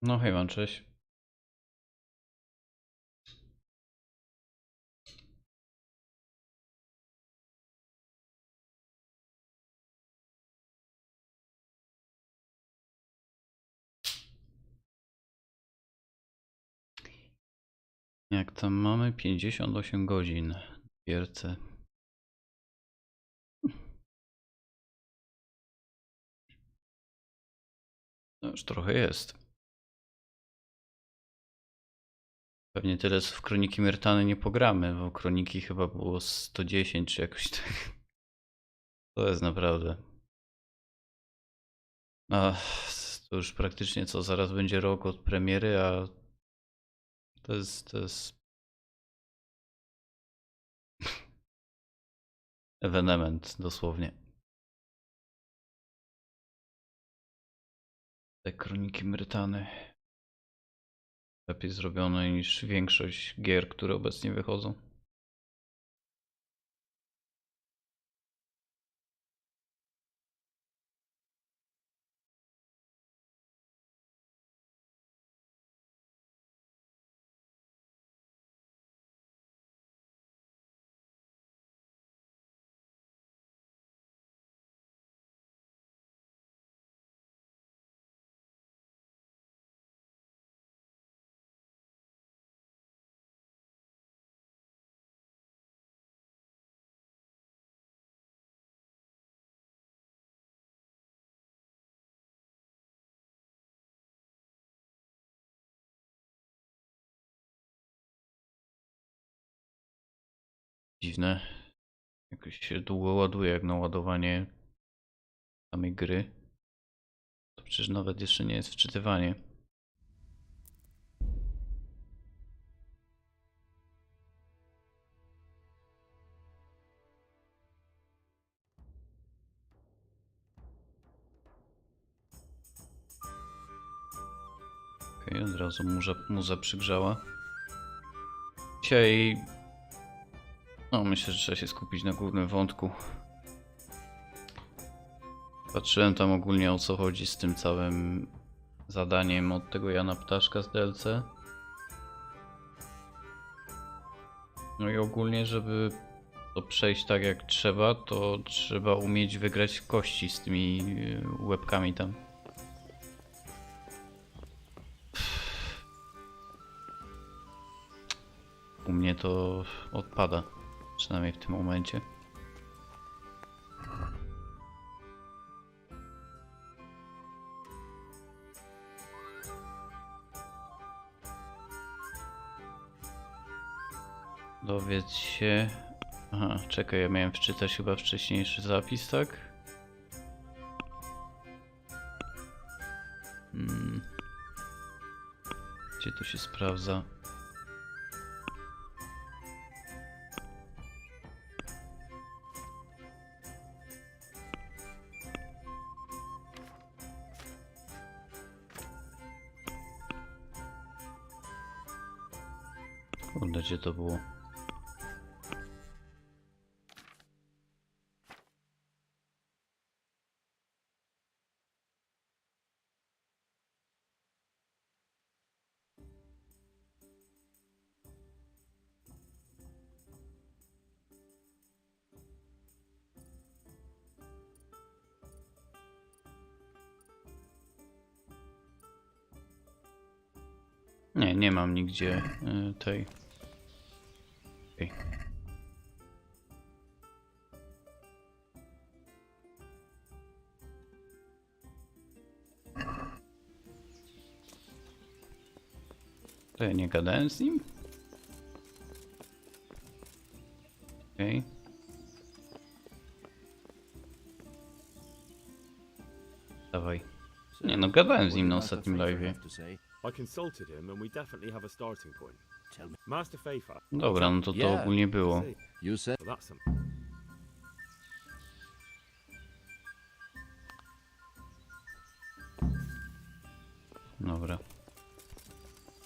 No hej, cześć. Jak tam mamy 58 godzin w gierce. No już trochę jest. Pewnie tyle co w Kroniki Myrtany nie pogramy, bo Kroniki chyba było 110 czy jakoś tak. To jest naprawdę. To już praktycznie co, zaraz będzie rok od premiery, a to jest ewenement dosłownie. Te Kroniki Myrtany. Lepiej zrobione niż większość gier, które obecnie wychodzą. Dziwne. Jakoś się długo ładuje jak na ładowanie samej gry. To przecież nawet jeszcze nie jest wczytywanie. Okej, od razu muza przygrzała. Dzisiaj... No, myślę, że trzeba się skupić na głównym wątku. Patrzyłem tam ogólnie o co chodzi z tym całym zadaniem od tego Jana Ptaszka z DLC. No i ogólnie, żeby to przejść tak jak trzeba, to trzeba umieć wygrać kości z tymi łebkami tam. U mnie to odpada, przynajmniej w tym momencie. Dowiedz się... Aha, czekaj, ja miałem wczytać chyba wcześniejszy zapis, tak? Gdzie to się sprawdza? Kurde, gdzie to było? Nie, nie mam nigdzie tej. Okay. To ja nie gadałem z nim? Okej. Okay. Dawaj. Nie no, gadałem z nim na ostatnim live'ie. Dobra, no to ogólnie było. Dobra.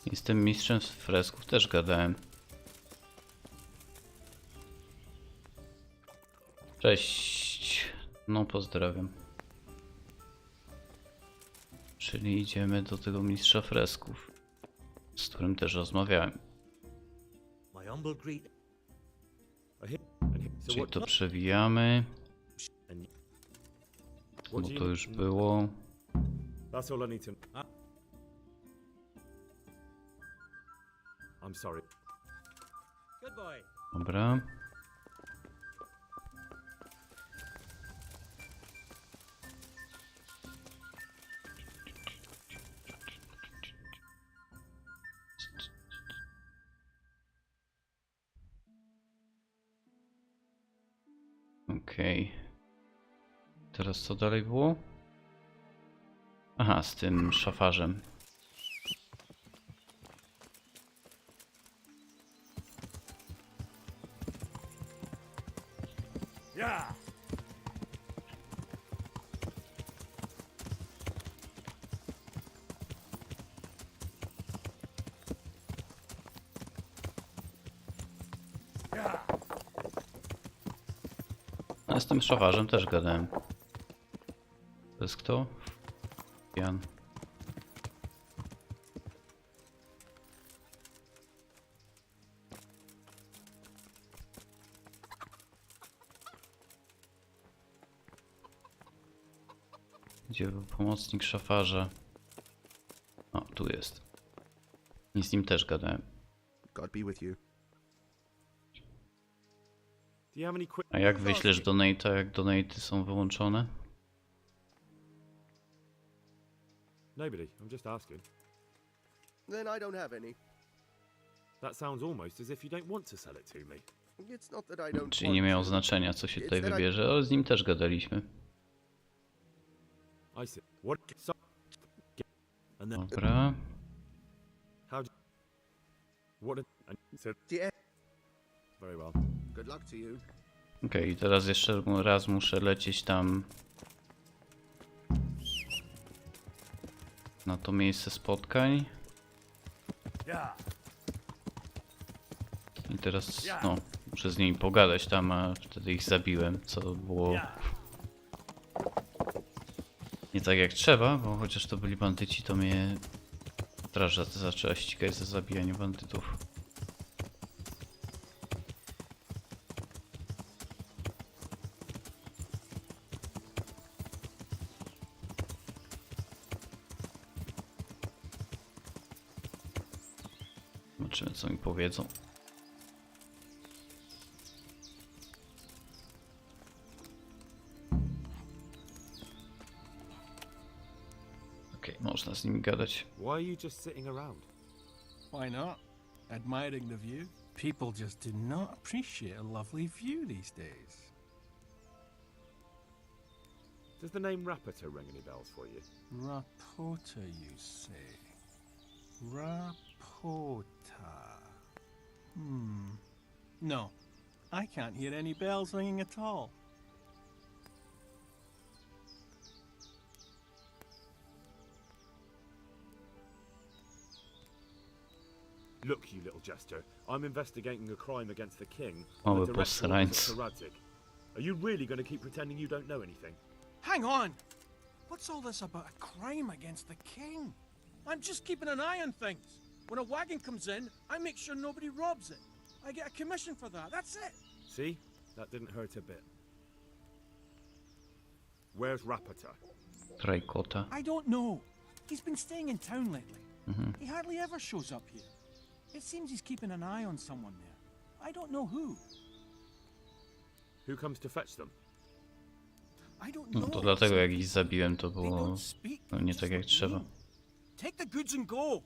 Jestem mistrzem z fresków, też gadałem. Cześć. No pozdrawiam. Czyli idziemy do tego mistrza fresków, z którym też rozmawiałem. Czyli to przewijamy. Bo to już było. Dobra. Okej. Teraz co dalej było? Aha, z tym szafarzem. A z tym szafarzem też gadałem. To jest kto? Jan. Gdzie był pomocnik szafarza? O, tu jest. I z nim też gadałem. A jak wyślesz donate'a, jak donate'y są wyłączone? Nobody. I'm just asking. Then I don't have any. That sounds almost as if you don't want to sell it to me. It's not that I don't Czyli nie want miało to. znaczenia, co się tutaj wybierze, ale z nim też gadaliśmy. I see. What? So, and then Dobra. how? What? And said Yeah. very well. Good luck to you. Okej, teraz jeszcze raz muszę lecieć tam na to miejsce spotkań. I teraz, no, muszę z nimi pogadać tam, a wtedy ich zabiłem, co było nie tak jak trzeba, bo chociaż to byli bandyci, to mnie straża zaczęła ścigać za zabijanie bandytów. Zobaczymy, co mi powiedzą. Okej, można z nimi gadać. Why are you just sitting around? Why not? Admiring the view? People just do not appreciate a lovely view these days. Does the name Rapiter ring any bells for you? Rapota, you say? Rapota. No, I can't hear any bells ringing at all. Look, you little jester. I'm investigating a crime against the king. Mały on the direct orders posrańc. of Radzik. Are you really going to keep pretending you don't know anything? Hang on! What's all this about a crime against the king? I'm just keeping an eye on things. When a wagon comes in, I make sure nobody robs it. I get a commission for that, that's it. See? That didn't hurt a bit. Where's Rapiter? Trajkota. I don't know. He's been staying in town lately. He hardly ever shows up here. It seems he's keeping an eye on someone there. I don't know who. Who comes to fetch them? I don't No know. to dlatego jak ich zabiłem, to They było don't speak, no, nie just tak jak like trzeba. me. Take the goods and go.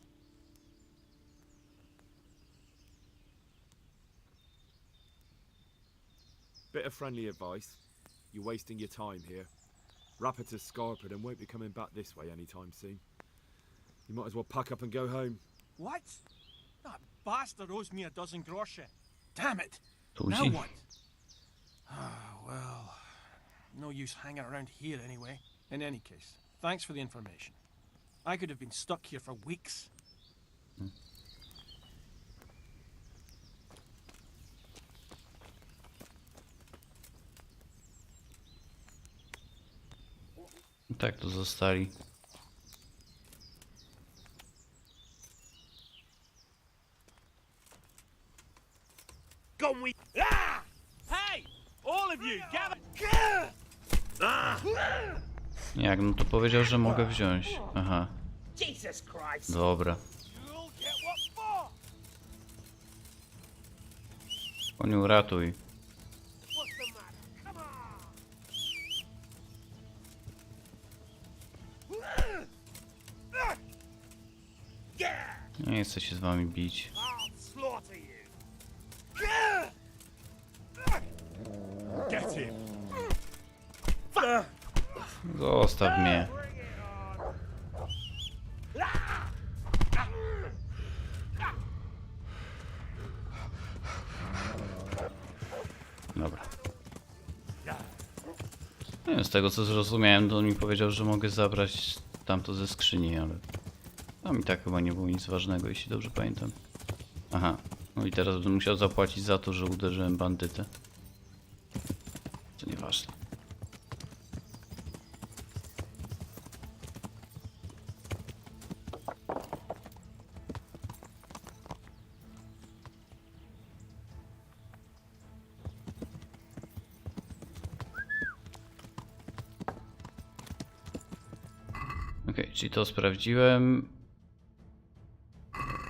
Bit of friendly advice. You're wasting your time here. Rapiter's scarpered and won't be coming back this way anytime soon. You might as well pack up and go home. What? That bastard owes me a dozen groszy. Damn it! Tuzi. Now what? Ah, well, no use hanging around here anyway. In any case, thanks for the information. I could have been stuck here for weeks. Tak, to zostali. Jak, no to powiedział, że mogę wziąć. Aha. Jesus Christ! Dobra. You'll get what for? Koniu, ratuj. What's the matter? Come on! Yeah! Nie chcę się z wami bić. I'll slaughter you! Get him! Zostaw mnie. Bring it on! Dobra. Nie wiem, z tego co zrozumiałem, to on mi powiedział, że mogę zabrać tamto ze skrzyni, ale tam i tak chyba nie było nic ważnego, jeśli dobrze pamiętam. Aha, no i teraz będę musiał zapłacić za to, że uderzyłem bandytę. To nieważne. Okej, czyli to sprawdziłem.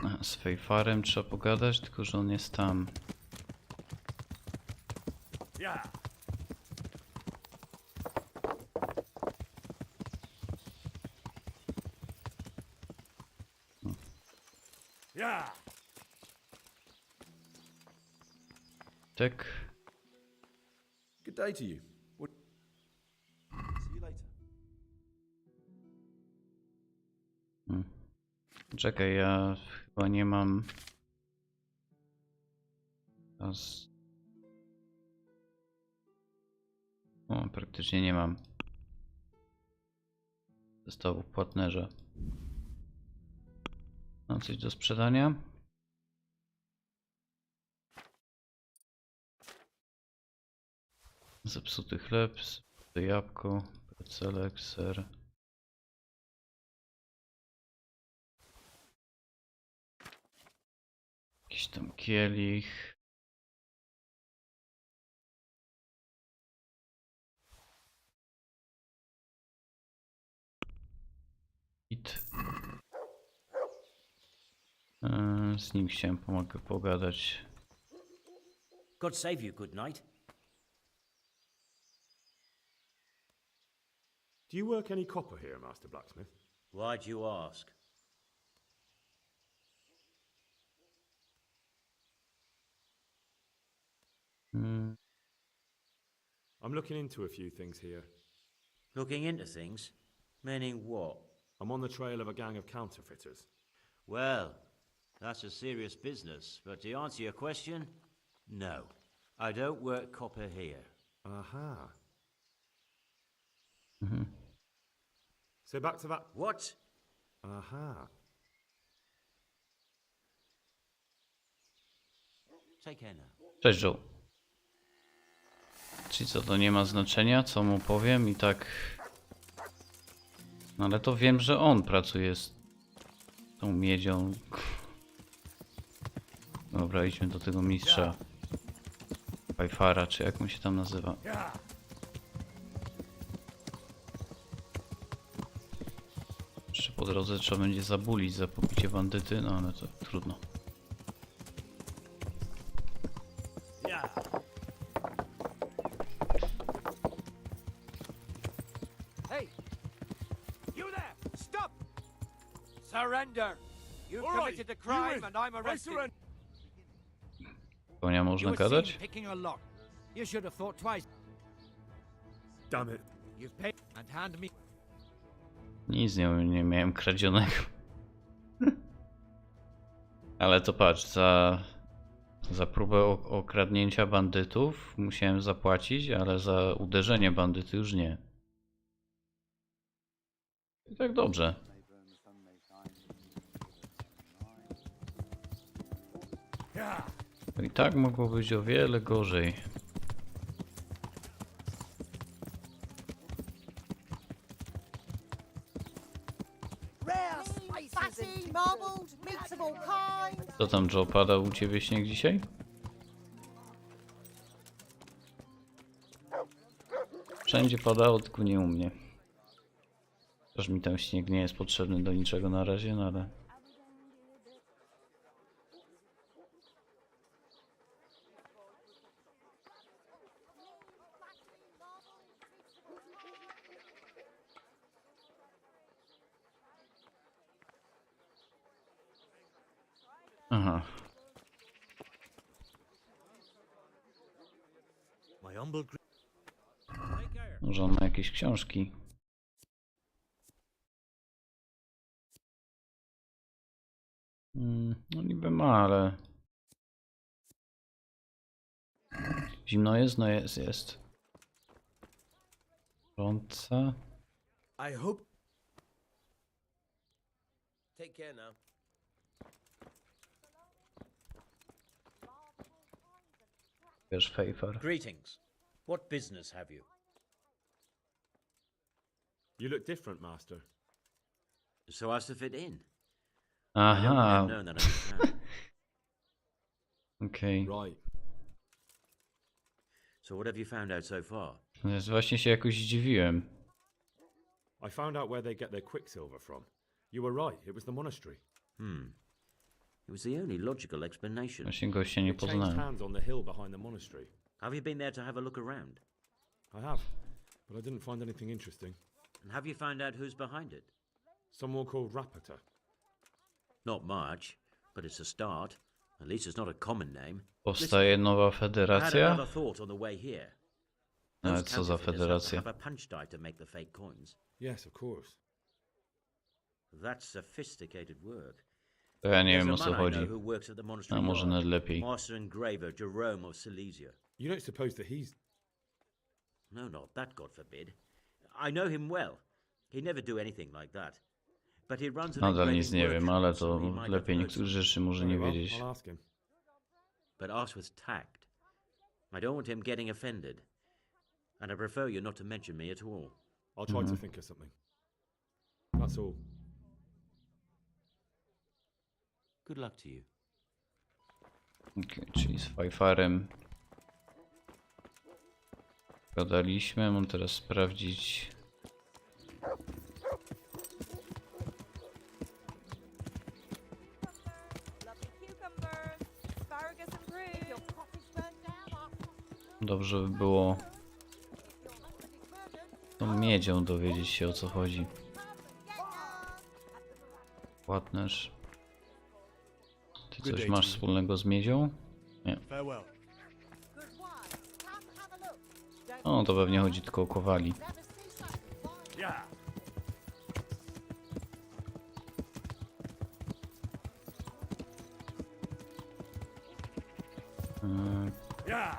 Aha, z Fejfarem trzeba pogadać, tylko że on jest tam. Yeah! Yeah! Tak. Good day to you. See you later. Czekaj, ja chyba nie mam. Teraz. O, praktycznie nie mam zestawów płatnerza. Mam coś do sprzedania? Zepsuty chleb, zepsute jabłko, precelek, ser. Jakiś tam kielich. Z nim chciałem pogadać. God save you, good night. Do you work any copper here, Master Blacksmith? Why'd you ask? I'm looking into a few things here. Looking into things? Meaning what? I'm on the trail of a gang of counterfeiters. Well, that's a serious business, but to answer your question, no. I don't work copper here. Aha. So back to that. What? Aha. Take care now. Cześć, Joe. Czyli co, to nie ma znaczenia, co mu powiem i tak. No ale to wiem, że on pracuje z tą miedzią. Dobra, idźmy do tego mistrza Fejfara, czy jak mu się tam nazywa. Jeszcze po drodze trzeba będzie zabulić za pobicie bandyty, no ale to trudno. Hey! You there! Stop! Surrender! You've committed a crime and I'm arrested. Konia można gadać? Picking a lock. You should have thought twice. Damn it. You've paid and hand me. Nic nie miałem kradzionego. Ale to patrz, za próbę okradnięcia bandytów musiałem zapłacić, ale za uderzenie bandyty już nie. I tak dobrze. I tak mogło być o wiele gorzej. Fatty, marbled, meats of all kinds. Co tam, Joe, padał u ciebie śnieg dzisiaj? Wszędzie padało, tylko nie u mnie. Aż mi ten śnieg nie jest potrzebny do niczego na razie, no ale... Aha. Może on ma jakieś książki. No niby ma, ale... Zimno jest? No jest. Gorąca. I hope. Take care now. Wiesz, Fejfar. Greetings. What business have you? You look different, Master. So as to fit in. I Aha, don't know that I understand. okej. Right. So what have you found out so far? Właśnie się jakoś zdziwiłem. I found out where they get their quicksilver from. You were right, it was the monastery. It was the only logical explanation. Właśnie gościa nie It changed poznałem. hands on the hill behind the monastery. Have you been there to have a look around? I have, but I didn't find anything interesting. And have you found out who's behind it? Someone called Rapata. Not much, but it's a start. At least it's not a common name. Powstaje nowa I had federacja? another thought on the way here. Ale Those co za counterfeiters have to federacja? have a punch die to make the fake coins. Yes, of course. That's sophisticated work. To ja nie There's wiem, a o co man I chodzi. know who works at the monastery A może yard. nawet lepiej. Master engraver Jerome of Silesia. You don't suppose that he's... No, not that, God forbid. I know him well. He'd never do anything like that. But he runs an Nadal engraving nic nie wiem, ale workshop, to so he might have lepiej heard niektórych something. rzeczy może nie Very well, wiedzieć. I'll ask him. But ask with tact. I don't want him getting offended. And I prefer you not to mention me at all. I'll try to think of something. That's all. Good luck to you. Okay, czyli z Fejfarem gadaliśmy. Mam teraz sprawdzić. Lovely cucumbers, asparagus and brie. Your coffee's burnt down. Dobrze by było If your coffee's burnt, tą miedzią dowiedzieć się, o co chodzi. get ya. Płatnerz. Ty Good coś day masz to you. wspólnego z miedzią? Farewell. Good wine. Come have a look. Don't No to pewnie chodzi tylko o kowali. never see such fine. Yeah. Yeah.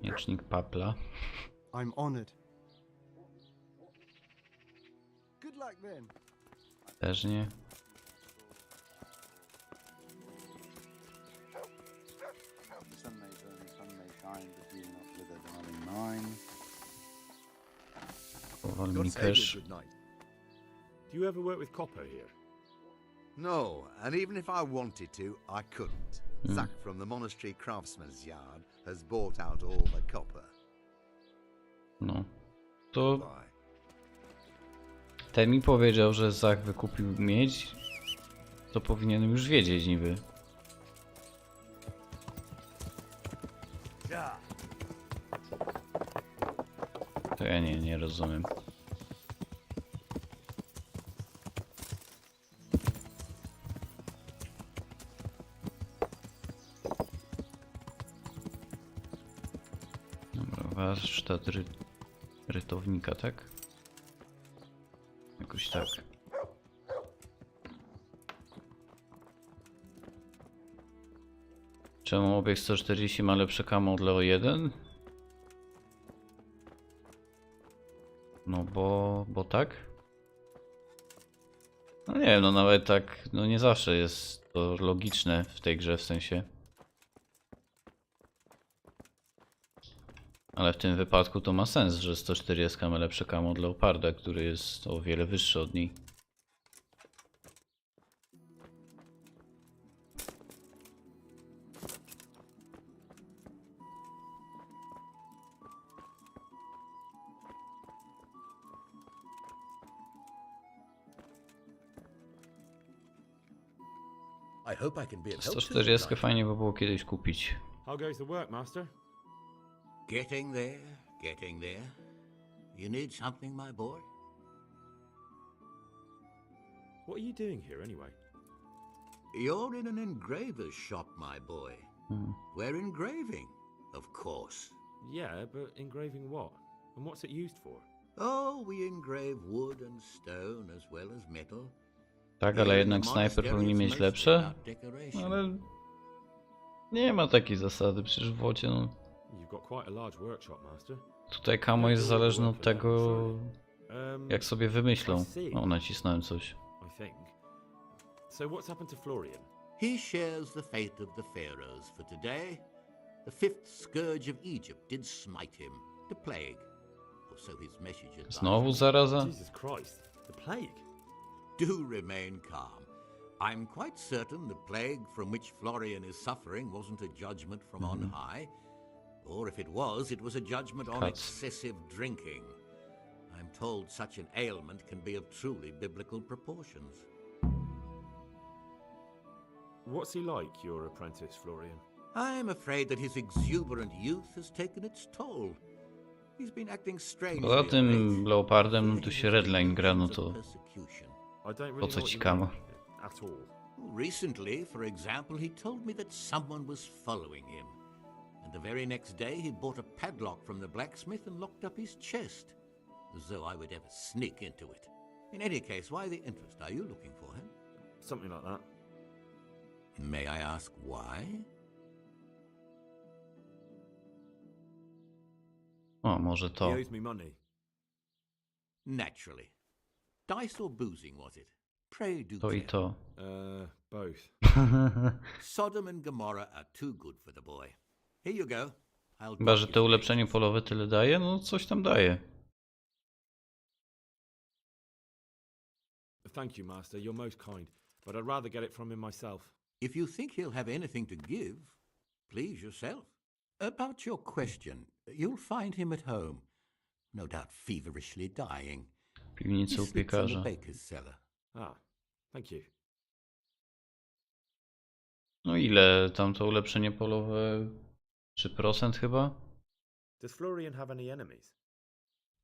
Miecznik papla. I'm honored. Good luck then. Też nie. Sun may burn, sun may shine, but you not wither the morning mine. Kowal God mi save you, też. good night. Do you ever work with copper here? No, and even if I wanted to, I couldn't. Zach from the monastery craftsman's yard has bought out all the copper. No. To Bye. ten mi powiedział, że Zach wykupił miedź. To powinienem już wiedzieć niby. Yeah. To ja nie rozumiem. Dobra, warsztat rytownika, tak? Jakoś tak. Czemu obieg 140 ma lepsze camo dla O1? No bo tak? No nie wiem, no nawet tak, no nie zawsze jest to logiczne w tej grze, w sensie. Ale w tym wypadku to ma sens, że 140 ma lepsze camo od Leoparda, który jest o wiele wyższy od niej. I hope I can be of help to you 140 tonight. fajnie by było kiedyś kupić. How goes the work, Master? Getting there, getting there. You need something, my boy? What are you doing here, anyway? You're in an engraver's shop, my boy. We're engraving, of course. Yeah, but engraving what? And what's it used for? Oh, we engrave wood and stone as well as metal. Tak, ale jednak snajper powinien mieć lepsze. Ale nie ma takiej zasady, przecież w wodzie, no. You've got quite a large workshop, Master. Tutaj camo jest zależne od tego, jak sobie wymyślą. see. O, nacisnąłem coś. I think. So what's happened to Florian? He shares the fate of the pharaohs, for today the fifth scourge of Egypt did smite him, the plague. Or so his message advised. Znowu zaraza? Jesus Christ, the plague. Do remain calm. I'm quite certain the plague from which Florian is suffering wasn't a judgment from on high. Or if it was a judgment on Cuts. excessive drinking. I'm told such an ailment can be of truly biblical proportions. What's he like, your apprentice, Florian? I'm afraid that his exuberant youth has taken its toll. He's been acting strangely. Poza of tym late. Leopardem, no tu się Redline gra, no to Persecution. I don't really po co know ci what you camo? mean at all. Recently, for example, he told me that someone was following him. And the very next day he bought a padlock from the blacksmith and locked up his chest. As though I would ever sneak into it. In any case, why the interest? Are you looking for him? Something like that. May I ask why? o, może to. He owes me money. Naturally. Dice or boozing, was it? Pray do To i tell. to. Both. Sodom and Gomorrah are too good for the boy. Here you go. I'll Chyba, dock że his te ulepszenie wages. polowe tyle daje? No coś tam daje. Thank you, Master. You're most kind. But I'd rather get it from him myself. If you think he'll have anything to give, please yourself. About your question, you'll find him at home. No doubt feverishly dying. W piwnicy He u sleeps in the piekarza. baker's cellar. Ah, thank you. No ile tam to ulepszenie polowe? 3% chyba? Does Florian have any enemies?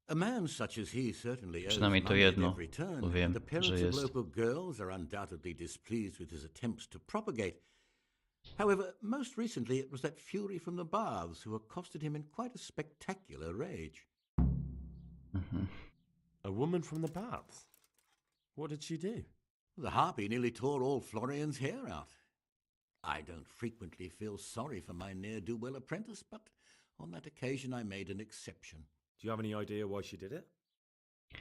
A man such as he certainly owes Przynajmniej to money at jedno, every turn. to wiem, The że parents of jest. local girls are undoubtedly displeased with his attempts to propagate. However, most recently it was that fury from the baths who accosted him in quite a spectacular rage. A woman from the baths? What did she do? The harpy nearly tore all Florian's hair out. I don't frequently feel sorry for my ne'er-do-well apprentice, but on that occasion I made an exception. Do you have any idea why she did it?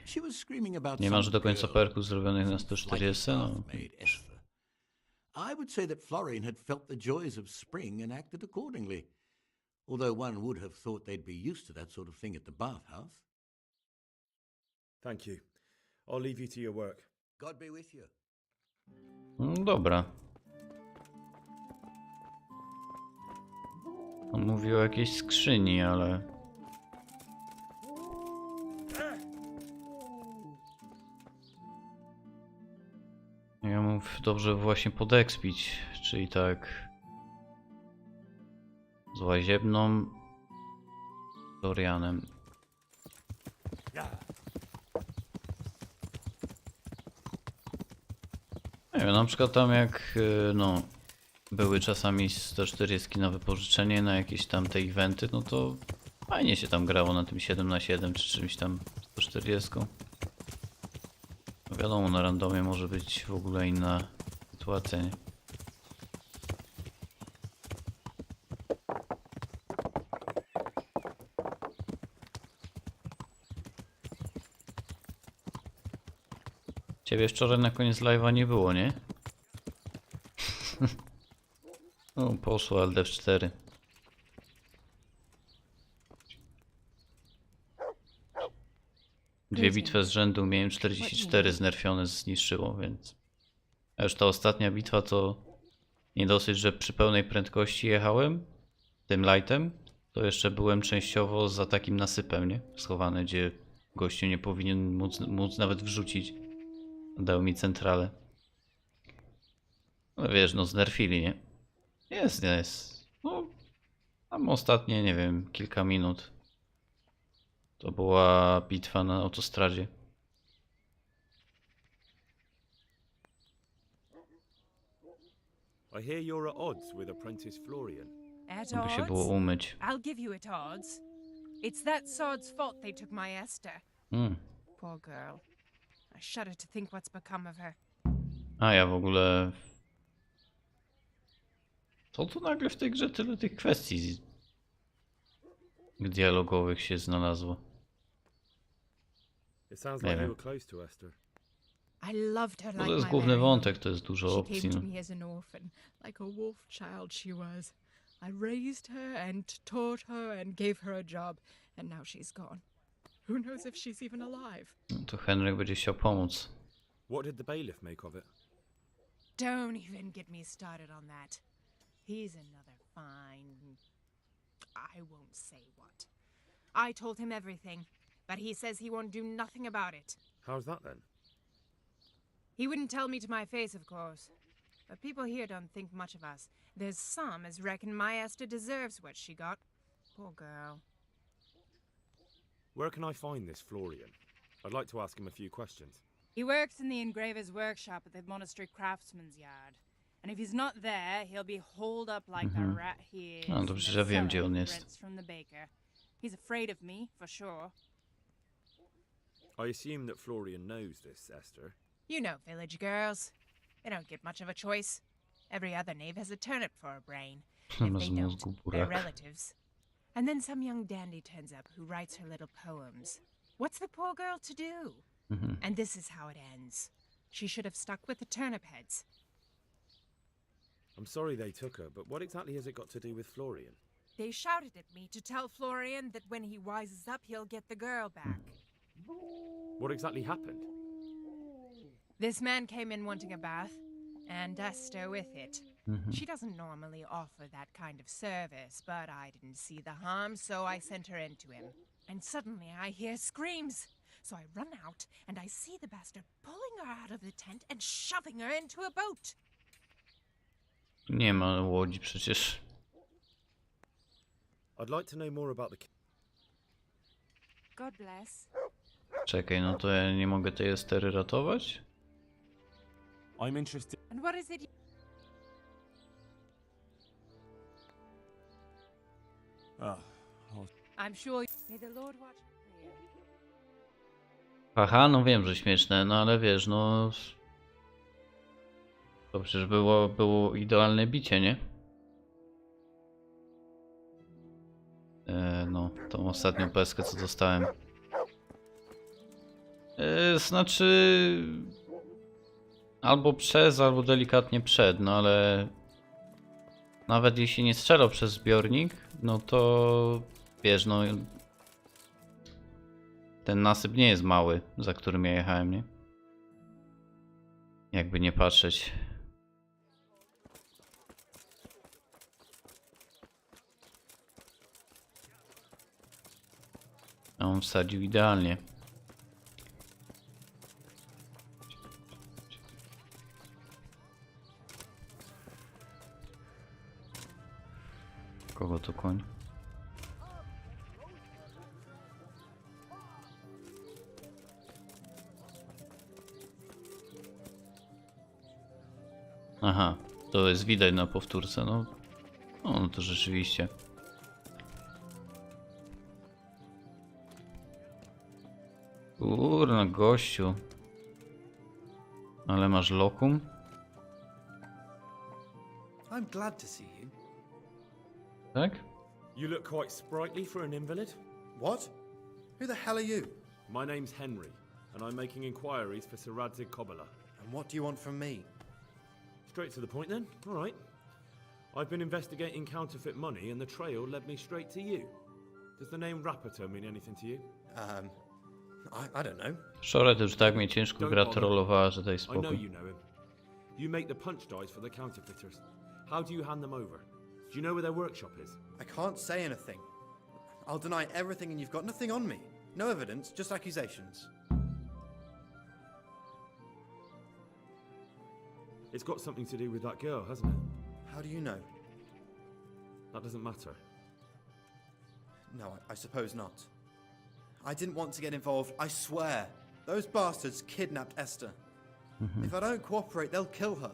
She was screaming about Nie some masz do końca girl, perków zrobionych na some 140? slightly No. half-made effort. I would say that Florian had felt the joys of spring and acted accordingly, although one would have thought they'd be used to that sort of thing at the bathhouse. Thank you. I'll leave you to your work. God be with you. No dobra. On mówił o jakiejś skrzyni, ale... Ja mógł dobrze właśnie podekspić, czyli tak... Z łaziebną... Dorianem. Nie wiem, na przykład tam jak, no... Były czasami 140 na wypożyczenie, na jakieś tam te eventy, no to... Fajnie się tam grało na tym 7x7 czy czymś tam 140. No wiadomo, na randomie może być w ogóle inna sytuacja, nie? Ciebie wczoraj na koniec live'a nie było, nie? O, poszło, ale F4. 2 bitwy z rzędu miałem 44 znerfione zniszczyło, więc... A już ta ostatnia bitwa to nie dosyć, że przy pełnej prędkości jechałem tym lightem, to jeszcze byłem częściowo za takim nasypem, nie? Schowany, gdzie gościu nie powinien móc nawet wrzucić. Dał mi centralę. No wiesz, no znerfili, nie? Jest. No, tam ostatnie, nie wiem, kilka minut. To była bitwa na autostradzie. I hear you're at odds with apprentice Florian. At Żeby się odds? było umyć. I'll give you at odds. It's that sod's fault they took my Esther. Poor girl. I shudder to think what's become of her. A ja w ogóle... Co tu nagle w tej grze tyle tych kwestii dialogowych się znalazło? It sounds Nie like you wiem. were close to Esther. I loved her No like to jest my główny very own. wątek, to jest dużo She opcji. came to No. me as an orphan, like a wolf child she was. I raised her and taught her and gave her a job, and now she's gone. Who knows if she's even alive? No to Henryk będzie chciał pomóc. What did the bailiff make of it? Don't even get me started on that. He's another fine... I won't say what. I told him everything, but he says he won't do nothing about it. How's that then? He wouldn't tell me to my face, of course. But people here don't think much of us. There's some as reckon my Esther deserves what she got. Poor girl. Where can I find this Florian? I'd like to ask him a few questions. He works in the engraver's workshop at the monastery craftsman's yard. And if he's not there, he'll be holed up like the rat he is. No to przecież ja wiem, gdzie on jest. Rents from the baker. He's afraid of me, for sure. I assume that Florian knows this, Esther. You know village girls. They don't get much of a choice. Every other knave has a turnip for a brain. If Bez they don't, mózgu they're burak. relatives. And then some young dandy turns up who writes her little poems. What's the poor girl to do? And this is how it ends. She should have stuck with the turnip heads. I'm sorry they took her, but what exactly has it got to do with Florian? They shouted at me to tell Florian that when he wises up, he'll get the girl back. What exactly happened? This man came in wanting a bath, and Esther with it. She doesn't normally offer that kind of service, but I didn't see the harm, so I sent her in to him. And suddenly I hear screams. So I run out, and I see the bastard pulling her out of the tent and shoving her into a boat. Nie ma łodzi przecież. I'd like to know more about the... God bless. Czekaj, no to ja nie mogę tej Estery ratować? I'm interested. And what is it? I'm sure. May the Lord watch over you. Aha, no wiem, że śmieszne, no ale wiesz, no... To przecież było idealne bicie, nie? No, tą ostatnią peskę, co dostałem. Znaczy... Albo przez, albo delikatnie przed, no ale... Nawet jeśli nie strzelał przez zbiornik, no to... Wiesz, no... Ten nasyp nie jest mały, za którym ja jechałem, nie? Jakby nie patrzeć. A on wsadził idealnie. Kogo to koń? Aha, to jest widać na powtórce, no. No to rzeczywiście. Kurna, gościu. Ale masz lokum? I'm glad to see you. Tak? You look quite sprightly for an invalid. What? Who the hell are you? My name's Henry, and I'm making inquiries for Sir Radzig Kobyla. And what do you want from me? Straight to the point then. All right. I've been investigating counterfeit money, and the trail led me straight to you. Does the name Rapito mean anything to you? I don't know. Szorę to już tak mnie ciężko gra trollowała, że daj I know spokój. you know him. You make the punch dice for the counterfeiters. How do you hand them over? Do you know where their workshop is? I can't say anything. I'll deny everything and you've got nothing on me. No evidence, just accusations. It's got something to do with that girl, hasn't it? How do you know? That doesn't matter. No, I suppose not. I didn't want to get involved, I swear. Those bastards kidnapped Esther. If I don't cooperate, they'll kill her.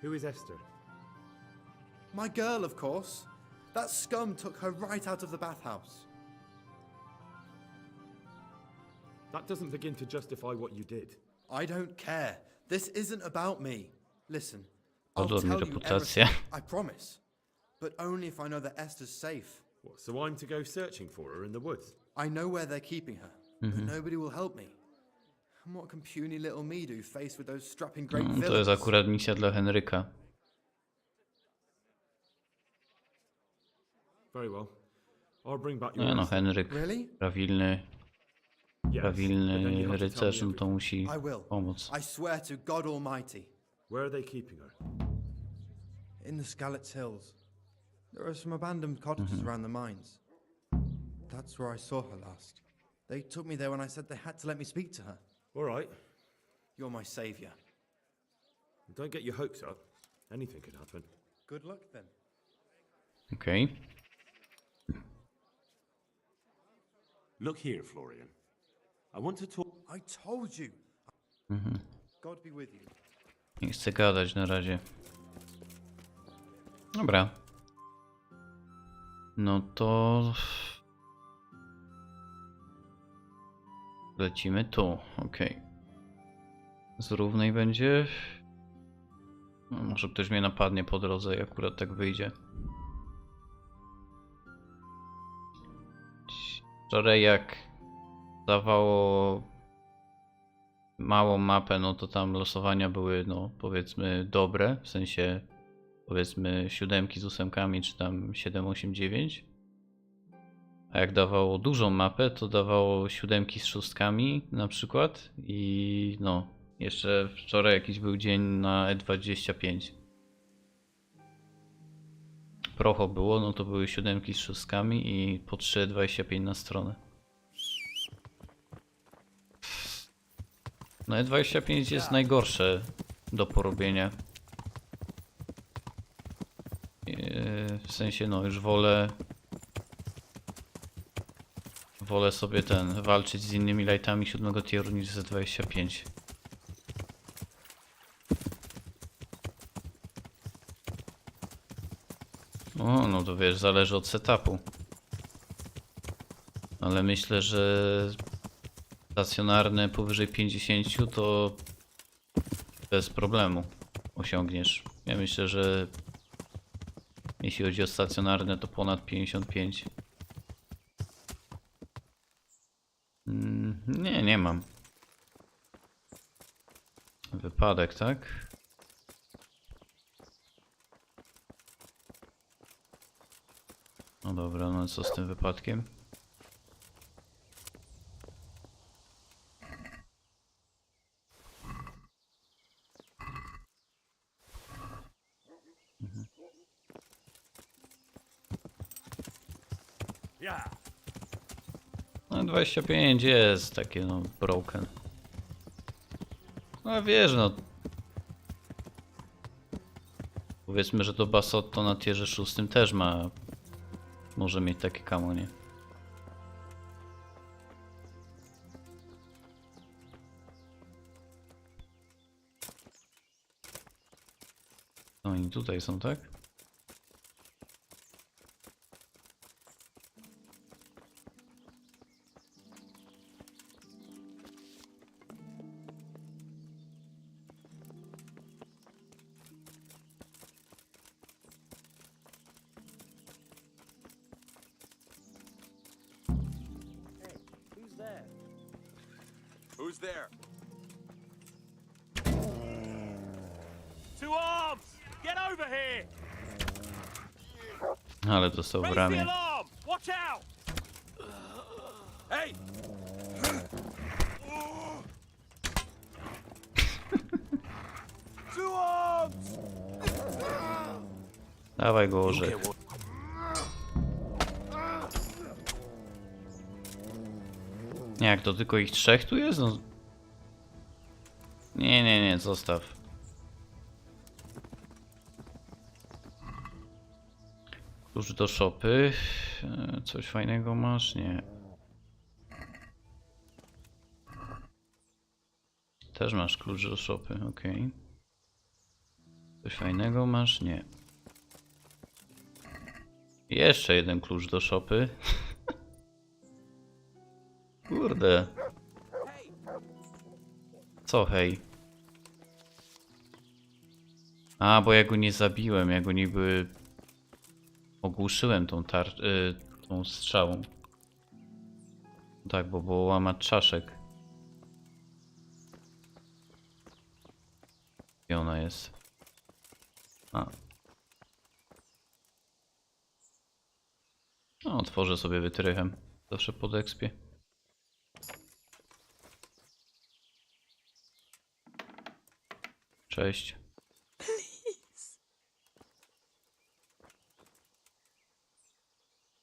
Who is Esther? My girl, of course. That scum took her right out of the bathhouse. That doesn't begin to justify what you did. I don't care. This isn't about me. Listen, I'll Podła mi tell you reputację. everything, I promise. But only if I know that Esther's safe. What, so I'm to go searching for her in the woods? I know where they're keeping her, but nobody will help me. And what can puny little me do faced with those strapping great To jest villains? akurat misja dla Henryka. Very well. I'll bring back your Nie no, answer. Henryk, Really? prawilny Yes, but then you have to tell me rycerz, no to everything. musi I will. pomóc. I swear to God Almighty. Where are they keeping her? In the Skalitz Hills. There are some abandoned cottages around the mines. That's where I saw her last. They took me there when I said they had to let me speak to her. All right. You're my savior. Don't get your hopes up. Anything could happen. Good luck then. Okej. Look here, Florian. I want to talk. I told you. God be with you. Nie chcę gadać na razie. Dobra. No to... Lecimy tu, okej. Zrównej będzie. No, może ktoś mnie napadnie po drodze i akurat tak wyjdzie. Wczoraj jak dawało małą mapę, no to tam losowania były, no powiedzmy dobre, w sensie powiedzmy 7 z 8, czy tam 7, 8, 9. A jak dawało dużą mapę, to dawało 7 z 6 na przykład. I no, jeszcze wczoraj jakiś był dzień na E25. Procho było, no to były 7 z 6 i po 3,25 na stronę. No E25 jest najgorsze do porobienia. W sensie no już wolę sobie walczyć z innymi lightami 7 tieru niż z 25. O, no to wiesz, zależy od setupu. Ale myślę, że stacjonarne powyżej 50 to bez problemu osiągniesz. Ja myślę, że jeśli chodzi o stacjonarne, to ponad 55. Nie mam. Wypadek, tak? No dobra, no co z tym wypadkiem? No 25 jest takie no broken. No wiesz no. Powiedzmy, że to Basotto na tierze 6 też może mieć takie kamo, nie? No oni tutaj są, tak? Who's there? To arms! Get over here! Ale dostał w ramię. Watch out! Hey! Two arms! Dawaj go, orzech. Nie, jak to tylko ich 3 tu jest? No. Nie, zostaw. Klucz do szopy. Coś fajnego masz? Nie. Też masz klucz do szopy, ok. Coś fajnego masz? Nie. Jeszcze jeden klucz do szopy. Kurde. Co hej? A, bo ja go nie zabiłem, ja go niby ogłuszyłem tą strzałą. Tak, bo było łamać czaszek. Gdzie ona jest? A. No, otworzę sobie wytrychem. Zawsze pod expie. Cześć.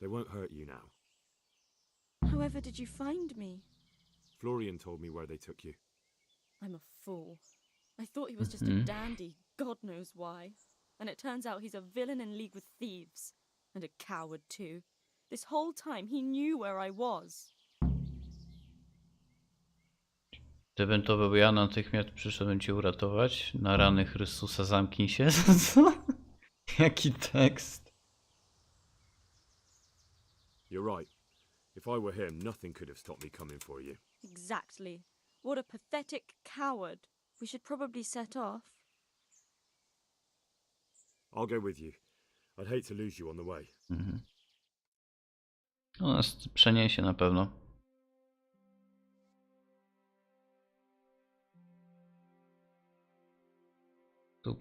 They won't hurt you now. However did you find me? Florian told me where they took you. I'm a fool. I thought he was just a dandy, God knows why. And it turns out he's a villain in league with thieves. And a coward too. This whole time he knew where I was. Gdybym to był ja, natychmiast przyszedłem cię uratować. Na rany Chrystusa zamknij się. Co? Jaki tekst? You're right. If I were him, nothing could have stopped me coming for you. Exactly. What a pathetic coward. We should probably set off. I'll go with you. I'd hate to lose you on the way. No, nas przeniesie na pewno. Tu.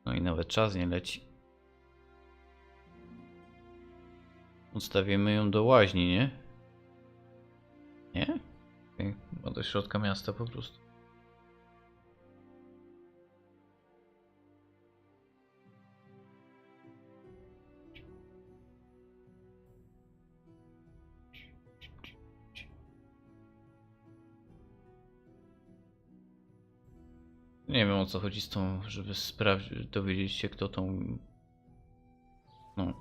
No i nawet czas nie leci. Ustawimy ją do łaźni, nie? Nie? Okay. Chyba do środka miasta po prostu. Nie wiem, o co chodzi z tą, żeby dowiedzieć się, kto tą... No,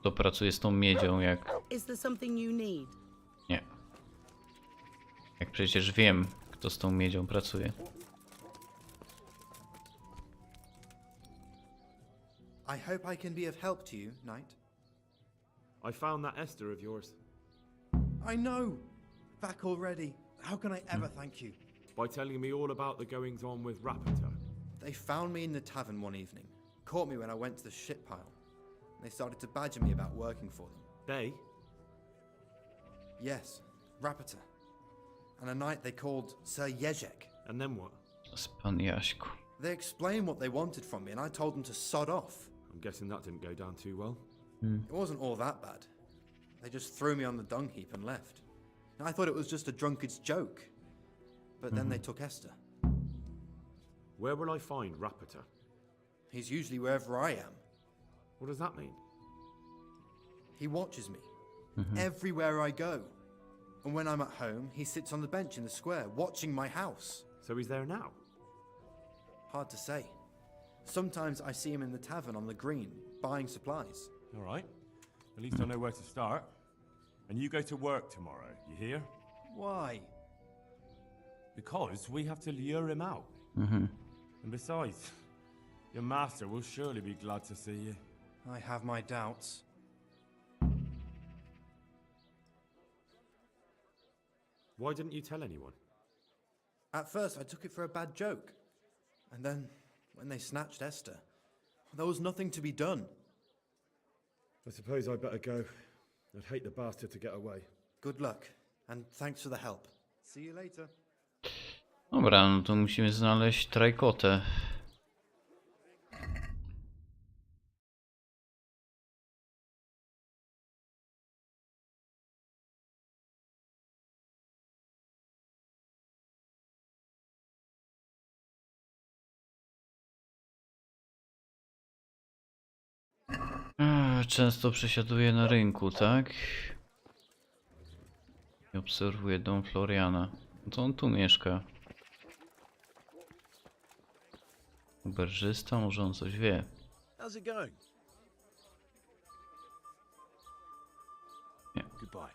kto pracuje z tą miedzią, jak... Nie. Jak przecież wiem, kto z tą miedzią pracuje. I hope I can be of help to you, Knight. I found that Esther of yours. I know! Back already. How can I ever thank you? By telling me all about the goings-on with Rapita. They found me in the tavern one evening, caught me when I went to the shit pile, and they started to badger me about working for them. They? Yes, Rapita. And a knight they called Sir Jezek. And then what? Pan Jaśku. They explained what they wanted from me, and I told them to sod off. I'm guessing that didn't go down too well. It wasn't all that bad. They just threw me on the dung heap and left. I thought it was just a drunkard's joke. But then they took Esther. Where will I find Rapita? He's usually wherever I am. What does that mean? He watches me. Everywhere I go. And when I'm at home, he sits on the bench in the square, watching my house. So he's there now? Hard to say. Sometimes I see him in the tavern on the green, buying supplies. All right. At least I know where to start. And you go to work tomorrow, you hear? Why? Because we have to lure him out. And besides, your master will surely be glad to see you. I have my doubts. Why didn't you tell anyone? At first I took it for a bad joke. And then, when they snatched Esther, there was nothing to be done. I suppose I better go. I'd hate the bastard to get away. Good luck, and thanks for the help. See you later. Dobra, no to musimy znaleźć trajkotę. Często przesiaduję na rynku, tak? I obserwuję dom Floriana. No to on tu mieszka. Uberżysta, może on coś wie. How's it going? Nie. Goodbye.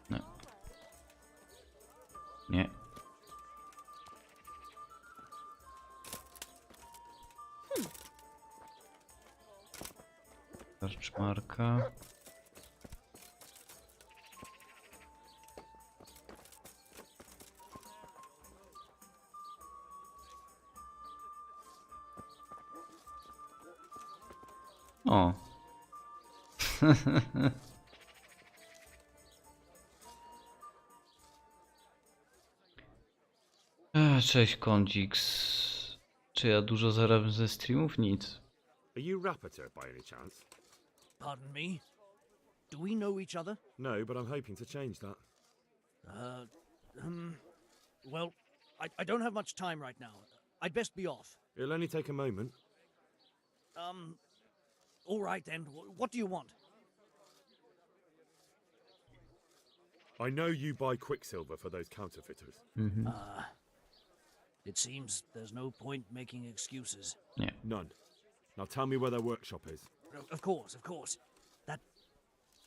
Nie. Nie. Karczmarka. O. Cześć Kondix. Czy ja dużo zarabiam ze streamów? Nic. Are you Rapiter by any chance? Pardon me? Do we know each other? No, but I'm hoping to change that. Well, I don't have much time right now. I'd best be off. It'll only take a moment. All right then. What do you want? I know you buy Quicksilver for those counterfeiters. It seems there's no point making excuses. Nie. None. Now tell me where their workshop is. Of course, of course.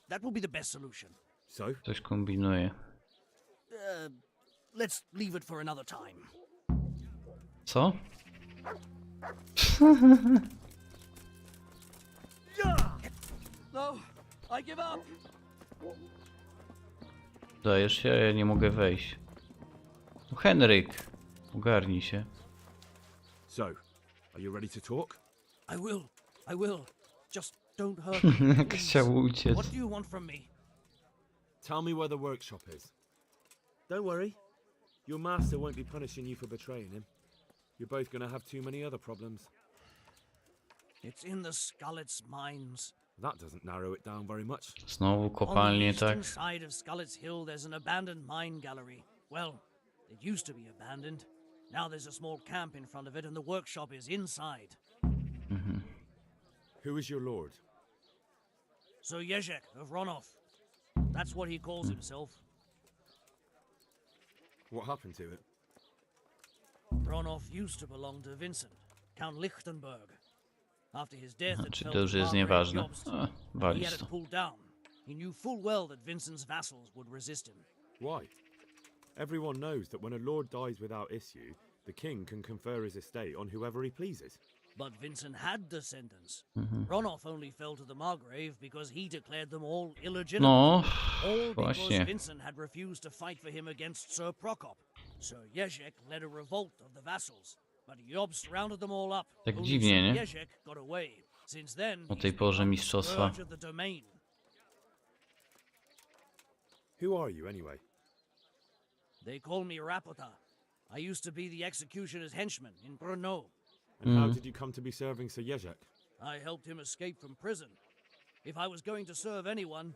That will be the best solution. So? Coś kombinuje. Let's leave it for another time. Co? No, I give up. Dajesz się, a ja nie mogę wejść. No Henryk, ogarnij się. So, are you ready to talk? I will. Just don't hurt me. Jak chciał uciec. What do you want from me? Tell me where the workshop is. Don't worry. Your master won't be punishing you for betraying him. You're both gonna have too many other problems. It's in the Skullet's mines. That doesn't narrow it down very much. Znowu On the kopalnie, eastern tak? side of Skullet's Hill, there's an abandoned mine gallery. Well, it used to be abandoned. Now there's a small camp in front of it, and the workshop is inside. Who is your lord? Sir Jezek of Ronoff. That's what he calls himself. What happened to it? Ronoff used to belong to Vincent, Count Lichtenberg. After his death, it Czy fell to już to jest Margrave nieważne? Jobst. A, He walić had to. it pulled down. He knew full well that Vincent's vassals would resist him. Why? Everyone knows that when a lord dies without issue, the king can confer his estate on whoever he pleases. But Vincent had descendants. Ronoff only fell to the Margrave because he declared them all illegitimate. No, All because właśnie. Vincent had refused to fight for him against Sir Prokop. Sir Jezek led a revolt of the vassals, but Jobst rounded them all up. Tak Only dziwnie, Sir nie? Jezek got away. Since then, O tej he's porze become the mistrzostwa. scourge of the domain. Who are you anyway? They call me Rapota. I used to be the executioner's henchman in Brno. And how did you come to be serving Sir Jezek? I helped him escape from prison. If I was going to serve anyone,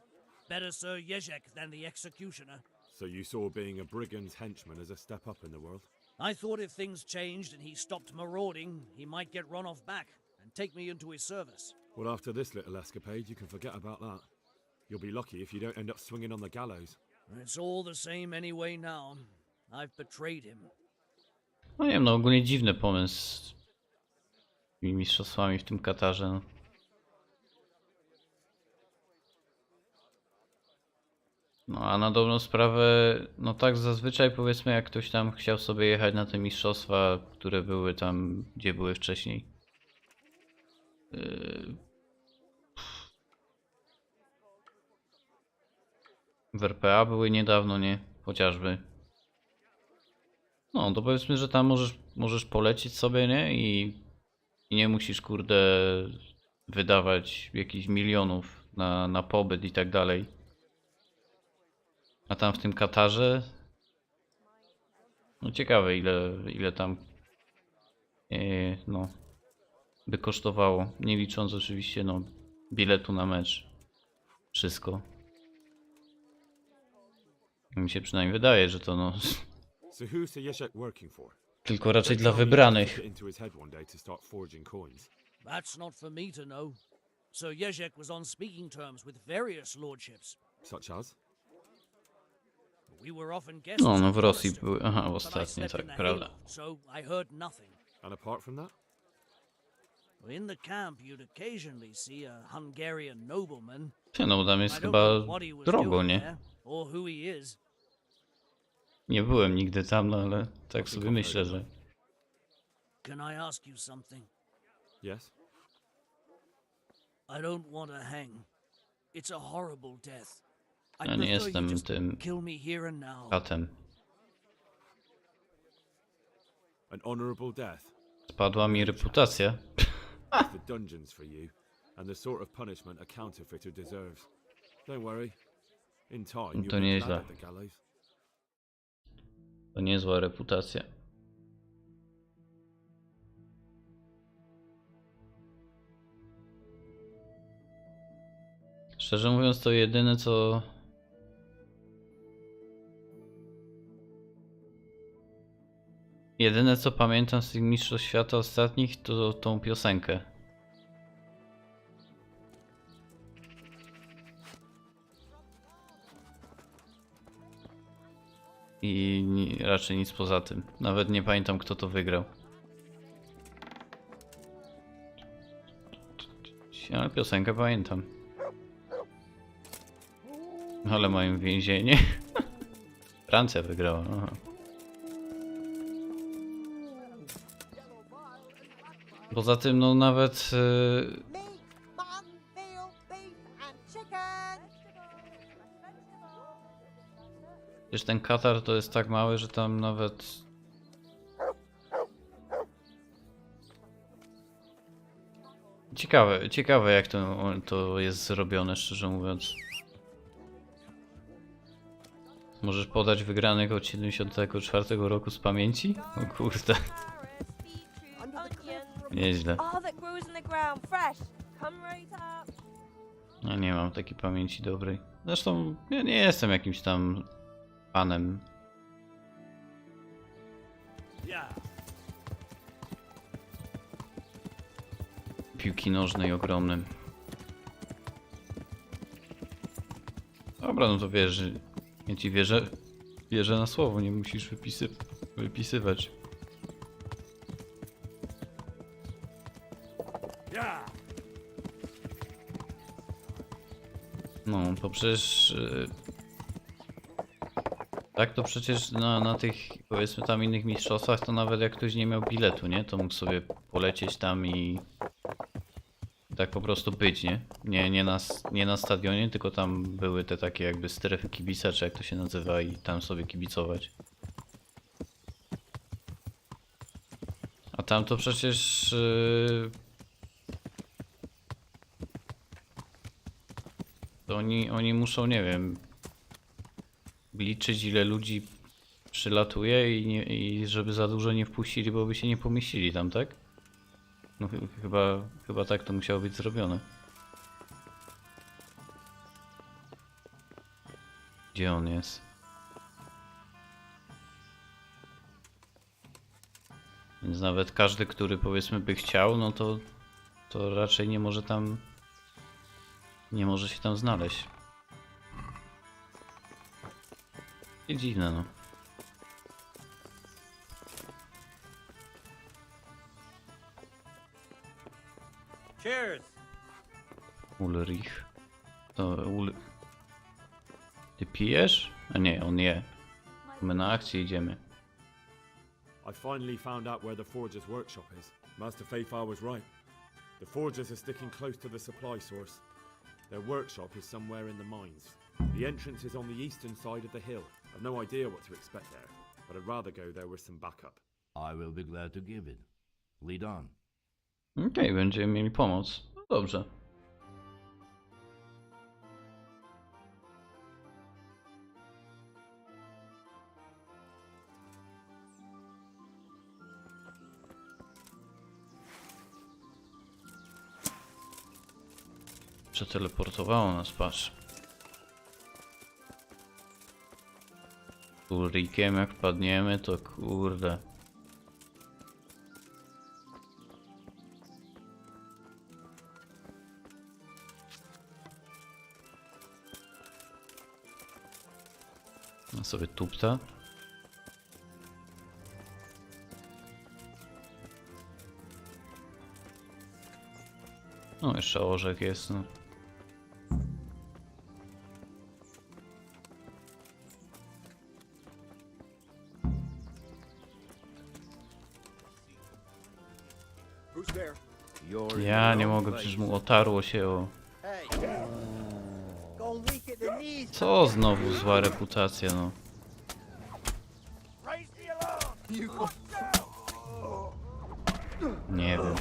better Sir Jezek than the executioner. So you saw being a brigand's henchman as a step up in the world? I thought if things changed and he stopped marauding, he might get Ronoff back and take me into his service. Well, after this little escapade, you can forget about that. You'll be lucky if you don't end up swinging on the gallows. It's all the same anyway now. I've betrayed him. No nie wiem, no ogólnie dziwny pomysł z tymi mistrzostwami w tym Katarze. No. No a na dobrą sprawę, no tak zazwyczaj powiedzmy jak ktoś tam chciał sobie jechać na te mistrzostwa, które były tam, gdzie były wcześniej. W RPA były niedawno, nie? Chociażby. No to powiedzmy, że tam możesz polecieć sobie, nie? I nie musisz, kurde, wydawać jakichś milionów na pobyt i tak dalej. A tam w tym Katarze, no ciekawe ile tam no by kosztowało, nie licząc oczywiście no biletu na mecz, wszystko. Mi się przynajmniej wydaje, że to no So who's Sir Jezek working for? Tylko raczej dla wybranych. That's not for me to know. Sir Jezek was on speaking terms with various lordships. Such as? We were often guests. No w Rosji Monster, były. Aha, but I ostatnie, slept tak, in the prawda. hayloft, so I heard nothing. And apart from that? In the camp, you'd occasionally see a Hungarian nobleman. No, tam I jest don't chyba know what he was drogo, doing nie? there, or who he is. Nie byłem nigdy tam, no ale tak sobie myślę, że... Can I ask you something? Yes? I don't want to hang. It's a horrible death. I Ja nie prefer you jestem just tym kill me here and now. katem. An honorable death? Spadła mi reputacja. It's the dungeons for you, and the sort of punishment a counterfeiter deserves. Don't worry. In time, To you'll be nieźle. glad at the gallows. To niezła reputacja. Szczerze mówiąc, to jedyne co... Jedyne co pamiętam z tych mistrzostw świata ostatnich to tą piosenkę. I raczej nic poza tym. Nawet nie pamiętam kto to wygrał. Ale piosenkę pamiętam. Ale mają więzienie. Francja wygrała. Aha. Poza tym no nawet... Wiesz, ten Katar to jest tak mały, że tam nawet... Ciekawe jak to jest zrobione, szczerze mówiąc. Możesz podać wygranych od 74 roku z pamięci? O kurde. Nieźle. No nie mam takiej pamięci dobrej. Zresztą ja nie jestem jakimś tam fanem. Piłki nożnej ogromnym. Dobra, no to wiesz, ja ci wierzę na słowo, nie musisz wypisywać. No, to przecież... Tak, to przecież na tych, powiedzmy tam innych mistrzostwach, to nawet jak ktoś nie miał biletu, nie? To mógł sobie polecieć tam i... Tak po prostu być, nie? Nie na stadionie, tylko tam były te takie jakby strefy kibica, czy jak to się nazywa, i tam sobie kibicować. A tam to przecież... To oni muszą, nie wiem, liczyć ile ludzi przylatuje i żeby za dużo nie wpuścili, bo by się nie pomieścili tam, tak? No chyba tak to musiało być zrobione. Gdzie on jest? Więc nawet każdy, który powiedzmy by chciał, no to raczej nie może tam... Nie może się tam znaleźć. I dziwne, no. Cheers. Ulrich. To Ty pijesz? A nie, on je. My na akcję idziemy. I finally found out where the Forger's workshop is. Master Fayfar was right. The Forgers are sticking close to the supply source. Their workshop is somewhere in the mines. The entrance is on the eastern side of the hill. I've no idea what to expect there, but I'd rather go there with some backup. I will be glad to give it. Lead on. Okej, będziemy mieli pomoc. No dobrze. Przeteleportowało nas, patrz. Ulrikiem jak wpadniemy, to kurde. Sobie tupta. No, jeszcze orzech jest, no. Ja nie mogę, przecież mu otarło się o... Co znowu zła reputacja, no. Nie wiem.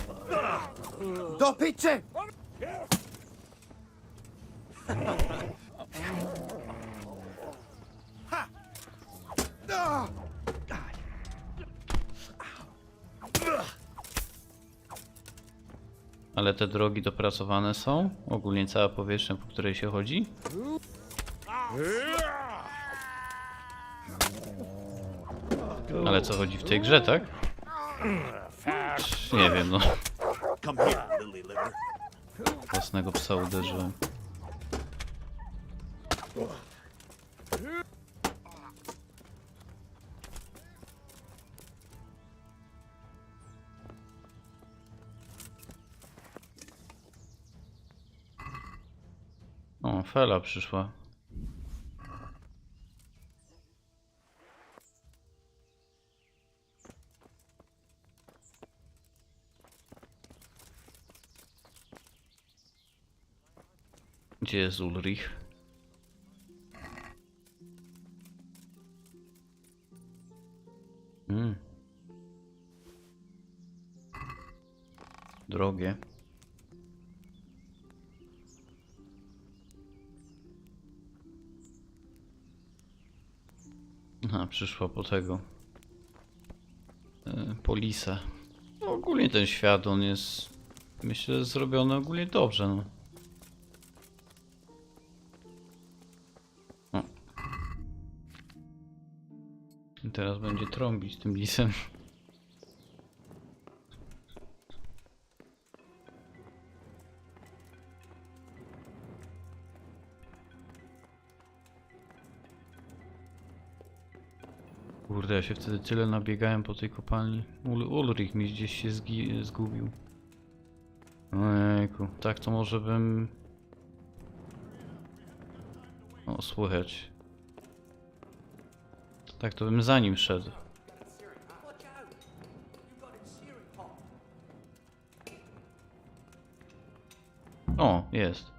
Do piczy! Ale te drogi dopracowane są? Ogólnie cała powierzchnia, po której się chodzi? Ale co chodzi w tej grze, tak? Nie wiem, no. Własnego psa uderzyłem. O, Fela przyszła. Gdzie jest Ulrich? Drogie. Aha, przyszła po tego. Po lisa. No, ogólnie ten świat, on jest, myślę, zrobiony ogólnie dobrze, no. O. I teraz będzie trąbić tym lisem. Kurde, ja się wtedy tyle nabiegałem po tej kopalni. Ulrich mi gdzieś się zgubił. Ojejku, tak to może bym... O, słychać. Tak to bym za nim szedł. O, jest.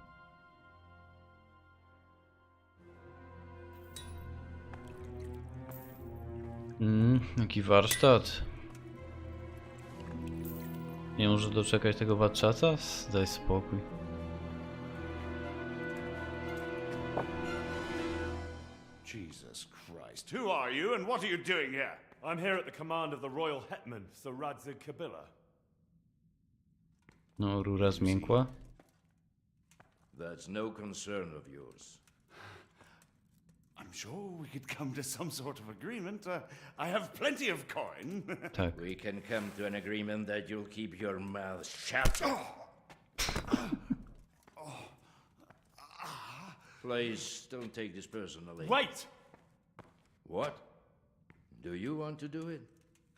Jaki warsztat. Nie może doczekać tego warsztata? Daj spokój. Jesus Christ. Who are you and what are you doing here? I'm here at the command of the royal hetman, Sir Radzig Kabila. No, rura zmiękła. That's no concern of yours. I'm sure we could come to some sort of agreement. I have plenty of coin. Tak. We can come to an agreement that you'll keep your mouth shut. Please don't take this personally. Wait! What? Do you want to do it?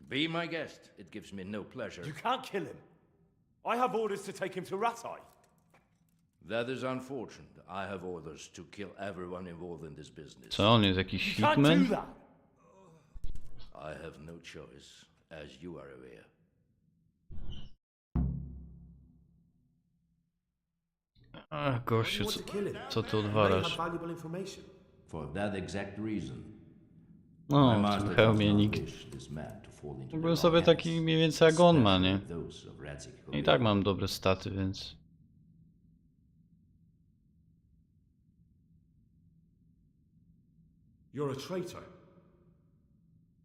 Be my guest. It gives me no pleasure. You can't kill him. I have orders to take him to Ratai. That is unfortunate. I have orders to kill everyone involved in this business. Co on jest, jakiś You can't do hitman? that. I have no choice, as you are aware. Ach, gościu, co ty odwalasz? For that exact reason. No, w tym hełmie nikt. Byłem sobie taki mniej więcej jak on ma, nie? I tak mam dobre staty, więc... You're a traitor.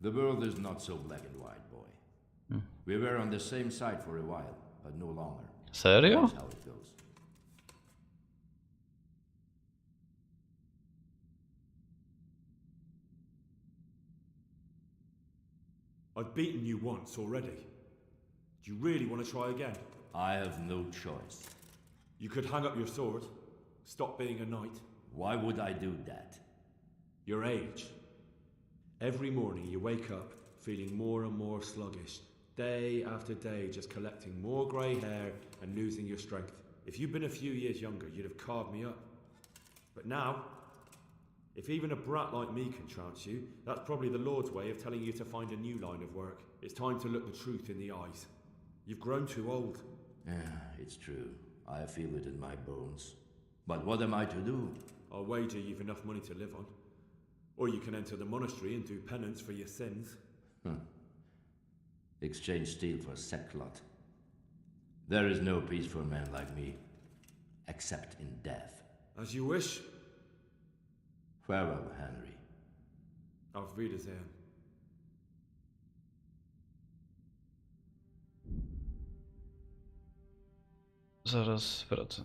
The world is not so black and white, boy. We were on the same side for a while, but no longer. Serio? That's how it goes. I've beaten you once already. Do you really want to try again? I have no choice. You could hang up your sword, stop being a knight. Why would I do that? Your age. Every morning you wake up feeling more and more sluggish. Day after day just collecting more grey hair and losing your strength. If you'd been a few years younger, you'd have carved me up. But now, if even a brat like me can trance you, that's probably the Lord's way of telling you to find a new line of work. It's time to look the truth in the eyes. You've grown too old. Yeah, it's true. I feel it in my bones. But what am I to do? I'll wager you've enough money to live on. Or you can enter the monastery and do penance for your sins. Exchange steel for sackcloth. There is no peace for a man like me, except in death. As you wish. Farewell, Henry. Auf Wiedersehen. Zaraz wracam.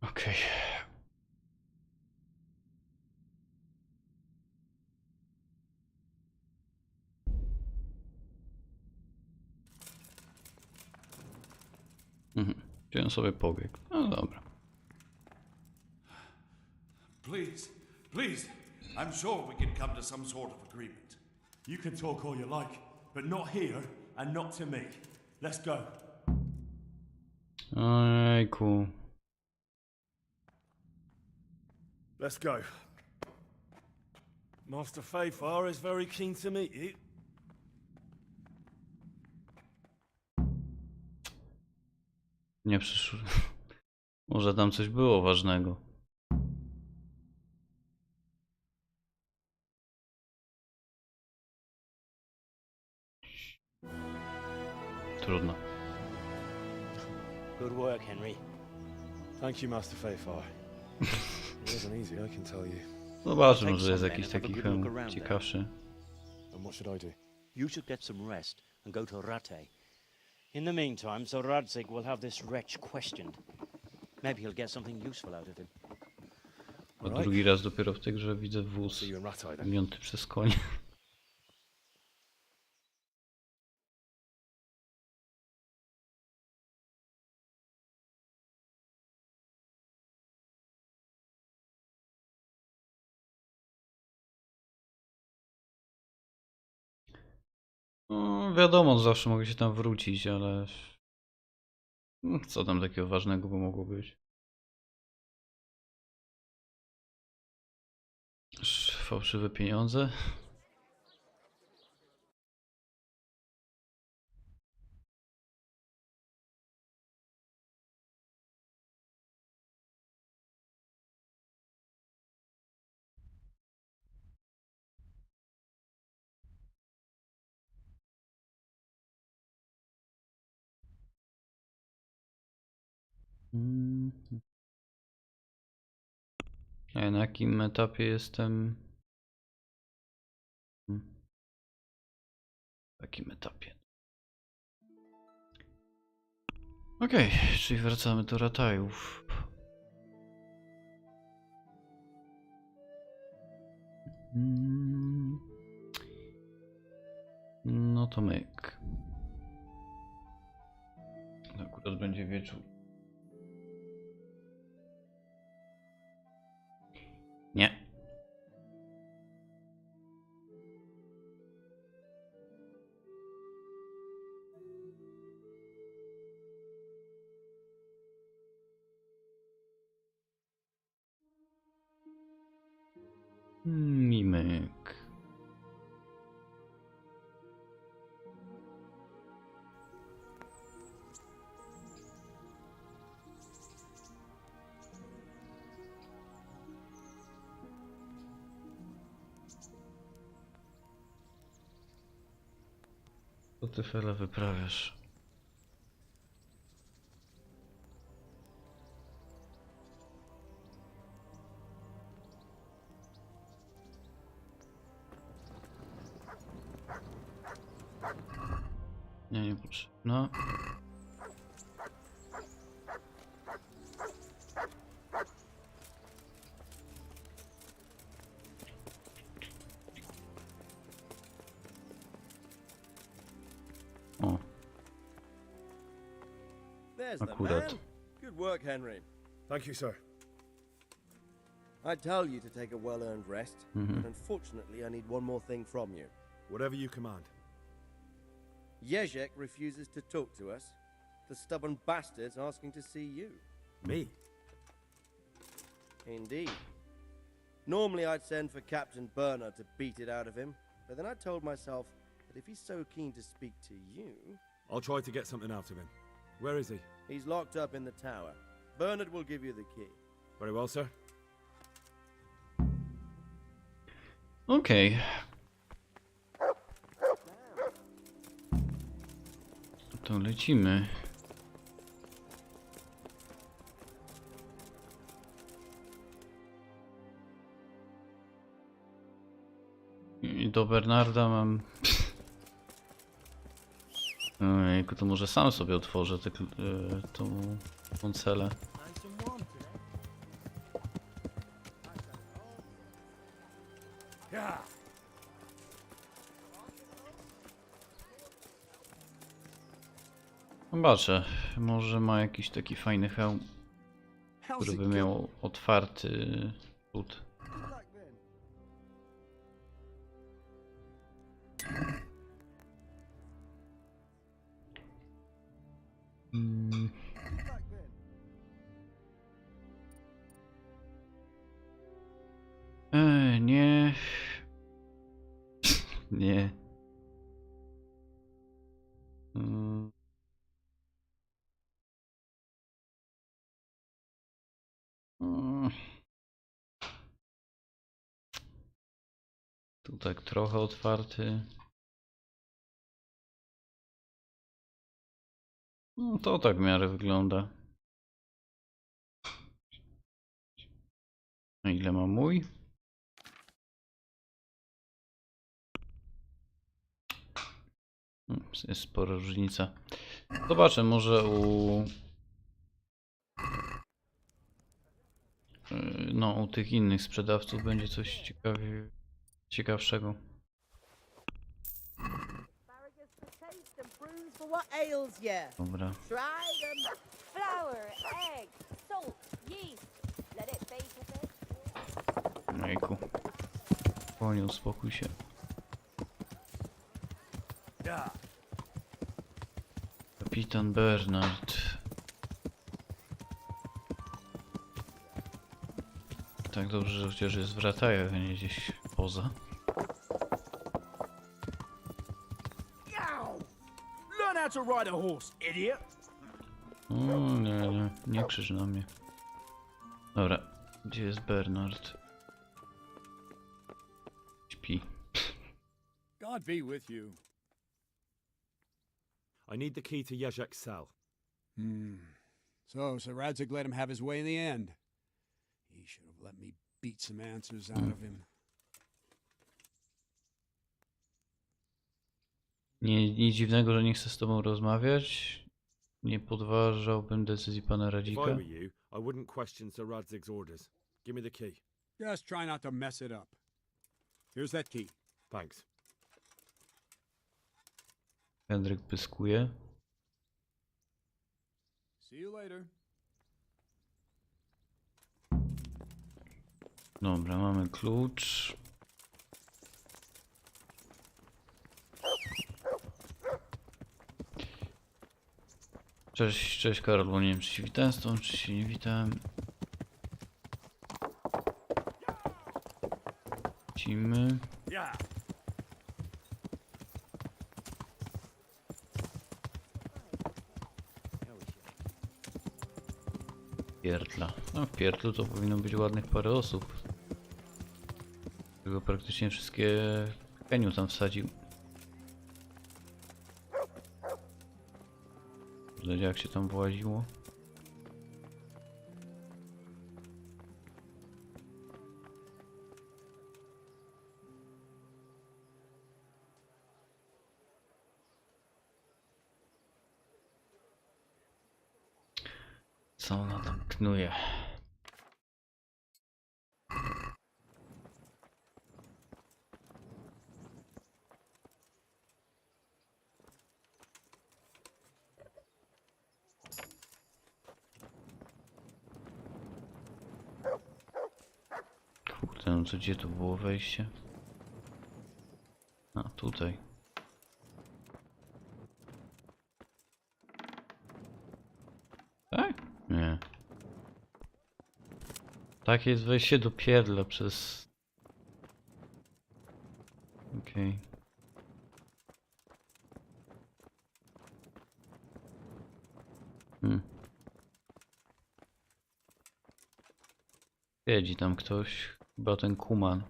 Okej. Wziąłem sobie pobieg. No dobra. Please, please, I'm sure we can come to some sort of agreement. You can talk all you like, but not here and not to me. Let's go. Ojejku. Let's go. Master Fayfar is very keen to meet you. Nie przyszło. Może tam coś było ważnego. Trudno. Good work, Henry. Thank you, Master Fayfar. It wasn't easy, I can tell you. Zobaczmy, może jest jakiś taki hełm ciekawszy. And what should I do? You should get some rest and go to Rate. In the meantime, Sir Radzig will have this wretch questioned. Maybe he'll get something useful out of him. Bo drugi raz dopiero w tej grze widzę wóz gnięty przez konia. No, wiadomo, zawsze mogę się tam wrócić, ale co tam takiego ważnego by mogło być? Fałszywe pieniądze? A na jakim etapie jestem? W jakim etapie? Okej, czyli wracamy do Ratajów. No to myk. Akurat będzie wieczór. Nie. Myk. Co ty, Fela, wyprawiasz? Nie potrzebno. O. There's the Akurat. man. Good work, Henry. Thank you, sir. I tell you to take a well-earned rest, Mhm. but unfortunately I need one more thing from you. Whatever you command. Jezek refuses to talk to us. The stubborn bastard's asking to see you. Me? Indeed. Normally I'd send for Captain Bernard to beat it out of him, but then I told myself that if he's so keen to speak to you... I'll try to get something out of him. Where is he? He's locked up in the tower. Bernard will give you the key. Very well, sir. Okej. To lecimy. I do Bernarda mam... Ojejku, to może sam sobie otworzę tą celę. Zobaczę, może ma jakiś taki fajny hełm, który by miał otwarty przód. Nie. Mm. Mm. Tu tak trochę otwarty. No to tak w miarę wygląda. A ile ma mój? Jest spora różnica. Zobaczę, może u tych innych sprzedawców będzie coś ciekawszego. Dobra. Ojku. Konie, uspokój się. Kapitan Bernard. Tak dobrze, że chociaż jest w ratajach, a nie gdzieś poza. Nie krzycz na mnie. Dobra, gdzie jest Bernard? Śpi. God be with you. I need the key to G.SKILL. So Sir Radzig let him have his way in the end. He should have let me beat some answers out of him. Nic dziwnego, że nie chcę z tobą rozmawiać. Nie podważałbym decyzji pana Radzika. If I were you, I wouldn't question Sir Radzig's orders. Give me the key. Just try not to mess it up. Here's that key. Thanks. Henryk pyskuje. See you later. Dobra, mamy klucz. Cześć Karol, bo nie wiem, czy się witałem z tą, czy się nie witałem. Lecimy. Pierdla. No w pierdlu to powinno być ładnych parę osób. Tego praktycznie wszystkie Keniu tam wsadził. Jak się tam właziło. Co ona tam knuje? Kurde, no to gdzie tu było wejście? A, tutaj. Tak? Nie. Tak jest wejście do pierdla przez... Okej. Siedzi tam ktoś, chyba ten kuman.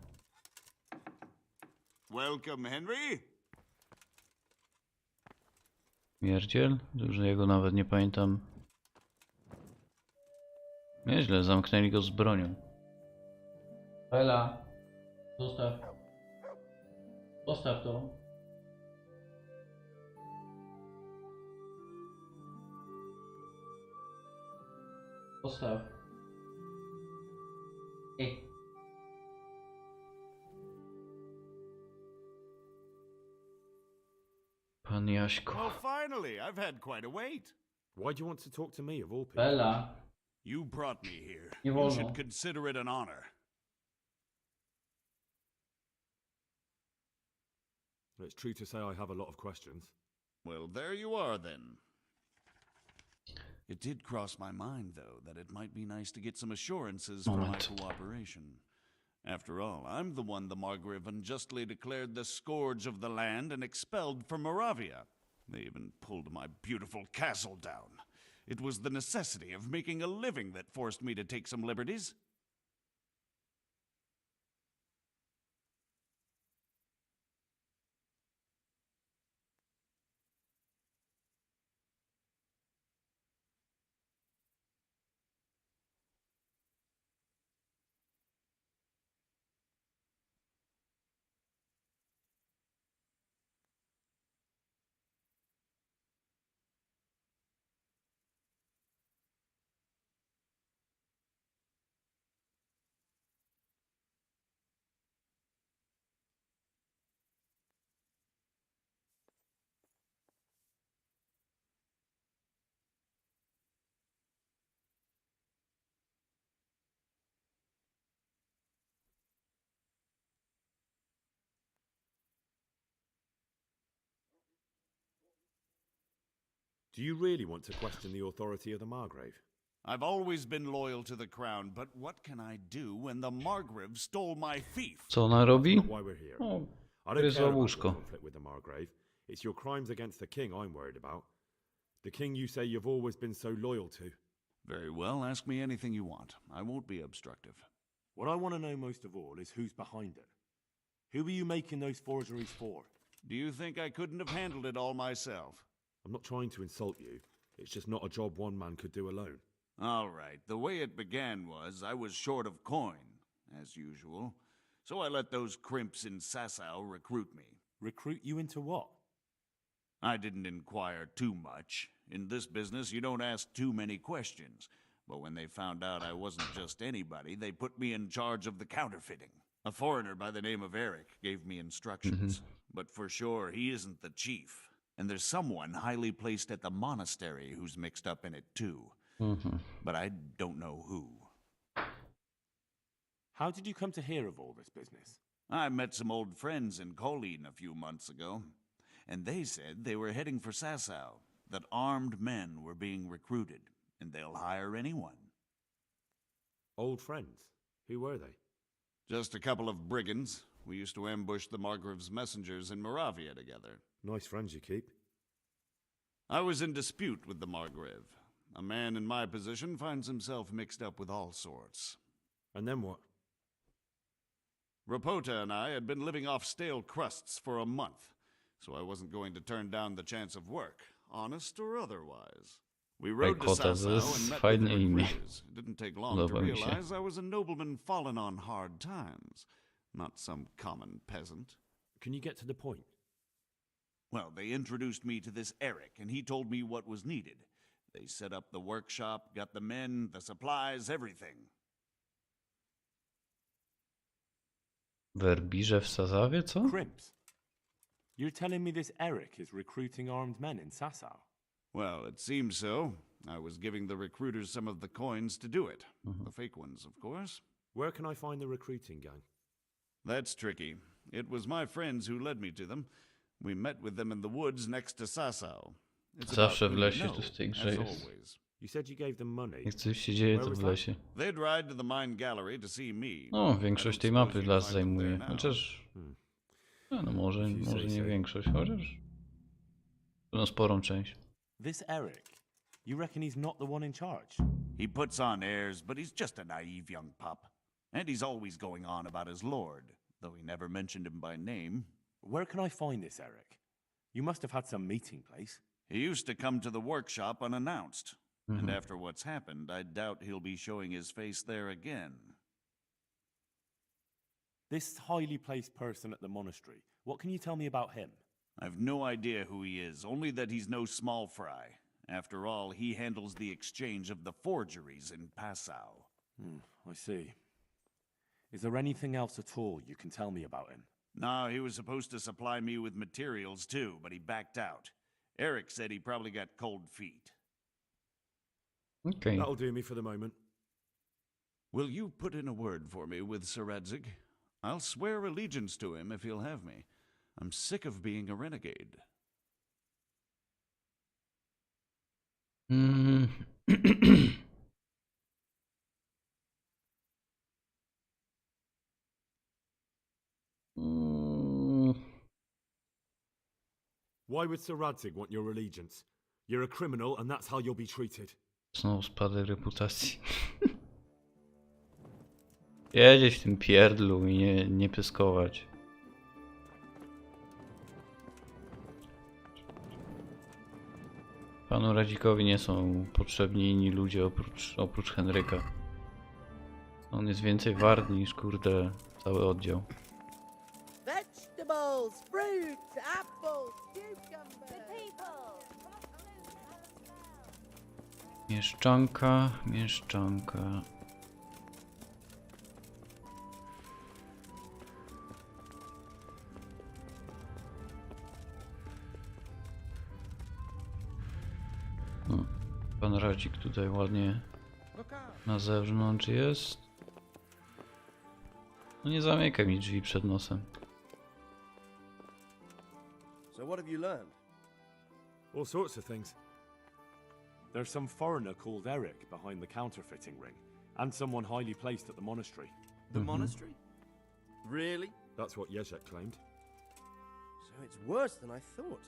Welcome, Henry. Mierdziel? Już jego nawet nie pamiętam. Nieźle, zamknęli go z bronią. Bela, zostaw. Zostaw to. Zostaw. Ej. Pan Jaśko. Well, finally, I've had quite a wait. Why do you want to talk to me of all people? Bela. You brought me here. Nie You wolno. should consider it an honor. It's true to say I have a lot of questions. Well, there you are then. It did cross my mind, though, that it might be nice to get some assurances for my cooperation. After all, I'm the one the Margrave unjustly declared the scourge of the land and expelled from Moravia. They even pulled my beautiful castle down. It was the necessity of making a living that forced me to take some liberties. Do you really want to question the authority of the Margrave? I've always been loyal to the crown, but what can I do when the Margrave stole my fief? Co ona robi? Not why we're here. O, I don't gryzła care about your łóżko. conflict with the Margrave. It's your crimes against the king I'm worried about. The king you say you've always been so loyal to. Very well, ask me anything you want. I won't be obstructive. What I want to know most of all is who's behind it. Who are you making those forgeries for? Do you think I couldn't have handled it all myself? I'm not trying to insult you. It's just not a job one man could do alone. All right, the way it began was I was short of coin, as usual. So I let those crimps in Sasau recruit me. Recruit you into what? I didn't inquire too much. In this business, you don't ask too many questions. But when they found out I wasn't just anybody, they put me in charge of the counterfeiting. A foreigner by the name of Eric gave me instructions. But for sure, he isn't the chief. And there's someone highly placed at the monastery who's mixed up in it too. But I don't know who. How did you come to hear of all this business? I met some old friends in Colleen a few months ago, and they said they were heading for Sasau, that armed men were being recruited, and they'll hire anyone. Old friends? Who were they? Just a couple of brigands. We used to ambush the Margrave's messengers in Moravia together. Nice friends you keep. I was in dispute with the Margrave. A man in my position finds himself mixed up with all sorts. And then what? Rapota and I had been living off stale crusts for a month, so I wasn't going to turn down the chance of work, honest or otherwise. We rode to Rapota, Sasau to jest and met with fajne the imię. recruiters. It didn't take long to Podoba mi się. realize I was a nobleman fallen on hard times, not some common peasant. Can you get to the point? Well, they introduced me to this Eric, and he told me what was needed. They set up the workshop, got the men, the supplies, everything. Werbirze w Sazawie, co? Crimps. You're telling me this Eric is recruiting armed men in Sasau? Well, it seems so. I was giving the recruiters some of the coins to do it. The fake ones, of course. Where can I find the recruiting gang? That's tricky. It was my friends who led me to them. We met with them in the woods next to Sasau. It's Zawsze about w who you lesie know, tu w tej as grze jest. always. You said you gave them money. Jak coś się dzieje, Where to was w that? lesie. They'd ride to the mine gallery to see me. No, I większość don't tej suppose mapy you'd las find them there zajmuje. now. Chociaż... No może If you say nie so. większość, chociaż... No sporą część. This Eric, you reckon he's not the one in charge? He puts on airs, but he's just a naive young pup. And he's always going on about his lord, though he never mentioned him by name. Where can I find this Eric? You must have had some meeting place. He used to come to the workshop unannounced. And after what's happened, I doubt he'll be showing his face there again. This highly placed person at the monastery, what can you tell me about him? I've no idea who he is, only that he's no small fry. After all, he handles the exchange of the forgeries in Passau. I see. Is there anything else at all you can tell me about him? No, he was supposed to supply me with materials too, but he backed out. Eric said he probably got cold feet. Okej. That'll do me for the moment. Will you put in a word for me with Sir Radzig? I'll swear allegiance to him if he'll have me. I'm sick of being a renegade. Why would Sir Radzig want your allegiance? You're a criminal and that's how you'll be treated. Znowu spadek reputacji. Jedzieć w tym pierdlu i nie pyskować. Panu Radzikowi nie są potrzebni inni ludzie oprócz Henryka. On jest więcej wart niż, kurde, cały oddział. Vegetables, fruits, apples, cucumbers. Mieszczanka, mieszczanka. No, pan Radzik tutaj ładnie na zewnątrz jest. No nie zamykaj mi drzwi przed nosem. So what have you learned? All sorts of things. There's some foreigner called Eric behind the counterfeiting ring, and someone highly placed at the monastery. The monastery? Really? That's what Jezek claimed. So it's worse than I thought.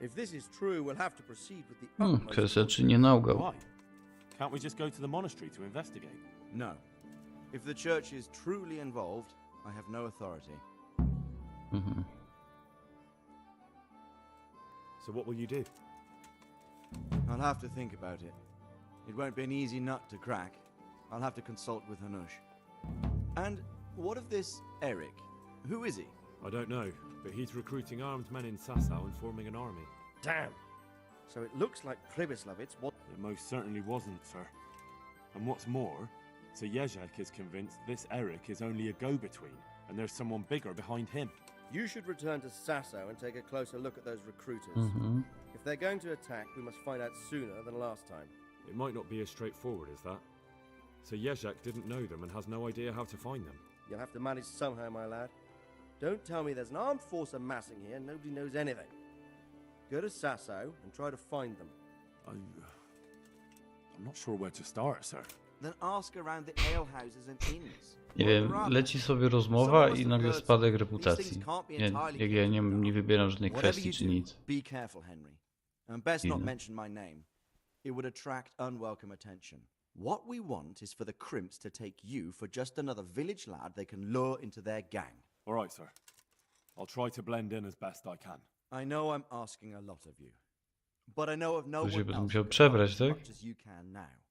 If this is true, we'll have to proceed with the utmost Kreseczy nie naugał. Why? Can't we just go to the monastery to investigate? No. If the church is truly involved, I have no authority. So what will you do? I'll have to think about it. It won't be an easy nut to crack. I'll have to consult with Hanush. And what of this Eric? Who is he? I don't know, but he's recruiting armed men in Sasau and forming an army. Damn. So it looks like Pribyslavitz what? It most certainly wasn't, sir. And what's more, Sir Jezek is convinced this Eric is only a go-between, and there's someone bigger behind him. You should return to Sasau and take a closer look at those recruiters. If they're going to attack, we must find out sooner than last time. It might not be as straightforward as that. So Jezek didn't know them and has no idea how to find them. You'll have to manage somehow, my lad. Don't tell me there's an armed force amassing here and nobody knows anything. Go to Sasau and try to find them. I'm not sure where to start, sir. Then ask around the alehouses and inns. Nie wiem, leci sobie rozmowa i nagle spadek reputacji. Jak ja nie wybieram żadnej kwestii czy nic. Be careful, Henry. And best not mention my name. It would attract unwelcome attention. What we want is for the crimps to take you for just another village lad they can lure into their gang. All right, sir. I'll try to blend in as best I can. I know I'm asking a lot of you, but I know of no To się one będę else musiał who przebrać, as tak? much as you can now.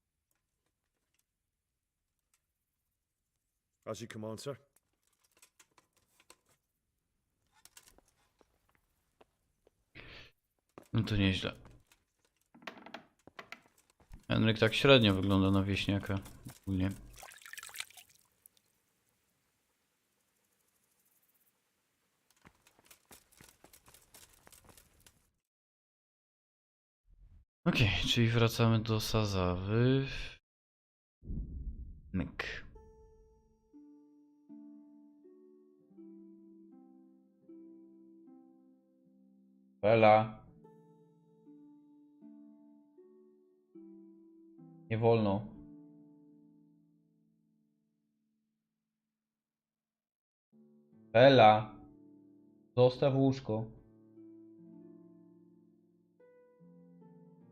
As you command, sir. No to nieźle. Henryk tak średnio wygląda na wieśniaka. Ogólnie. Okej, czyli wracamy do Sazawy. Myk. Bela. Nie wolno. Bela. Zostaw łóżko.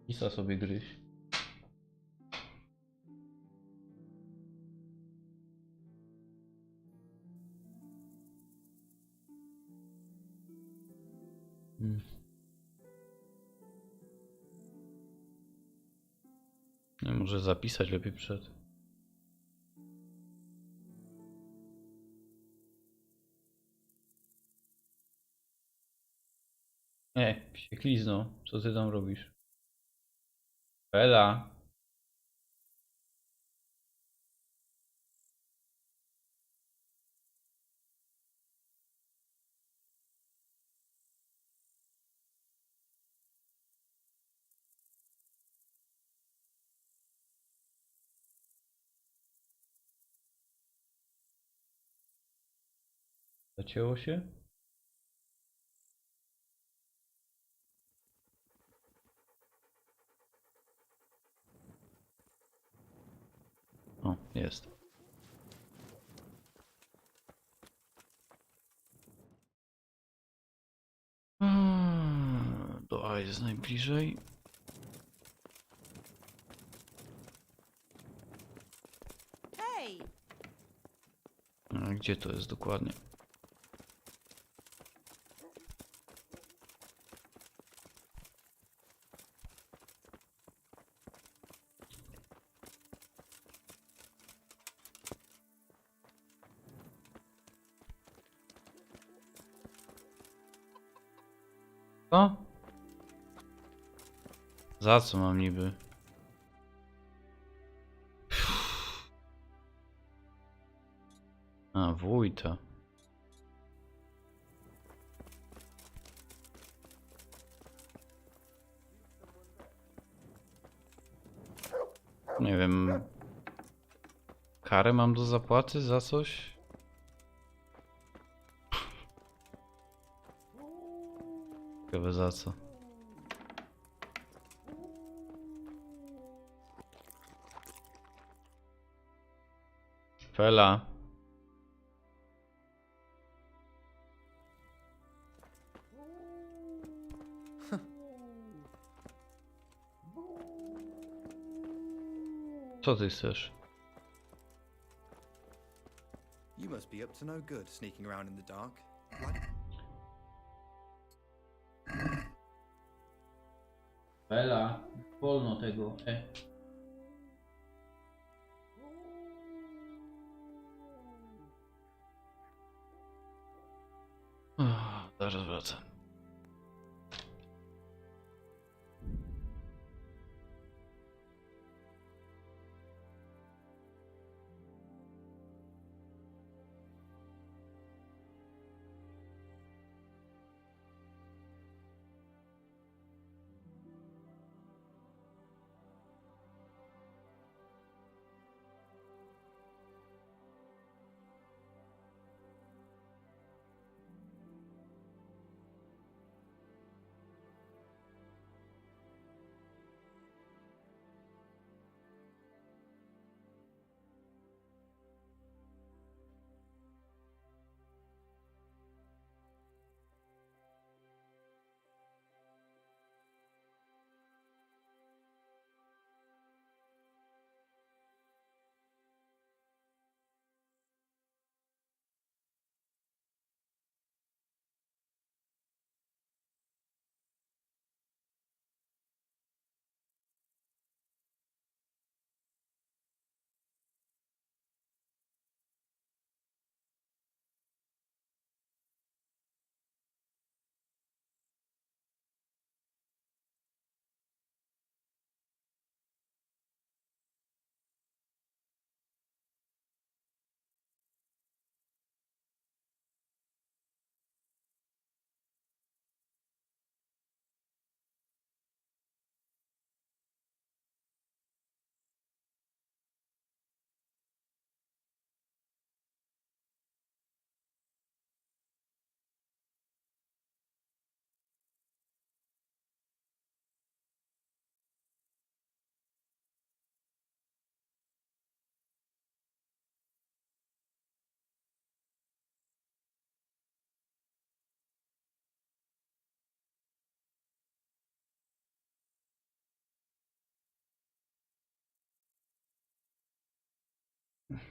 Pisa sobie gryź. No, może zapisać lepiej przed. Psieklizno, co ty tam robisz? Bela. Zacięło się? O, jest. do A jest najbliżej. Hey! A gdzie to jest dokładnie? Co? Za co mam niby? A, wójta. Nie wiem. Karę mam do zapłaty za coś? Ciekawe za co. Fela. Co ty chcesz? You must be up to no good sneaking around in the dark. Fela, wolno tego, Zaraz wracam.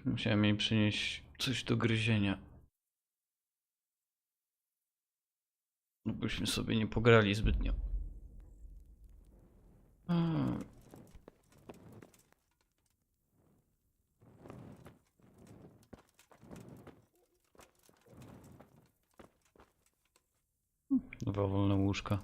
Musiałem jej przynieść coś do gryzienia. No byśmy sobie nie pograli zbytnio. Dwa wolne łóżka.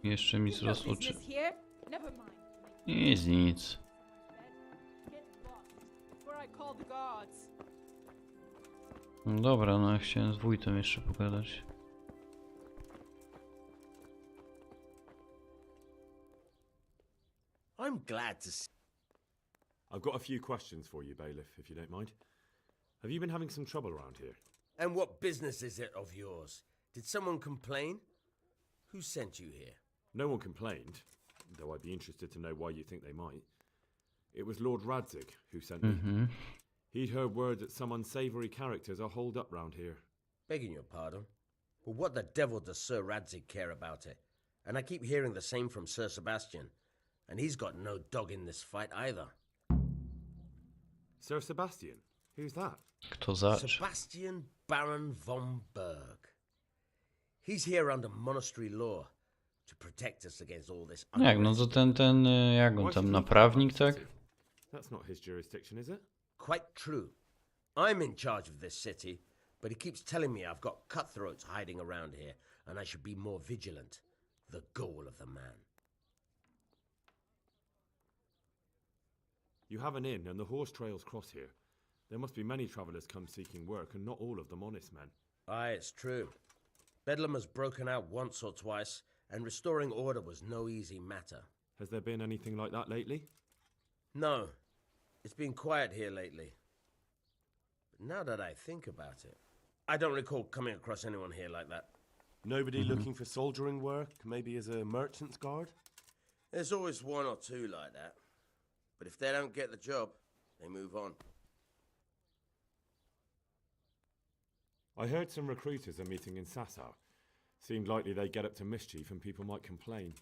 Jeszcze mi zrosło czy... Nic, nic. No dobra, no ja chciałem z wójtem jeszcze pogadać. I'm glad to see. I've got a few questions for you, Bailiff, if you don't mind. Have you been having some trouble around here? And what business is it of yours? Did someone complain? Who sent you here? No one complained, though I'd be interested to know why you think they might. It was Lord Radzig who sent me. He'd heard word that some unsavoury characters are holed up round here. Begging your pardon, but what the devil does Sir Radzig care about it? And I keep hearing the same from Sir Sebastian, and he's got no dog in this fight either. Sir Sebastian? Who's that? Kto zaczął? Sebastian Baron von Berg. He's here under monastery law to protect us against all this. Jak, no to ten, jak on tam, naprawnik, tak? That's not his jurisdiction, is it? Quite true. I'm in charge of this city, but he keeps telling me I've got cutthroats hiding around here, and I should be more vigilant. The goal of the man. You have an inn, and the horse trails cross here. There must be many travellers come seeking work, and not all of them honest men. Aye, it's true. Bedlam has broken out once or twice, and restoring order was no easy matter. Has there been anything like that lately? No. It's been quiet here lately. But now that I think about it, I don't recall coming across anyone here like that. Nobody looking for soldiering work, maybe as a merchant's guard? There's always one or two like that. But if they don't get the job, they move on. I heard some recruiters are meeting in Sasau. Seemed likely they get up to mischief and people might complain.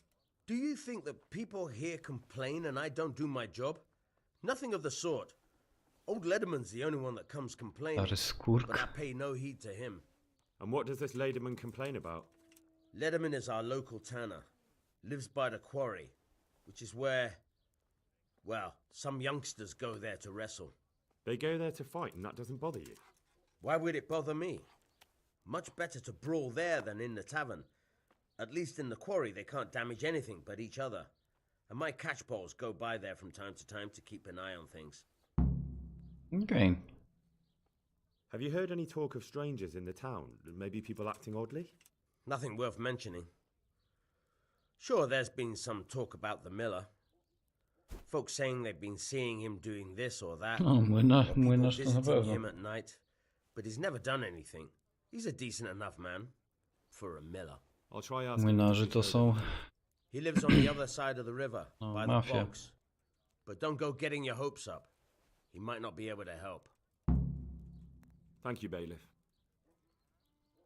Do you think that people here complain and I don't do my job? Nothing of the sort. Old Lederman's the only one that comes complaining, but I pay no heed to him. And what does this Lederman complain about? Lederman is our local tanner. Lives by the quarry, which is where, well, some youngsters go there to wrestle. They go there to fight and that doesn't bother you? Why would it bother me? Much better to brawl there than in the tavern. At least in the quarry they can't damage anything but each other. And my catchpoles go by there from time to time to keep an eye on things. Okay. Have you heard any talk of strangers in the town? Maybe people acting oddly? Nothing worth mentioning. Sure, there's been some talk about the miller. Folks saying they've been seeing him doing this or that. O, młynarz to na visiting pewno. him at night. But he's never done anything. He's a decent enough man. For a miller. I'll try asking. Młynarzy to są... He lives on the other side of the river, Oh, by mafia. the bogs. But don't go getting your hopes up. He might not be able to help. Thank you, Bailiff.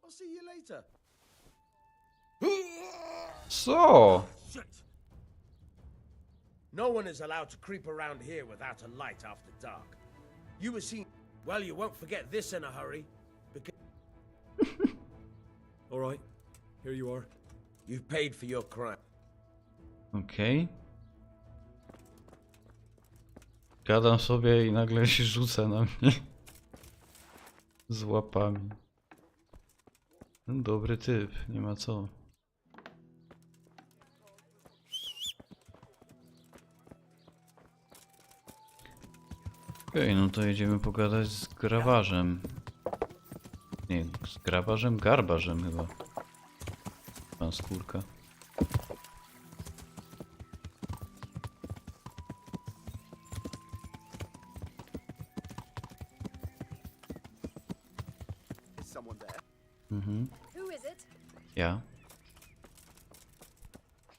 I'll see you later. Co? Shit. No one is allowed to creep around here without a light after dark. You were seen... Well, you won't forget this in a hurry, because... All right, here you are. You've paid for your crime. Okej. Gadam sobie i nagle się rzuca na mnie. Z łapami. Dobry typ, nie ma co. Okej, no to jedziemy pogadać z grabarzem. Nie, z grabarzem? Garbarzem chyba. A, skórka. Mhm. Ja.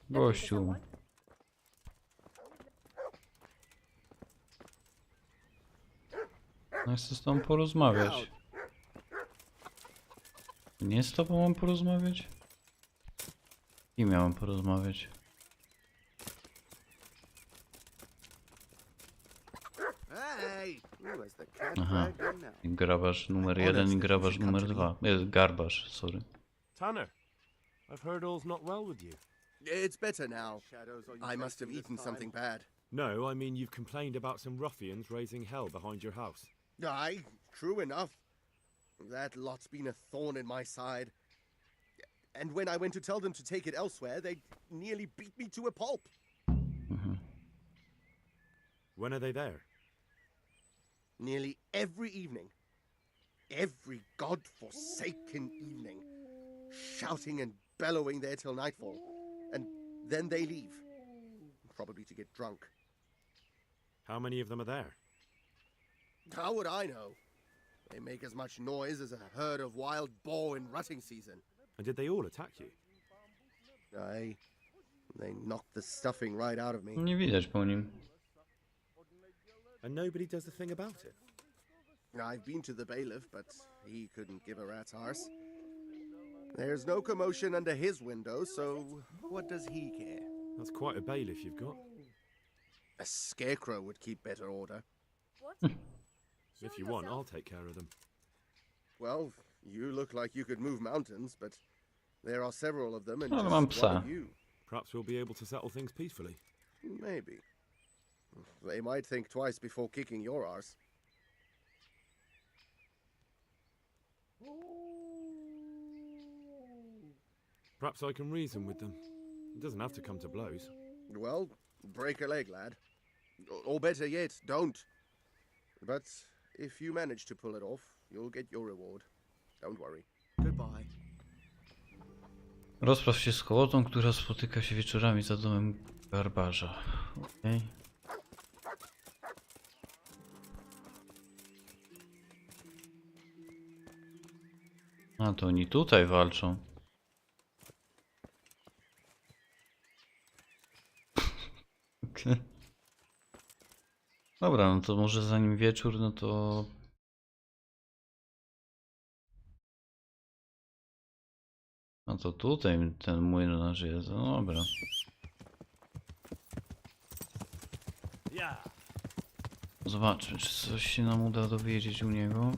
Gościu. No chcę z tobą porozmawiać. Nie z tobą mam porozmawiać? Kim miałem porozmawiać? Aha. Grabarz numer 1 i grabarz numer 2. Garbarz, sorry. Tanner, I've heard all's not well with you. It's better now. I must have eaten something bad. No, I mean you've complained about some ruffians raising hell behind your house. Aye, true enough. That lot's been a thorn in my side. And when I went to tell them to take it elsewhere, they nearly beat me to a pulp. When are they there? Nearly every evening. Every god-forsaken evening. Shouting and bellowing there till nightfall. And then they leave. probably to get drunk. How many of them are there? How would I know? They make as much noise as a herd of wild boar in rutting season. And did they all attack you? Aye. They knocked the stuffing right out of me. Nie widać po nim. And nobody does a thing about it? I've been to the bailiff, but he couldn't give a rat's arse. There's no commotion under his window, so what does he care? That's quite a bailiff you've got. A scarecrow would keep better order. If you want, I'll take care of them. Well, you look like you could move mountains, but there are several of them, and No, just mam one psa. of you. Perhaps we'll be able to settle things peacefully. Maybe. They might think twice before kicking your arse. Perhaps I can reason with them. It doesn't have to come to blows. Well, break a leg, lad. Or better yet, don't. But if you manage to pull it off, you'll get your reward. Don't worry. Goodbye. Rozpraw się z kołotą, która spotyka się wieczorami za domem garbarza. Okej. A to oni tutaj walczą. Okay. Dobra, no to może zanim wieczór, no to... No to tutaj ten młynarz jest, no dobra. Zobaczmy, czy coś się nam uda dowiedzieć u niego.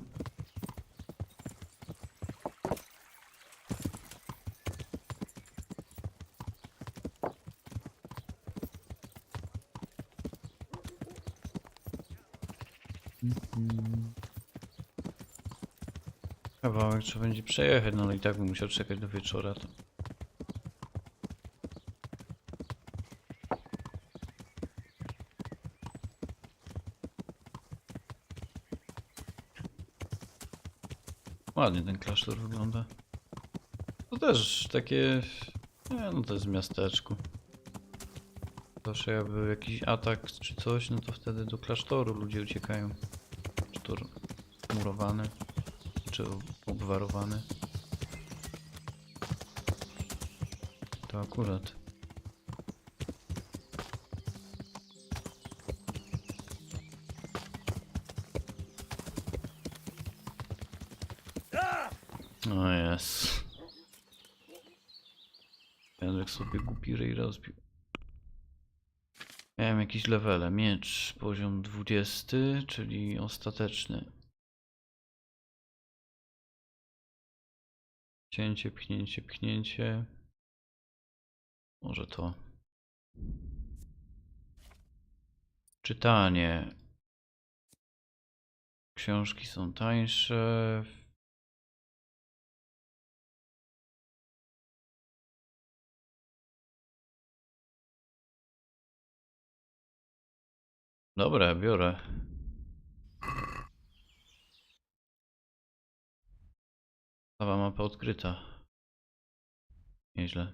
Kawałek trzeba będzie przejechać, no ale i tak bym musiał czekać do wieczora. To... Ładnie ten klasztor wygląda. To też takie... Nie, no to jest w miasteczku. Zawsze jak był jakiś atak czy coś, no to wtedy do klasztoru ludzie uciekają. Czy to murowany, czy obwarowany. To akurat. O jest. Jadek sobie głupi ryj rozbił. Miałem jakieś levele. Miecz poziom 20, czyli ostateczny. Pchnięcie, pchnięcie, pchnięcie. Może to. Czytanie. Książki są tańsze. Dobra, biorę. Nowa mapa odkryta. Nieźle.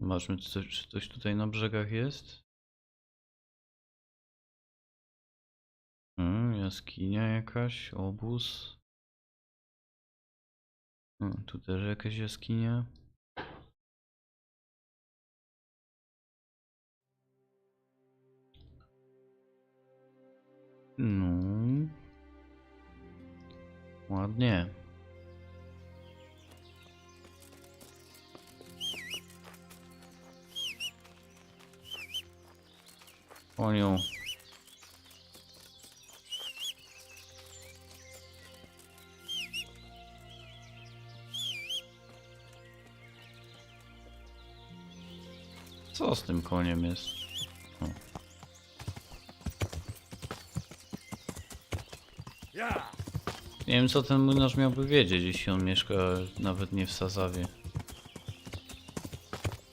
Zobaczmy, czy coś tutaj na brzegach jest. Jaskinia jakaś, obóz. Tu też jakaś jaskinia. No. Ładnie. Koniu. Co z tym koniem jest? O. Nie wiem, co ten młynarz miałby wiedzieć, jeśli on mieszka nawet nie w Sasawie.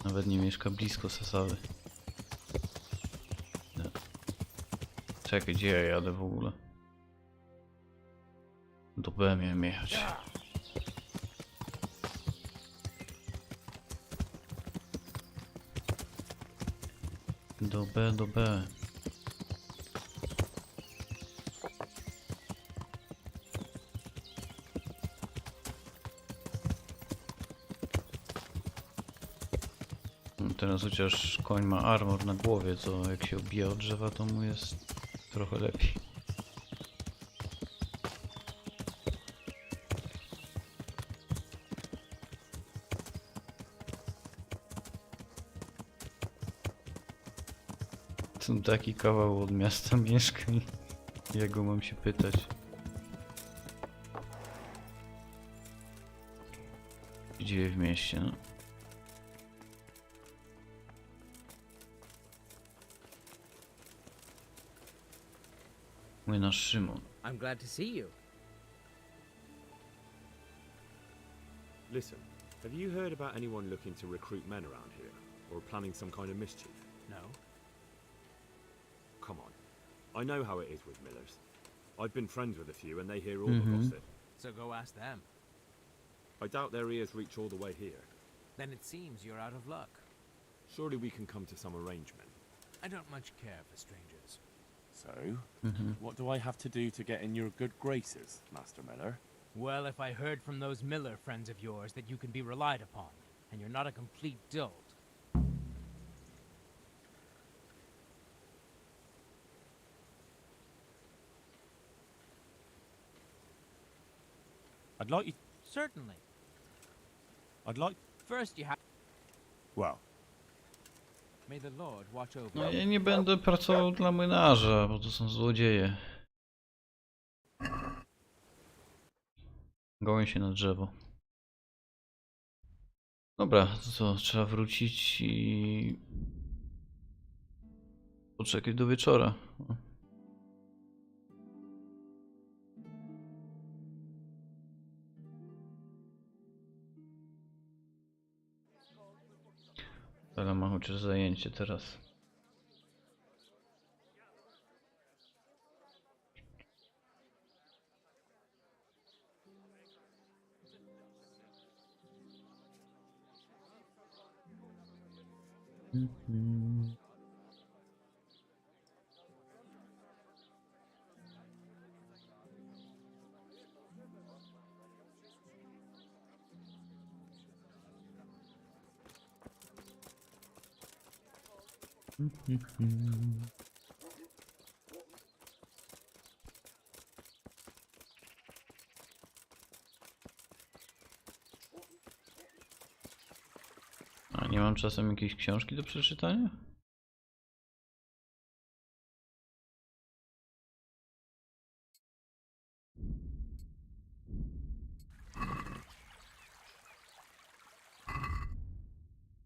Nawet nie mieszka blisko Sasawy. Czekaj, gdzie ja jadę w ogóle? Do B miałem jechać. Do B, do B. Teraz chociaż koń ma armor na głowie, co jak się obija od drzewa, to mu jest trochę lepiej. Tu taki kawał od miasta mieszka i jak go mam się pytać. Dzieje w mieście, no. Młynarz Szymon. I'm glad to see you. Listen, have you heard about anyone looking to recruit men around here? Or planning some kind of mischief? No. Come on. I know how it is with Millers. I've been friends with a few and they hear all the gossip. So go ask them. I doubt their ears reach all the way here. Then it seems you're out of luck. Surely we can come to some arrangement. I don't much care for strangers. So, what do I have to do to get in your good graces, Master Miller? Well, if I heard from those Miller friends of yours that you can be relied upon, and you're not a complete dolt. I'd like you... Certainly. I'd like... First you have... Well. May the Lord watch over No, ja nie będę pracował dla młynarza, bo to są złodzieje. Gołem się na drzewo. Dobra, to co? Trzeba wrócić i... poczekać do wieczora. Ale ma chociaż zajęcie teraz. A nie mam czasem jakiejś książki do przeczytania?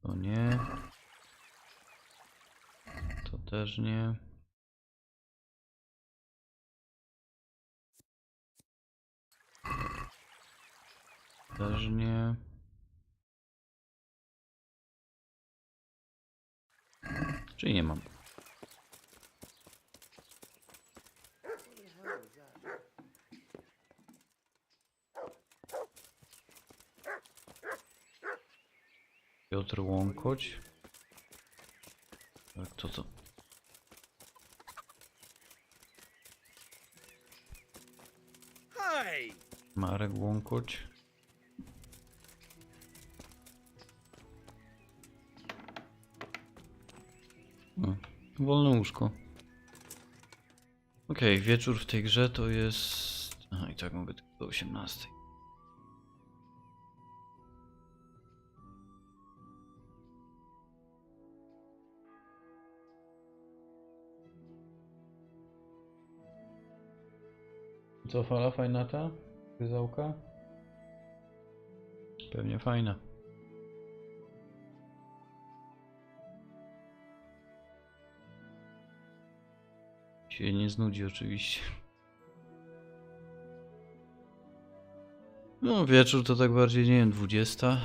To nie. To też nie. Też nie. Czyli nie mam. Piotr Łąkoć. Tak, to co? Marek Łąkoć. No, wolne łóżko. Okej, wieczór w tej grze to jest... Aha, i tak mogę tylko do 18. Co, fala fajna ta? Gryzałka? Pewnie fajna. Się nie znudzi oczywiście. No wieczór to tak bardziej, nie wiem, 20.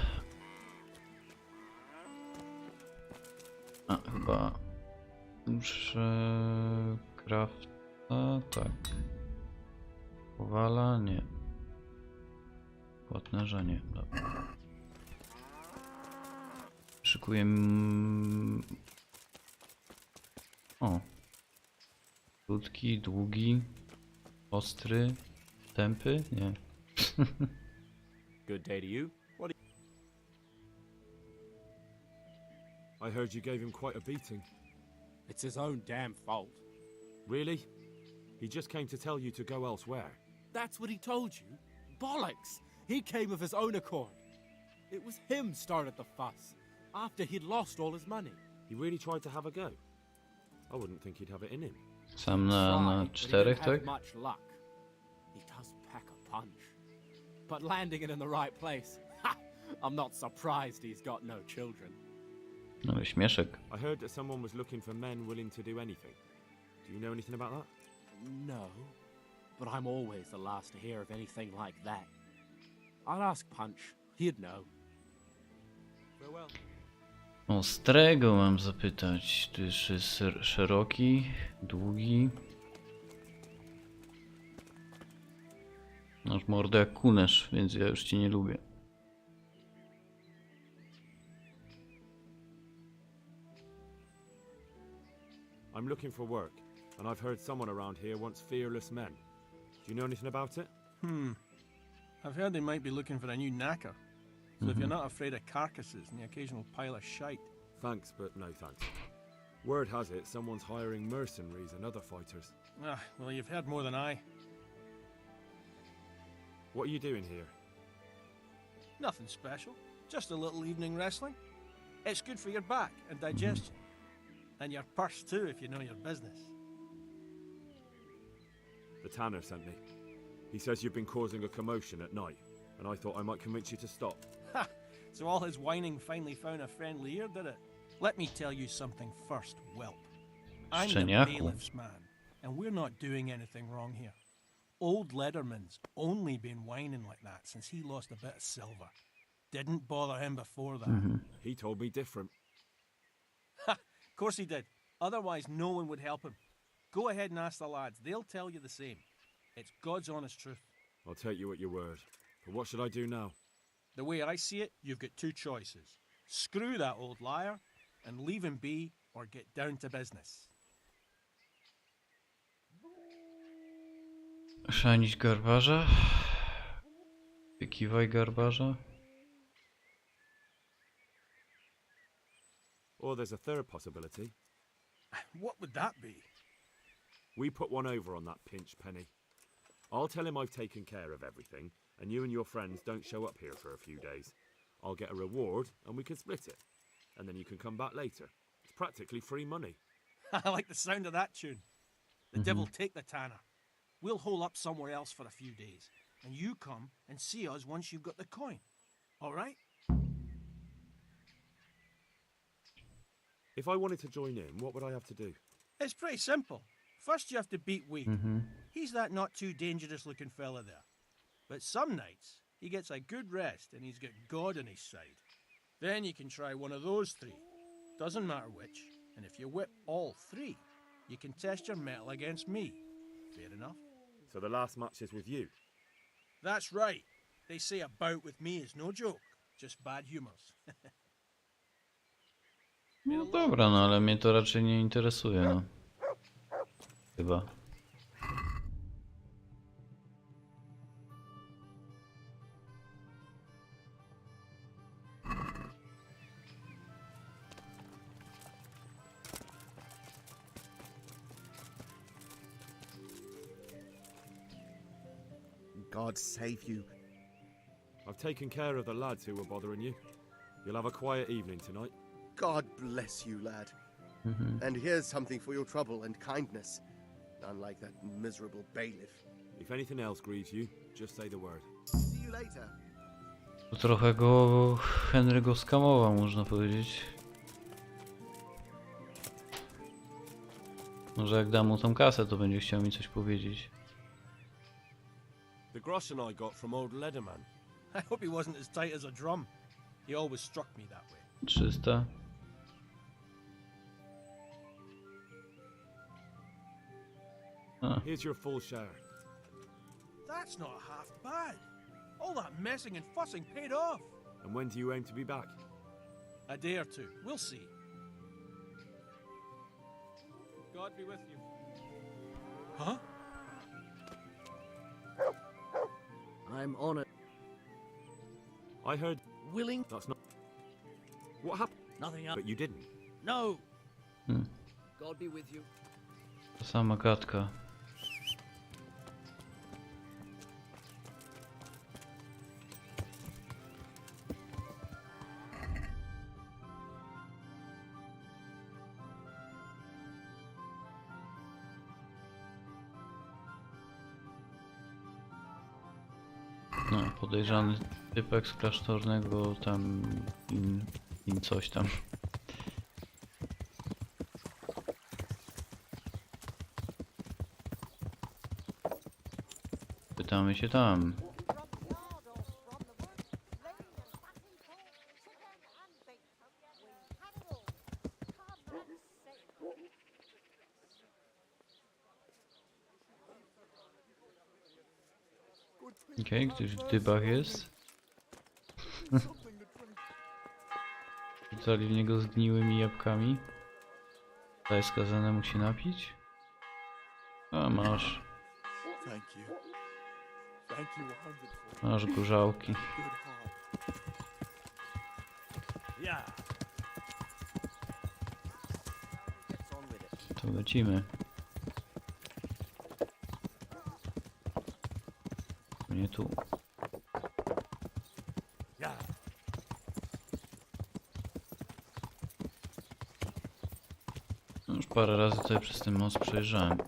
A chyba muszę crafta, tak. Powala, nie. Płatnerza, nie. Dobra. Szykuję O. Krótki, długi, ostry, tępy? Nie. Good day to you. What I heard you gave him quite a beating. It's his own damn fault. Really? He just came to tell you to go elsewhere. That's what he told you? Bollocks! He came of his own accord. It was him started the fuss, after he'd lost all his money. He really tried to have a go. I wouldn't think he'd have it in him. Sam na czterech, But he tak? didn't have much luck. He does pack a punch. But landing it in the right place, ha! I'm not surprised he's got no children. Ale śmieszek. I heard that someone was looking for men willing to do anything. Do you know anything about that? No, but I'm always the last to hear of anything like that. I'll ask Punch. He'd know. Farewell. Ostrego mam zapytać. Tu jeszcze jest szeroki, długi. Masz mordę jak kunesz, więc ja już cię nie lubię. I'm looking for work, and I've heard someone around here wants fearless men. Do you know anything about it? I've heard they might be looking for a new knacker. So if you're not afraid of carcasses and the occasional pile of shite. Thanks, but no thanks. Word has it someone's hiring mercenaries and other fighters. Ah, well, you've heard more than I. What are you doing here? Nothing special. Just a little evening wrestling. It's good for your back and digestion. And your purse too, if you know your business. The tanner sent me. He says you've been causing a commotion at night, and I thought I might convince you to stop. Ha! So all his whining finally found a friendly ear, did it? Let me tell you something first, whelp. I'm the bailiff's man, and we're not doing anything wrong here. Old Lederman's only been whining like that since he lost a bit of silver. Didn't bother him before that. He told me different. Ha! Of course he did. Otherwise no one would help him. Go ahead and ask the lads. They'll tell you the same. It's God's honest truth. I'll take you at your word. But what should I do now? The way I see it, you've got two choices. Screw that old liar and leave him be, or get down to business. Szanić garbarza? Wykiwaj garbarza? Or there's a third possibility. What would that be? We put one over on that pinch penny. I'll tell him I've taken care of everything, and you and your friends don't show up here for a few days. I'll get a reward, and we can split it. And then you can come back later. It's practically free money. I like the sound of that tune. The devil take the tanner. We'll hole up somewhere else for a few days, and you come and see us once you've got the coin. All right? If I wanted to join in, what would I have to do? It's pretty simple. First you have to beat Weed. He's that not too dangerous looking fella there. But some nights, he gets a good rest and he's got God on his side. Then you can try one of those three. Doesn't matter which. And if you whip all three, you can test your mettle against me. Fair enough? So the last match is with you? That's right. They say a bout with me is no joke. Just bad humors. No dobra, no ale mnie to raczej nie interesuje, no. Chyba. God save you. I've taken care of the lads who were bothering you. You'll have a quiet evening tonight. God bless you, lad. And here's something for your trouble and kindness. Unlike that miserable bailiff. If anything else grieves you, just say the word. See you later. To trochę go Henry go skamował, można powiedzieć. Może jak dam mu tą kasę, to będzie chciał mi coś powiedzieć. The groschen I got from old Lederman. I hope he wasn't as tight as a drum. He always struck me that way. 300. Here's your full share. That's not half bad. All that messing and fussing paid off. And when do you aim to be back? A day or two. We'll see. God be with you. Huh? I'm on it. I heard Willing? that's not. What happened? Nothing up. But you didn't. No! Hmm. God be with you. Ta sama gadka. No, podejrzany typek z klasztornego tam in coś tam. Pytamy się tam. Okej, ktoś w dybach jest. Rzucali w niego zgniłymi jabłkami. Tutaj skazane musi napić. A masz. Masz gorzałki. To lecimy. Nie tu. No już parę razy tutaj przez ten most przejeżdżałem.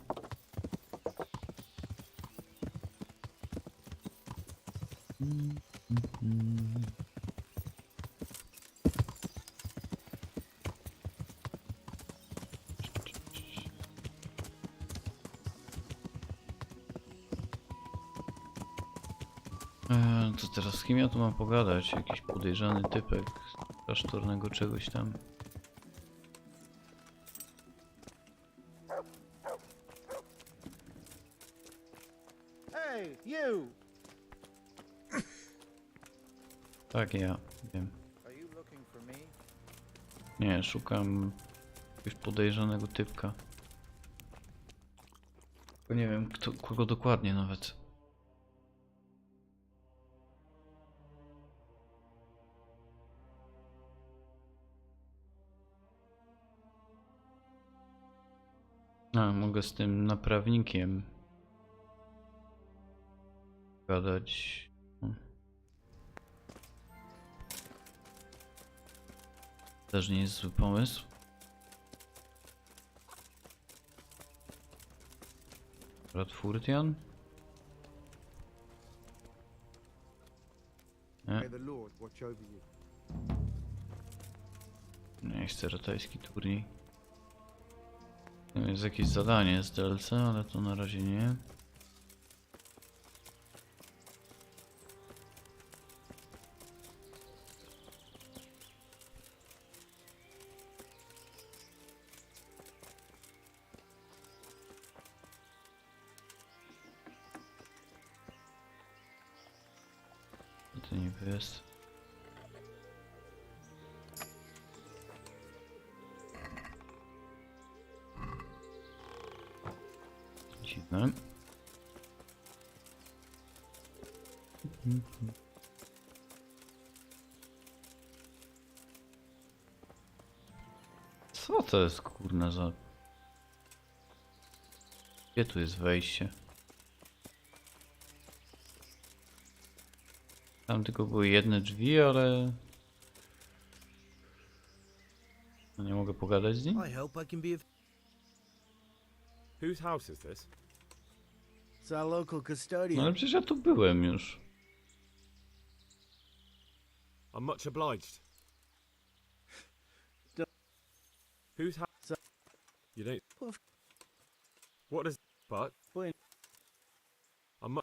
To teraz z kim ja tu mam pogadać? Jakiś podejrzany typek z klasztornego czegoś tam. Hey, you! Tak, ja wiem. Are you looking for me? Nie, szukam jakiegoś podejrzanego typka. Tylko nie wiem kogo dokładnie nawet. A, mogę z tym naprawnikiem gadać. Też nie jest zły pomysł. Radfurtian? Nie. Nie chcę ratajski turniej. Jest jakieś zadanie z DLC, ale to na razie nie. To niby jest. Dziwne. Co to jest kurna za... Gdzie tu jest wejście? Tam tylko były jedne drzwi, ale... No nie mogę pogadać z nim? I hope I can be of... Whose house is this? It's our local custodian. No ale przecież ja tu byłem już. I'm much obliged. Whose house? You don't. What is? But. I'm.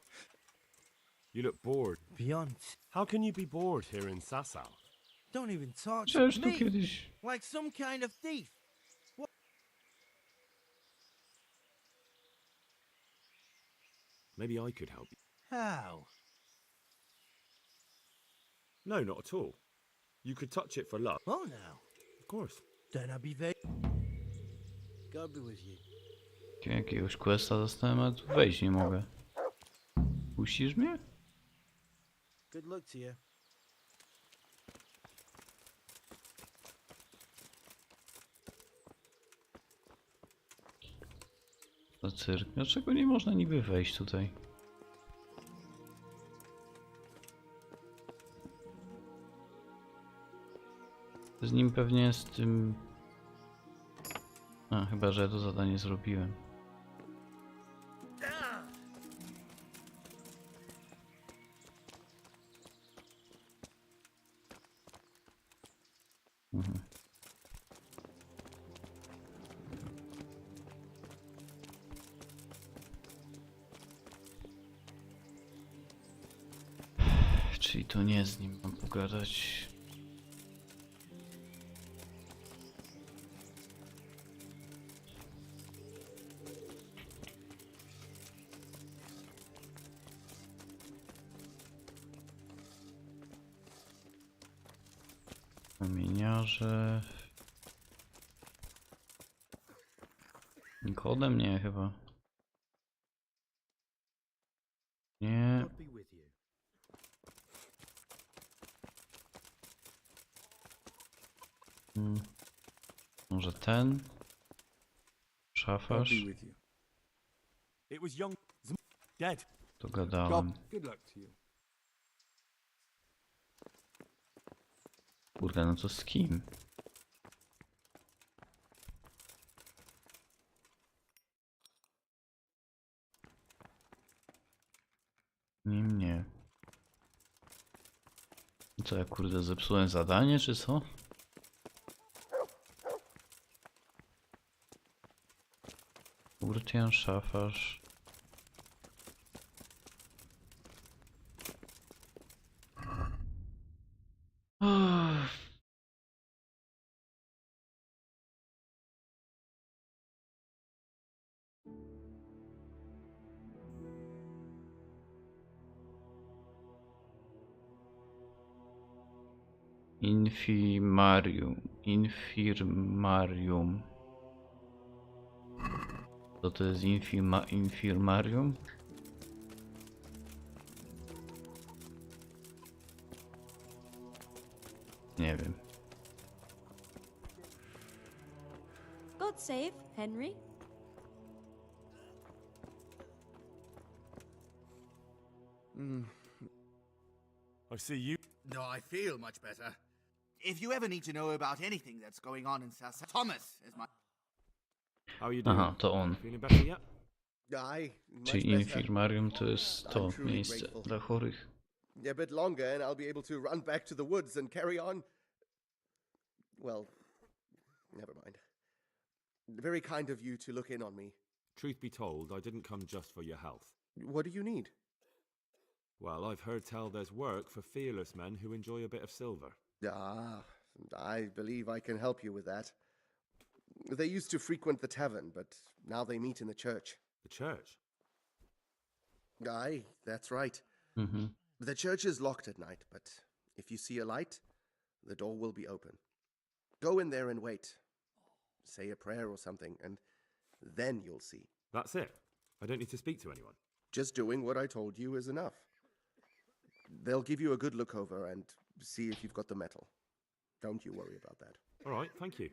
You look bored. Beyond. How can you be bored here in Sasau? Don't even talk to Przecież tu me kiedyś... like some kind of thief. What? Maybe I could help you. How? No, not at all. You could touch it for luck. Oh, no. Of course. Then I'll be very... God be with you. Jakiegoś questa dostałem, a tu wejść nie mogę. Puścisz mnie? Good luck to you. To cyrk. Dlaczego nie można niby wejść tutaj? Z nim pewnie z tym... A, chyba że ja to zadanie zrobiłem. Mhm. Czyli to nie z nim mam pogadać. Kamieniarze. Kodem nie chyba. Nie. Może ten? Szafarz? To gadałem. Kurde, no to z kim? Nim nie. Co ja kurde zepsułem zadanie, czy co? Urtian, szafarz. Infirmarium. Co to jest infirmarium? Nie wiem. God save Henry. I see you. No, I feel much better. If you ever need to know about anything that's going on in South, Thomas is my... How you doing? Aha, to on. Feeling better yet? Aye, much Czyli better. infirmarium to jest to I'm truly miejsce grateful. dla chorych. A bit longer and I'll be able to run back to the woods and carry on. Well, never mind. Very kind of you to look in on me. Truth be told, I didn't come just for your health. What do you need? Well, I've heard tell there's work for fearless men who enjoy a bit of silver. Ah, I believe I can help you with that. They used to frequent the tavern, but now they meet in the church. The church? Aye, that's right. Mm-hmm. The church is locked at night, but if you see a light, the door will be open. Go in there and wait. Say a prayer or something, and then you'll see. That's it? I don't need to speak to anyone? Just doing what I told you is enough. They'll give you a good look over and see if you've got the metal. Don't you worry about that. All right, thank you.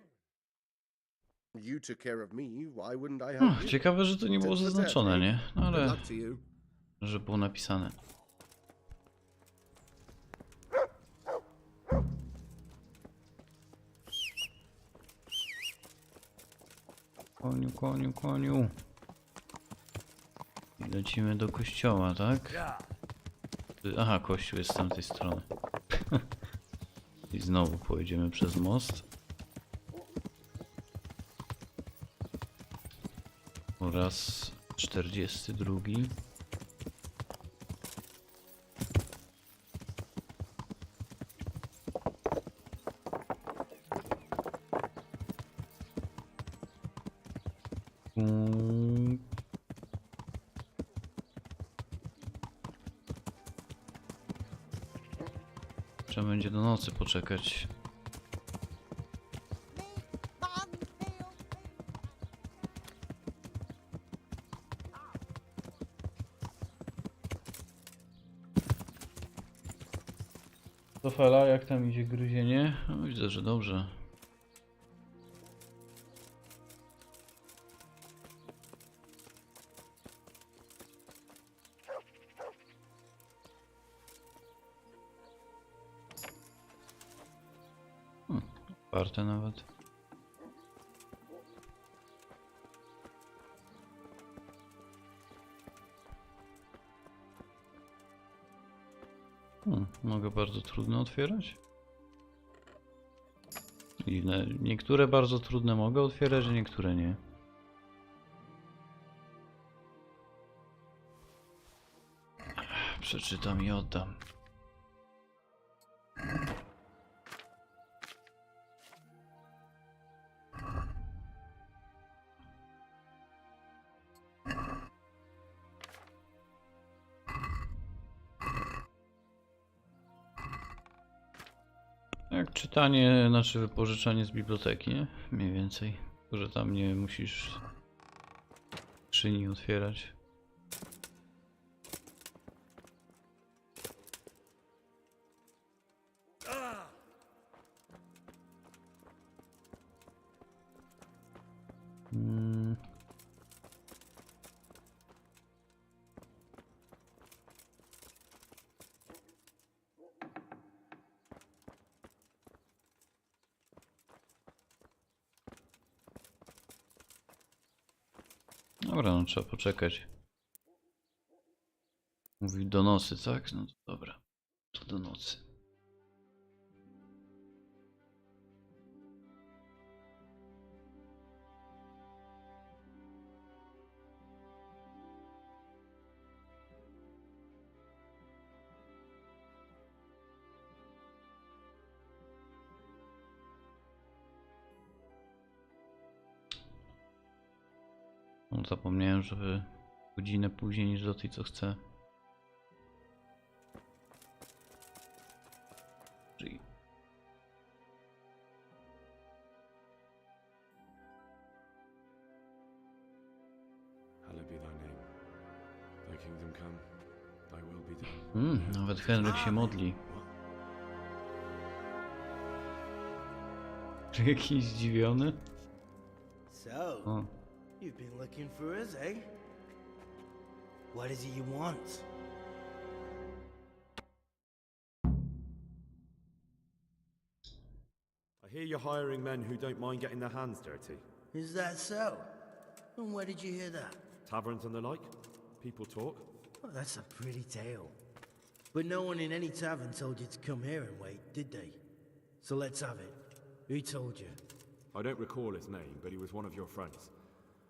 You took care of me, why wouldn't I help you? Ciekawe, że to nie było zaznaczone, nie? No Good ale... luck to you. Że było napisane. Koniu, koniu, koniu. I lecimy do kościoła, tak? Aha, kościół jest z tamtej strony. I znowu pojedziemy przez most. Oraz 42. Trzeba będzie do nocy poczekać. To fala, jak tam idzie gryzienie? No, widzę, że dobrze. Warte nawet. Mogę bardzo trudno otwierać? Dziwne. Niektóre bardzo trudne mogę otwierać, a niektóre nie. Przeczytam i oddam. Jak czytanie, znaczy wypożyczenie z biblioteki, nie? Mniej więcej. Że tam nie musisz skrzyni otwierać. Dobra, no trzeba poczekać. Mówi do nocy, tak? No to dobra. To do nocy. No, zapomniałem, żeby godzinę później niż do tej, co chcę. Czyli... Hallowed be thy name. Thy kingdom come, thy will be done. Nawet Henryk się modli. Czy jakiś zdziwiony? So, O. you've been looking for us, eh? What is it you want? I hear you're hiring men who don't mind getting their hands dirty. Is that so? And where did you hear that? Taverns and the like? People talk? Oh, that's a pretty tale. But no one in any tavern told you to come here and wait, did they? So let's have it. Who told you? I don't recall his name, but he was one of your friends.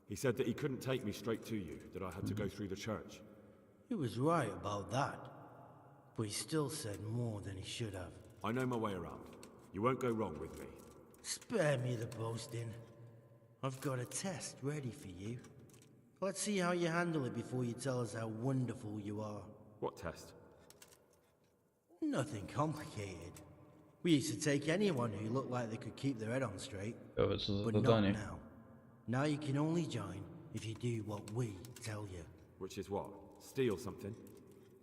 He said that he couldn't take me straight to you, that I had to go through the church. He was right about that. But he still said more than he should have. I know my way around. You won't go wrong with me. Spare me the boasting. I've got a test ready for you. Let's see how you handle it before you tell us how wonderful you are. What test? Nothing complicated. We used to take anyone who looked like they could keep their head on straight. But not now. Now you can only join if you do what we tell you. Which is what? Steal something?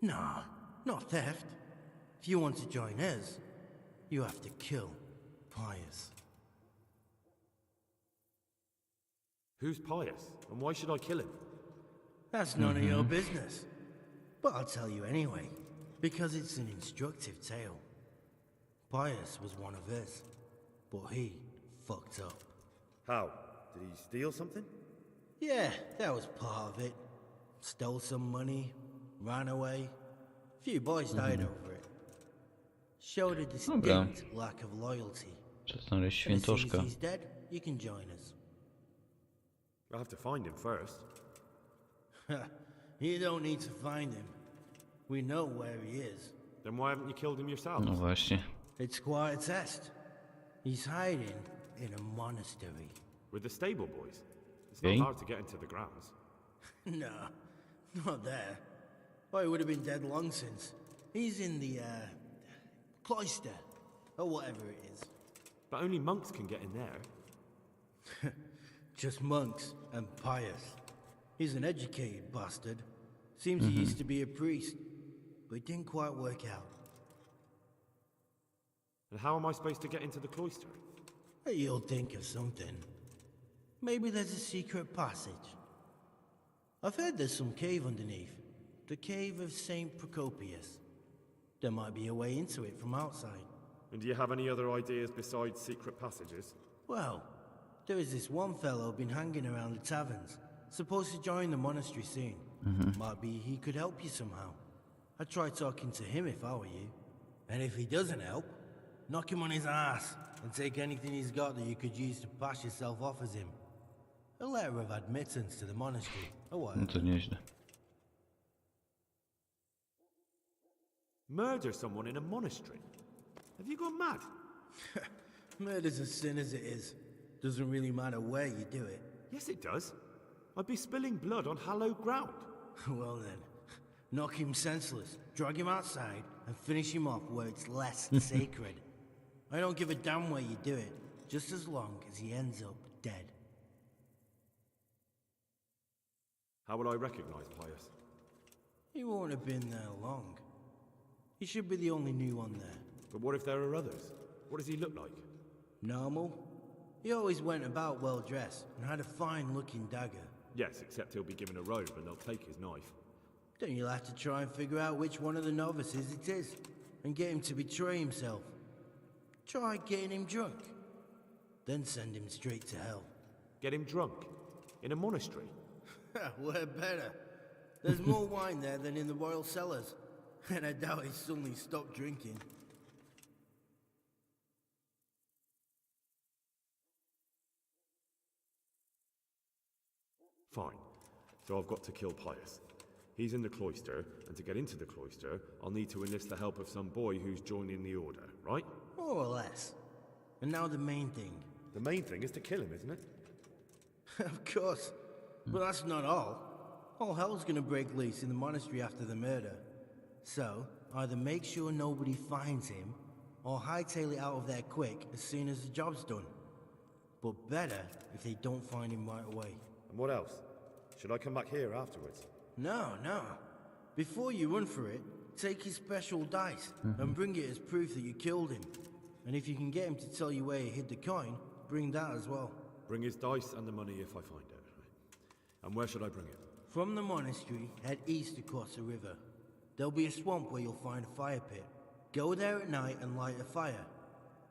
Nah, not theft. If you want to join us, you have to kill Pius. Who's Pius? And why should I kill him? That's none of your business. But I'll tell you anyway, because it's an instructive tale. Pius was one of us, but he fucked up. How? Did he steal something? Yeah, that was part of it. Stole some money, ran away. Few boys died over it. Showed a distinct lack of loyalty. And as soon as he's dead, you can join us. I'll have to find him first. You don't need to find him. We know where he is. Then why haven't you killed him yourself? No właśnie. It's quite a test. He's hiding in a monastery. With the stable boys? It's not hard to get into the grounds. No, not there. Well, he would have been dead long since. He's in the, cloister, or whatever it is. But only monks can get in there. Just monks and Pius. He's an educated bastard. Seems he used to be a priest, but it didn't quite work out. And how am I supposed to get into the cloister? You'll think of something. Maybe there's a secret passage. I've heard there's some cave underneath. The cave of St. Procopius. There might be a way into it from outside. And do you have any other ideas besides secret passages? Well, there is this one fellow been hanging around the taverns. Supposed to join the monastery soon. Might be he could help you somehow. I'd try talking to him if I were you. And if he doesn't help, knock him on his ass and take anything he's got that you could use to pass yourself off as him. A letter of admittance to the monastery, or No whatever. to nieźle. Murder someone in a monastery? Have you gone mad? Murder's a sin as it is. Doesn't really matter where you do it. Yes, it does. I'd be spilling blood on hallowed ground. Well then, knock him senseless, drag him outside, and finish him off where it's less sacred. I don't give a damn where you do it, just as long as he ends up dead. How will I recognize Pius? He won't have been there long. He should be the only new one there. But what if there are others? What does he look like? Normal. He always went about well dressed and had a fine looking dagger. Yes, except he'll be given a robe and they'll take his knife. Then you'll have to try and figure out which one of the novices it is, and get him to betray himself. Try getting him drunk, then send him straight to hell. Get him drunk? In a monastery? Where better? There's more wine there than in the royal cellars, and I doubt he's suddenly stopped drinking. Fine. So I've got to kill Pius. He's in the cloister, and to get into the cloister, I'll need to enlist the help of some boy who's joining the order, right? More or less. And now the main thing. The main thing is to kill him, isn't it? Of course. But that's not all. All hell's gonna break loose in the monastery after the murder. So, either make sure nobody finds him, or hightail it out of there quick as soon as the job's done. But better if they don't find him right away. And what else? Should I come back here afterwards? No. Before you run for it, take his special dice and bring it as proof that you killed him. And if you can get him to tell you where he hid the coin, bring that as well. Bring his dice and the money if I find it. And where should I bring it? From the monastery, head east across the river. There'll be a swamp where you'll find a fire pit. Go there at night and light a fire.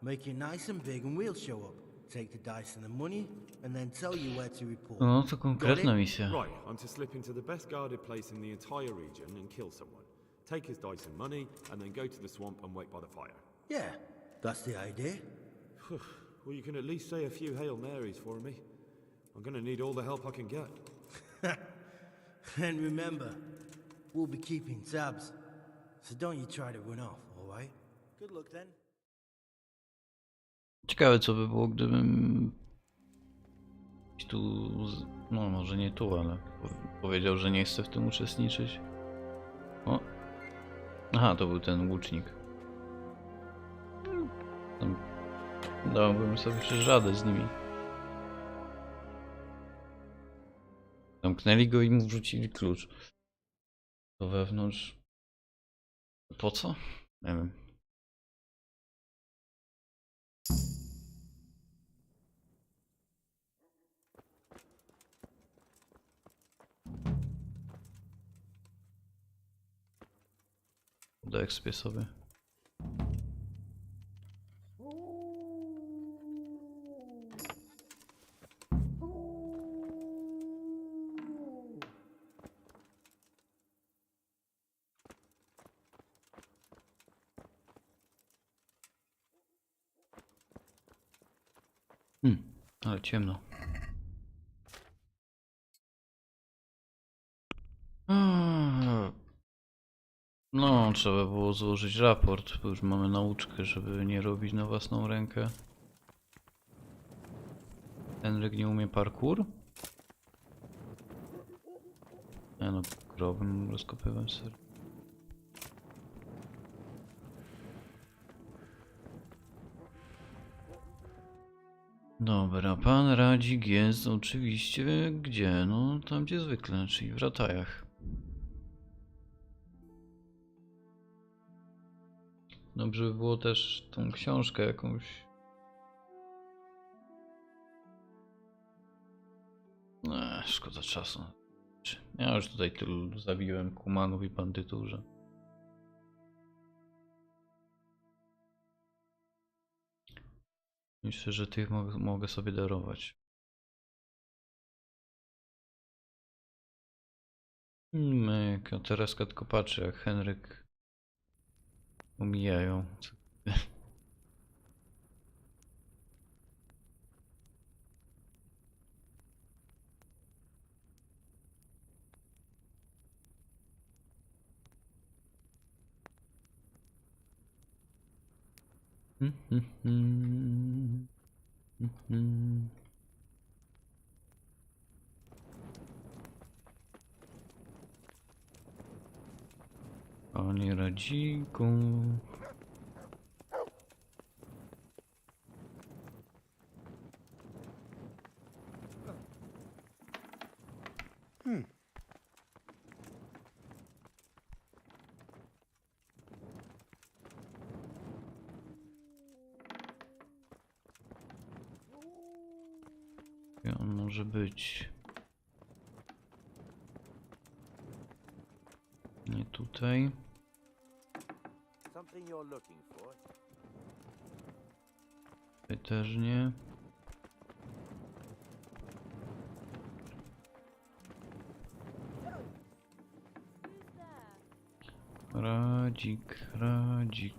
Make it nice and big and we'll show up. Take the dice and the money, and then tell you where to report. No, to konkretna misja. Right, I'm to slip into the best guarded place in the entire region and kill someone. Take his dice and money, and then go to the swamp and wait by the fire. Yeah, that's the idea. Well, you can at least say a few Hail Marys for me. I'm gonna need all the help I can get. And remember, we'll be keeping tabs. So don't you try to run off, alright? Good luck then. Ciekawe co by było, gdybym tu, no może nie tu, ale powiedział, że nie chce w tym uczestniczyć. O! Aha, to był ten łucznik. Tam dałbym sobie przecież radę z nimi. Zamknęli go i mu wrzucili klucz. To wewnątrz. Po co? Nie wiem. Ekspię sobie. Ale ciemno. No, trzeba było złożyć raport, bo już mamy nauczkę, żeby nie robić na własną rękę. Henryk nie umie parkour? Nie no, grobem rozkopywałem ser. Dobra, pan Radzik jest oczywiście gdzie? No tam gdzie zwykle, czyli w Ratajach. Dobrze by było też tą książkę jakąś. Szkoda czasu. Ja już tutaj tylu zabiłem kumanów i bandytów, że... Myślę, że tych mogę sobie darować. A teraz tylko patrzę, jak Henryk omijają. Panie Radziku. Gdzie on może być? Nie tutaj. Tutaj też nie. Radzik, Radzik.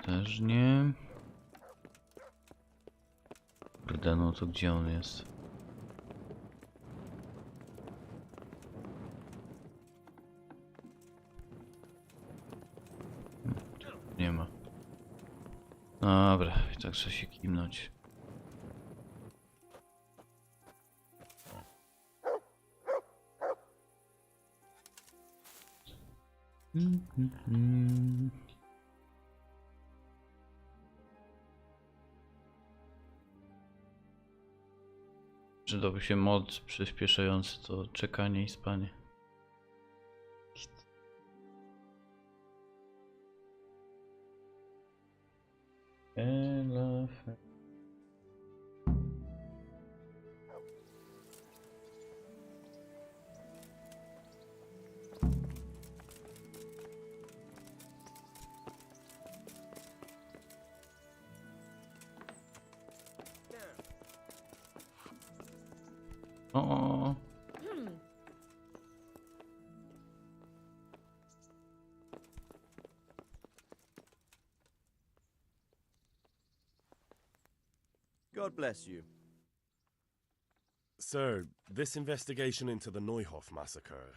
Też nie. Kurde, no to gdzie on jest? Nie ma. Dobra, i tak trzeba się kimnąć. Przydałby się mod przyspieszający to czekanie i spanie. O. God bless you. Sir, this investigation into the Neuhof massacre,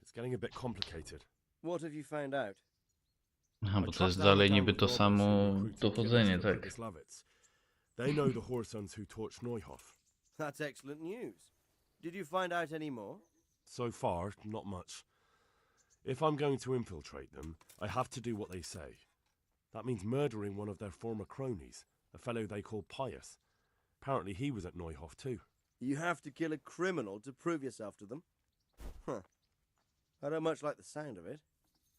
it's getting a bit complicated. What have you found out? Aha, bo to jest dalej niby to samo dochodzenie, tak? They know the Horsons who torched Neuhof. That's excellent news. Did you find out any more? So far, not much. If I'm going to infiltrate them, I have to do what they say. That means murdering one of their former cronies, a fellow they call Pius. Apparently he was at Neuhof too. You have to kill a criminal to prove yourself to them? Huh. I don't much like the sound of it.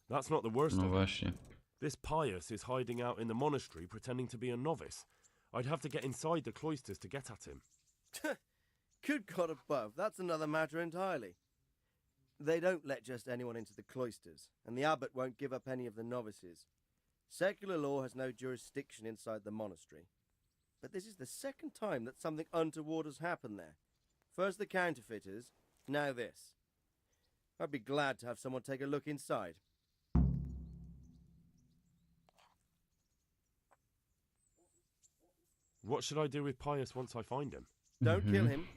That's not the worst No of właśnie. it. This Pius is hiding out in the monastery pretending to be a novice. I'd have to get inside the cloisters to get at him. Good God above, that's another matter entirely. They don't let just anyone into the cloisters, and the abbot won't give up any of the novices. Secular law has no jurisdiction inside the monastery. But this is the second time that something untoward has happened there. First the counterfeiters, now this. I'd be glad to have someone take a look inside. What should I do with Pius once I find him? Don't kill him.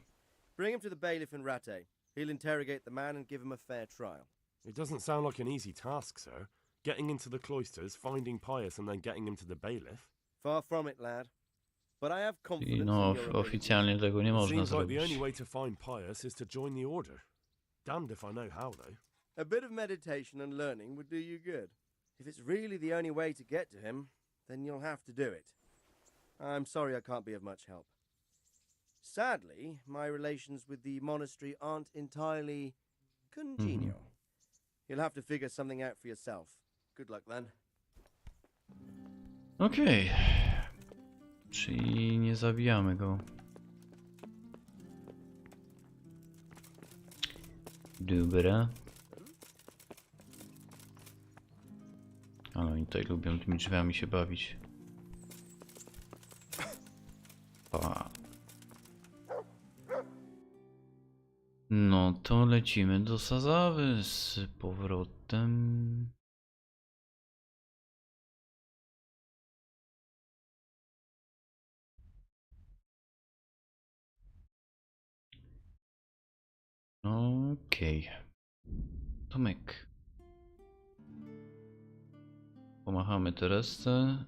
Bring him to the bailiff in Rattay. He'll interrogate the man and give him a fair trial. It doesn't sound like an easy task, sir. Getting into the cloisters, finding Pius, and then getting him to the bailiff. Far from it, lad. But I have confidence I no, in your ability. oficjalnie tego nie można Seems like the only zrobić. way to find Pius is to join the order. Damned if I know how, though. A bit of meditation and learning would do you good. If it's really the only way to get to him, then you'll have to do it. I'm sorry I can't be of much help. Sadly, my relations with the monastery aren't entirely congenial. You'll have to figure something out for yourself. Good luck then. Okej. Czyli nie zabijamy go. Dobra. Ale oni tutaj lubią tymi drzwiami się bawić. Pa. No to lecimy do Sazawy z powrotem. Okej. Tomek. Pomachamy Teresce.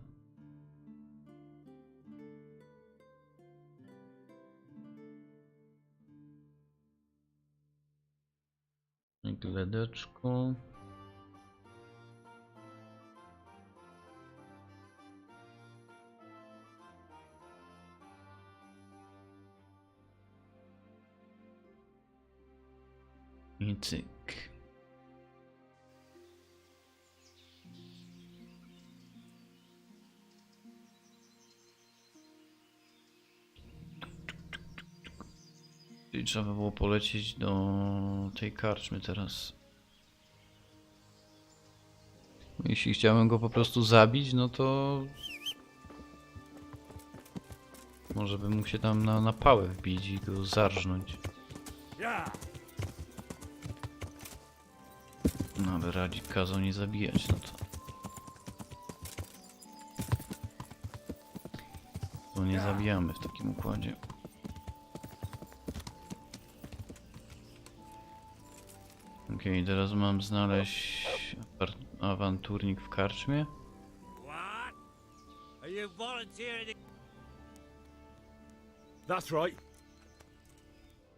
Gledeczko. I cyk. I trzeba było polecieć do tej karczmy teraz. Jeśli chciałem go po prostu zabić, no to może bym mógł się tam na pałę wbić i go zarżnąć. No ale Radzik kazał nie zabijać, no to nie zabijamy w takim układzie. Okej, teraz mam znaleźć awanturnik w karczmie. That's right.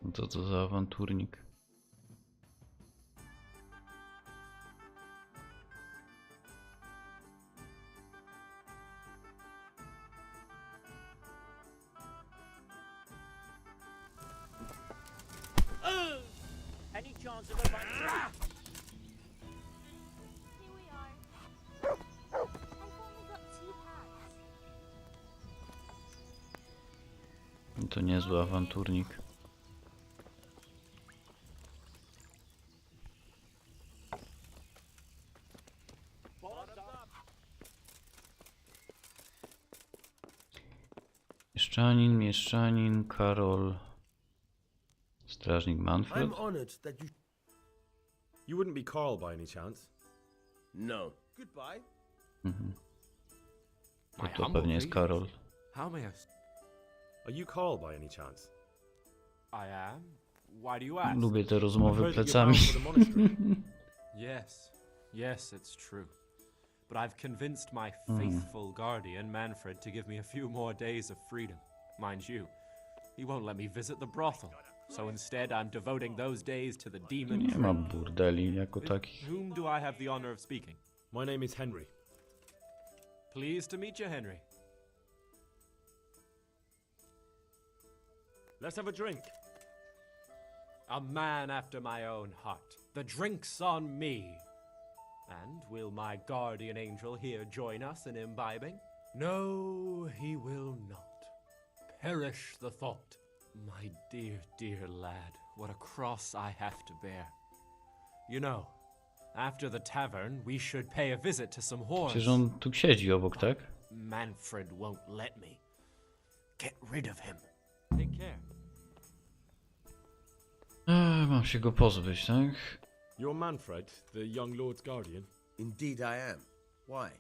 No to co za awanturnik? Any chance of a Here we are. I've only got 2 packs. To niezły awanturnik. Mieszczanin, Karol. Strażnik Manfred. I'm honored that you... You wouldn't be Carl by any chance? No. Goodbye. To pewnie jest Karol. How may I... Are you Carl by any chance? I am? Why do you ask? Lubię te rozmowy plecami. Yes, it's true. But I've convinced my faithful guardian, Manfred, to give me a few more days of freedom. Mind you, he won't let me visit the brothel. So instead, I'm devoting those days to the demon. Nie ma burdeli jako takich. With whom do I have the honor of speaking? My name is Henry. Pleased to meet you, Henry. Let's have a drink. A man after my own heart. The drink's on me. And will my guardian angel here join us in imbibing? No, he will not. Perish the thought. My dear, dear lad, what a cross I have to bear. You know, after the tavern, we should pay a visit to some whores. Przecież on tu siedzi obok, tak? Manfred won't let me. Get rid of him. Take care. Mam się go pozbyć, tak? You're Manfred, the young lord's guardian? Indeed I am. Why?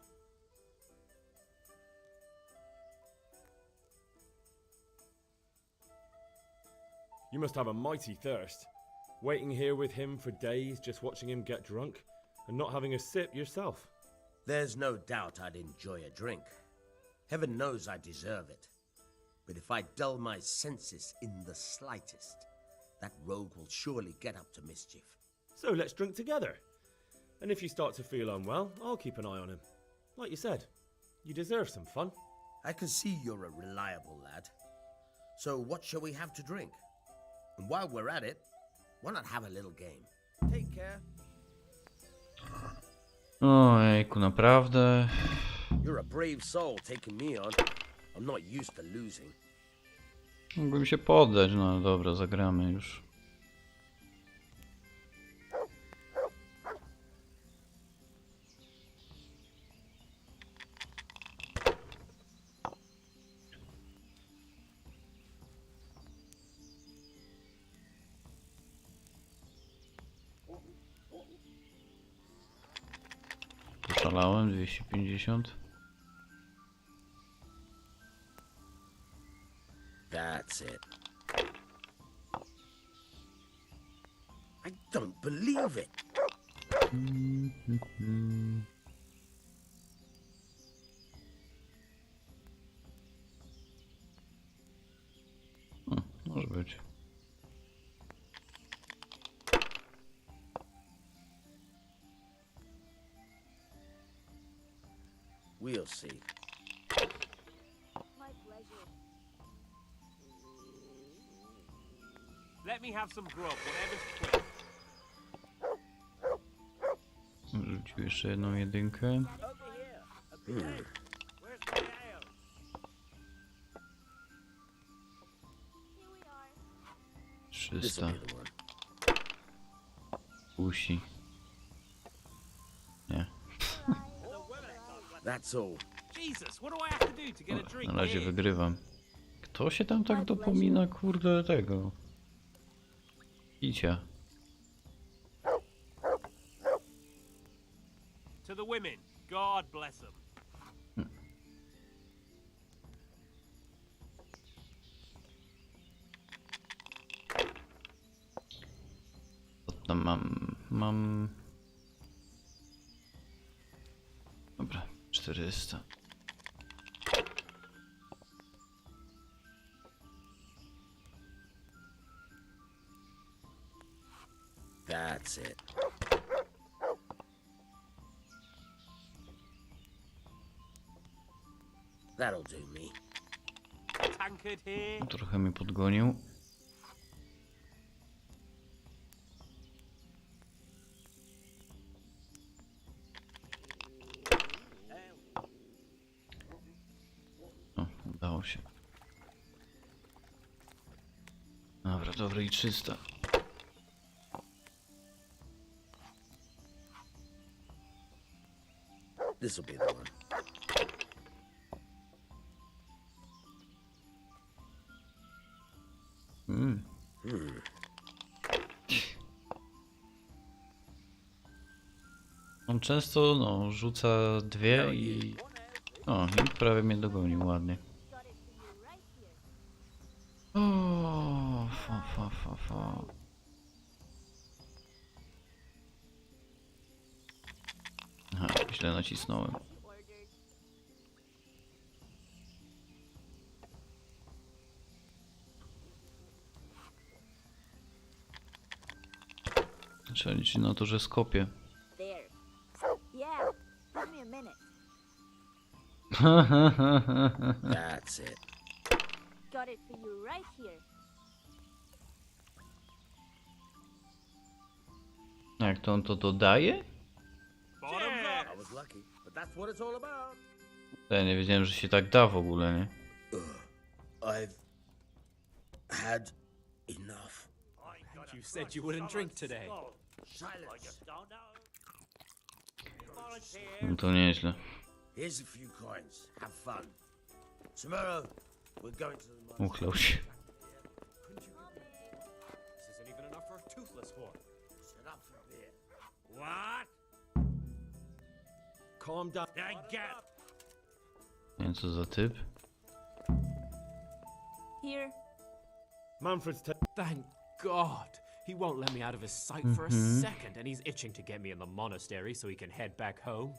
You must have a mighty thirst. Waiting here with him for days, just watching him get drunk, and not having a sip yourself. There's no doubt I'd enjoy a drink. Heaven knows I deserve it. But if I dull my senses in the slightest, that rogue will surely get up to mischief. So let's drink together. And if you start to feel unwell, I'll keep an eye on him. Like you said, you deserve some fun. I can see you're a reliable lad. So what shall we have to drink? And while we're at it, why not have a little game? Take care. Ojejku, naprawdę. You're a brave soul taking me on. I'm not used to losing. Mógłbym się poddać, no dobra, zagramy już. Szalałem, 250. That's it. I don't believe it. Może być. We'll see. My pleasure. Let me have some grub, whatever's quick. Rzucił jeszcze jedną jedynkę. Hmm. 300. Kusi. Nie. That's all. Jesus, what do I have to do to get a drink? Na razie wygrywam. Kto się tam tak dopomina, kurde, tego? Picia. To the women, God bless them. Co tam mam... Dobra, 400. That's it. That'll do me. Tankard here. Trochę mnie podgonił. O, udało się. Dobra, dobra i 300. This'll be the one. On często rzuca dwie i... O, i prawie mnie dogonił ładnie. O, fa. Aha, źle nacisnąłem. Trzeba liczyć na to, że skopię. There. Yeah, give me a minute. That's it. Got it for you right here. Jak to on to dodaje? I was lucky, but that's what it's all about. Ja nie wiedziałem, że się tak da w ogóle, nie? I've had enough. You said you wouldn't drink today. No to nieźle. Here's a few coins. Have fun. Tomorrow, we're going to the Uchlał się. This isn't even enough for a toothless whore. Set up for beer. What? Calm down. Nie wiem co za typ. Here. Manfred's Thank God. He won't let me out of his sight for a second, and he's itching to get me in the monastery so he can head back home.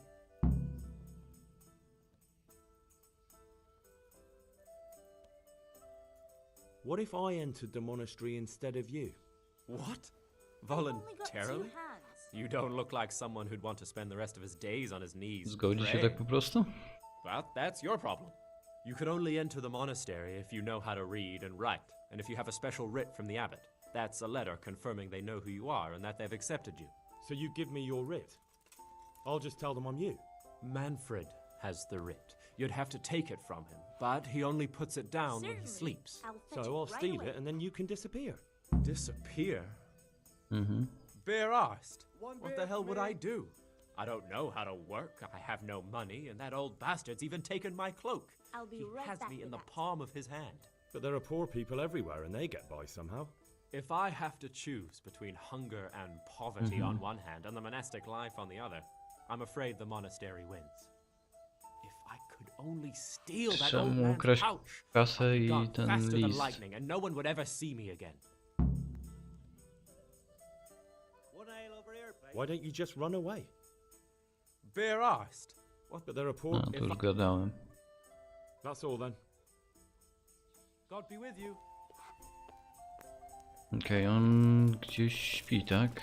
What if I entered the monastery instead of you? What? Only got 2 Voluntarily? hands. You don't look like someone who'd want to spend the rest of his days on his knees. Zgodzi się praying. tak po prostu? But that's your problem. You can only enter the monastery if you know how to read and write, and if you have a special writ from the abbot. That's a letter confirming they know who you are and that they've accepted you. So you give me your writ? I'll just tell them I'm you. Manfred has the writ. You'd have to take it from him, but he only puts it down when he sleeps. So I'll steal it and then you can disappear. Disappear? Mhm. Bare arsed. What the hell would I do? I don't know how to work, I have no money, and that old bastard's even taken my cloak. I'll be He right has back me in with the that. palm of his hand. But there are poor people everywhere and they get by somehow. If I have to choose between hunger and poverty on one hand and the monastic life on the other, I'm afraid the monastery wins. If I could only steal that old Czemu man's ukraść pouch, kasę I'd be i gone ten faster than list? lightning, and no one would ever see me again. Why don't you just run away? Bare arsed. What? But there are poor... A, to już gadałem. That's all then. God be with you. Okej, on gdzieś śpi, tak?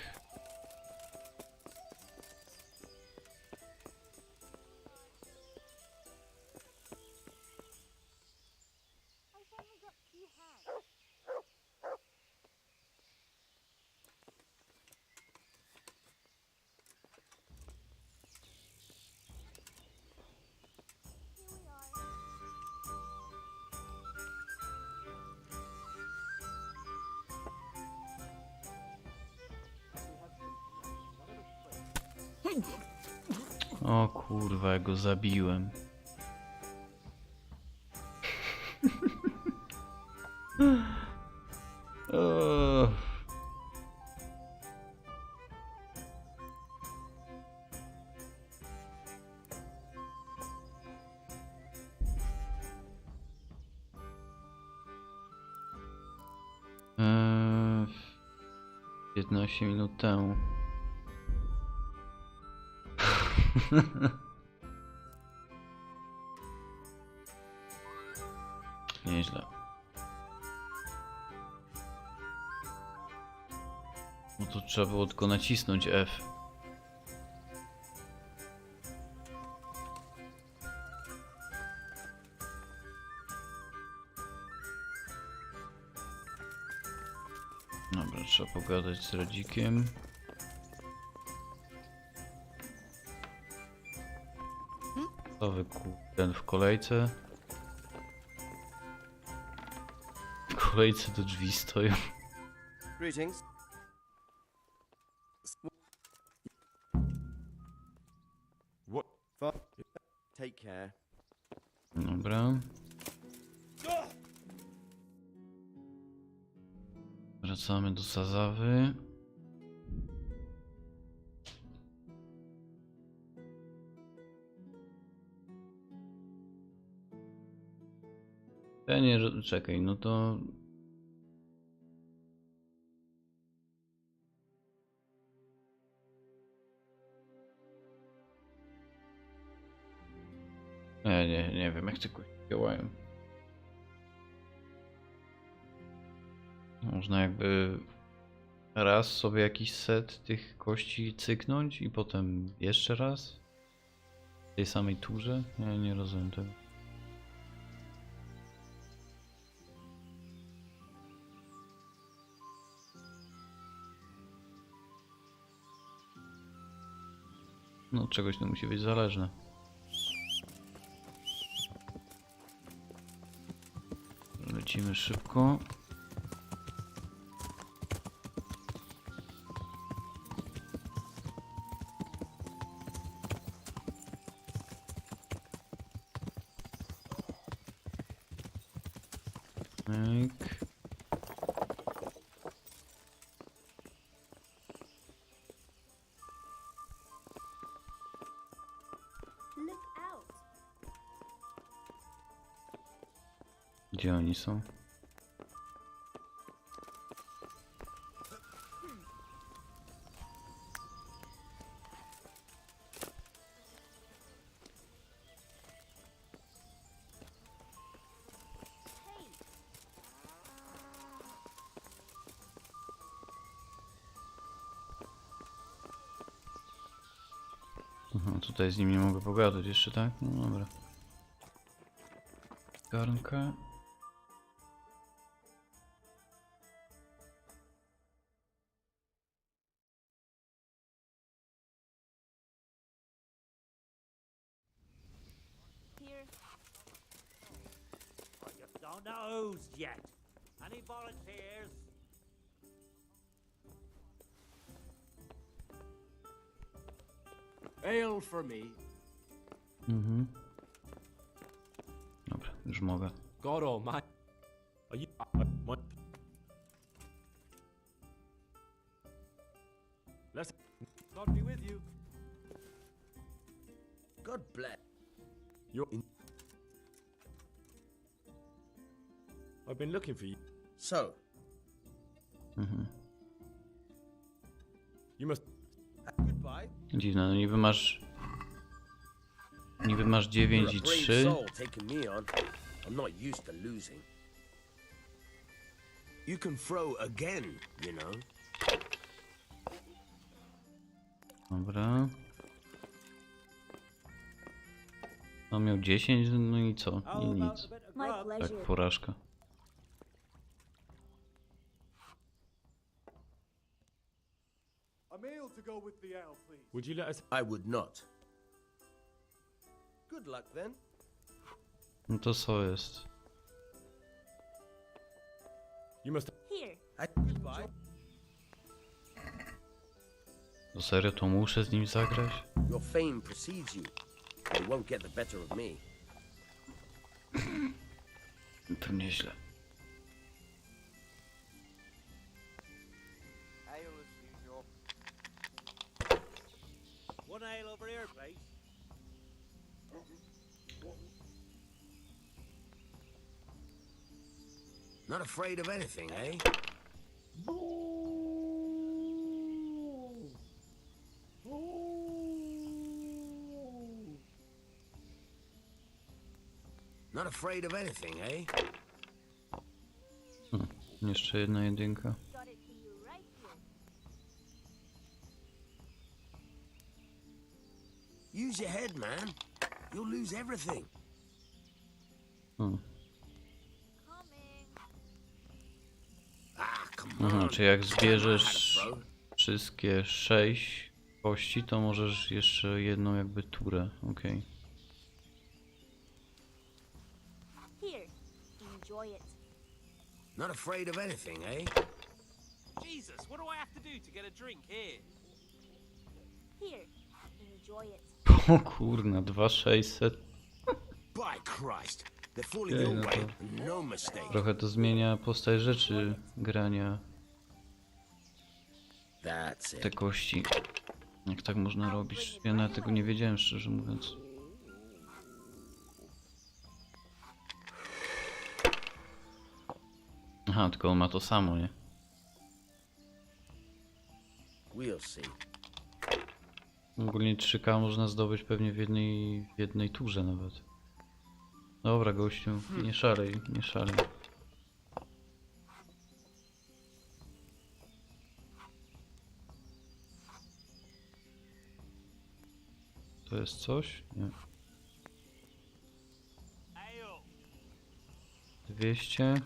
O kurwa, ja go zabiłem. O. Eee, 15 minut temu. Nieźle. No to trzeba było tylko nacisnąć F. Dobra, trzeba pogadać z Radzikiem. To ten w kolejce. W kolejce do drzwi stoją. Greetings. What? Take care. Dobra. Wracamy do Sazawy. Ja nie, czekaj, no to... Nie wiem jak te kości działają. Można jakby raz sobie jakiś set tych kości cyknąć i potem jeszcze raz w tej samej turze? Ja nie rozumiem tego. No od czegoś to musi być zależne. Lecimy szybko. Myk. Look out. Gdzie oni są? Aha, tutaj z nim nie mogę pogadać jeszcze, tak? No dobra. Garnka. Don't know who's yet. Any volunteers? Ale for me. Mhm. Dobra, już mogę. God almighty. Are you? Let's. God be with you. God bless. You're in. I've been looking for you. So, Mhm. You must. goodbye. Dziwne, no niby masz... Niby masz 9 i You're a brave 3. soul taking me on. I'm not used to losing. You can throw again, you know. Dobra. On miał 10, no i co? I nic. Tak, porażka. A meal to go with the ale, please. Would you let us? I would not. Good luck then. No to co jest? You must. Here. Goodbye. To serio, to muszę z nim zagrać? Your fame precedes you. You won't get the better of me. To nieźle. Ale as usual. One ale over here, please. Not afraid of anything, eh? Not afraid of anything, eh? Jeszcze jedna jedynka. Got it for you right here. Use your head, man. You'll lose everything. Coming. Aha, czy jak zbierzesz wszystkie 6 kości, to możesz jeszcze jedną jakby turę, okej. Here. Enjoy it. Not afraid of anything, eh? Jesus, what do I have to do to get a drink here? Here. Enjoy it. O kurna, 2600. By Christ, they're falling Ej, your no way. to No mistake. trochę to zmienia postać rzeczy grania. That's it. Te kości. Jak tak można robić? Ja nawet tego nie wiedziałem, szczerze mówiąc. Aha, tylko on ma to samo, nie? We'll see. Ogólnie 3K można zdobyć pewnie w jednej turze nawet. Dobra, gościu, nie szalej, nie szalej. To jest coś? Nie. 200.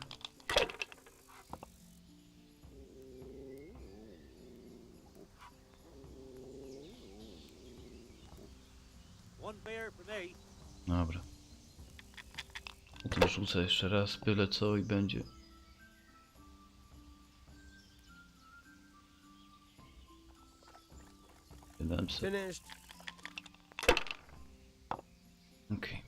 One beer for me. Dobra. Potem rzucę jeszcze raz, byle co i będzie. Finished. Okej.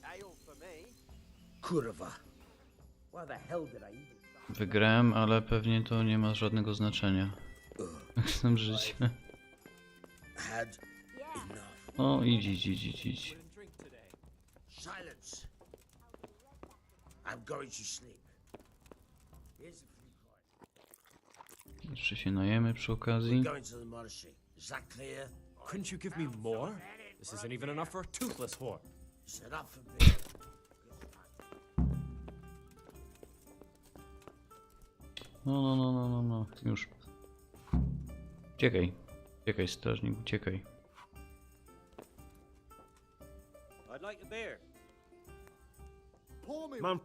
Ale for me. Kurwa. Why the hell did I even... Wygrałem, ale pewnie to nie ma żadnego znaczenia. Jak znam życie. Had enough. O, idź. Silence. I'm going to sleep. Here's a few coins. Jeszcze się najemy przy okazji. We're going to the monastery. Is that clear? Couldn't you give me more? This isn't even enough for a toothless whore. Is it up for me? No. Już. Uciekaj. Uciekaj, strażnik, uciekaj. I'd like a beer. Man,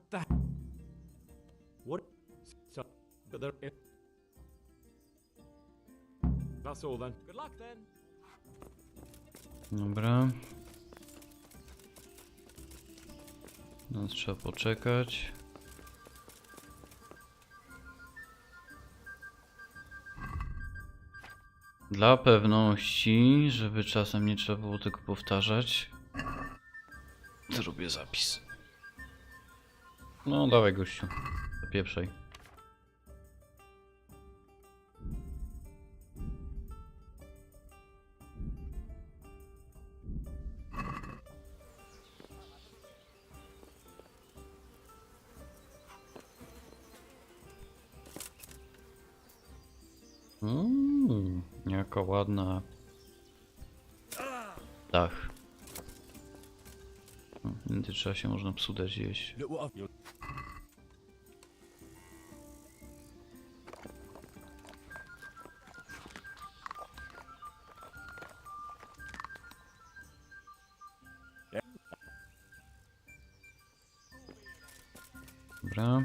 what? So, but there. That's all then. Good luck then. Dobra. No, trzeba poczekać. Dla pewności, żeby czasem nie trzeba było tego powtarzać, zrobię zapis. No dawaj gościu, zapieprzaj. Jaka ładna dach. W międzyczasie można psu dać jeść. Dobra.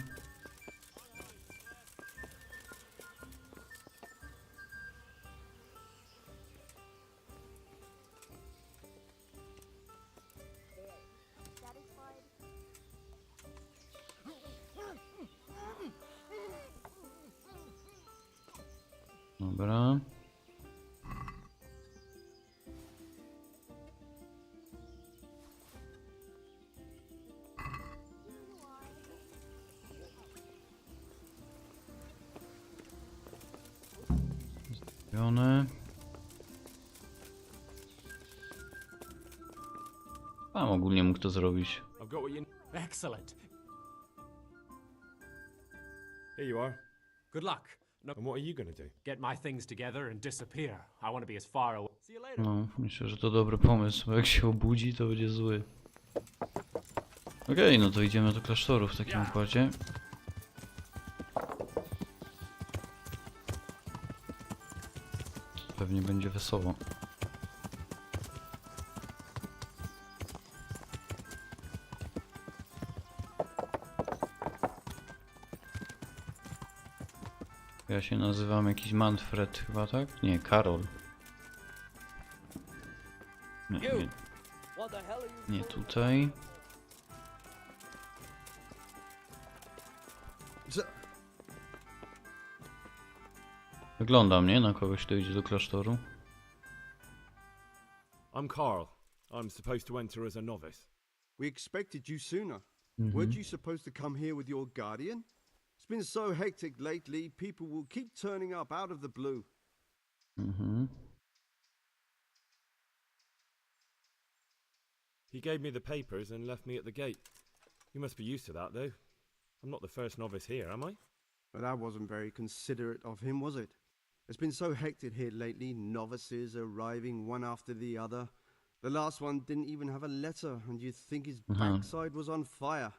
Dobra. Zrobione. Tam ogólnie mógł to zrobić. I've got what you. Excellent. Here you are. Good luck. No. And what are you gonna do? Get my things together and disappear. I want to be as far away. See you later. No, myślę, że to dobry pomysł, bo jak się obudzi, to będzie zły. Okej, no to idziemy do klasztoru w takim układzie. Pewnie będzie wesoło. Ja się nazywam jakiś Manfred chyba, tak? Nie, Karol. Nie tutaj. Wygląda mnie na kogoś, kto idzie do klasztoru. I'm Carl. I'm supposed to enter as a novice. We expected you sooner. Weren't you supposed to come here with your guardian? It's been so hectic lately, people will keep turning up out of the blue. He gave me the papers and left me at the gate. You must be used to that, though. I'm not the first novice here, am I? But that wasn't very considerate of him, was it? It's been so hectic here lately, novices arriving one after the other. The last one didn't even have a letter, and you'd think his backside was on fire,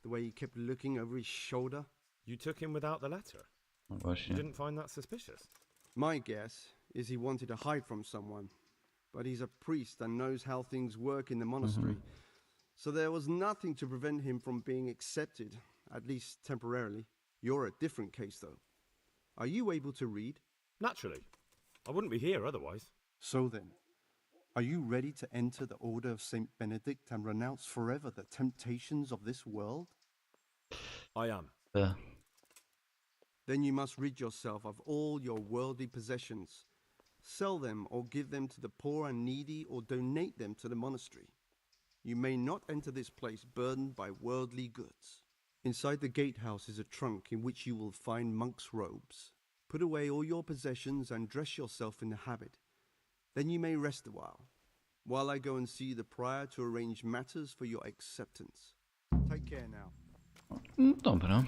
the way he kept looking over his shoulder. You took him without the letter? You didn't find that suspicious? My guess is he wanted to hide from someone, but he's a priest and knows how things work in the monastery, so there was nothing to prevent him from being accepted, at least temporarily. You're a different case, though. Are you able to read? Naturally. I wouldn't be here otherwise. So then, are you ready to enter the Order of St. Benedict and renounce forever the temptations of this world? I am. Then you must rid yourself of all your worldly possessions. Sell them or give them to the poor and needy or donate them to the monastery. You may not enter this place burdened by worldly goods. Inside the gatehouse is a trunk in which you will find monk's robes. Put away all your possessions and dress yourself in the habit. Then you may rest a while I go and see the prior to arrange matters for your acceptance. Take care now. Dobra.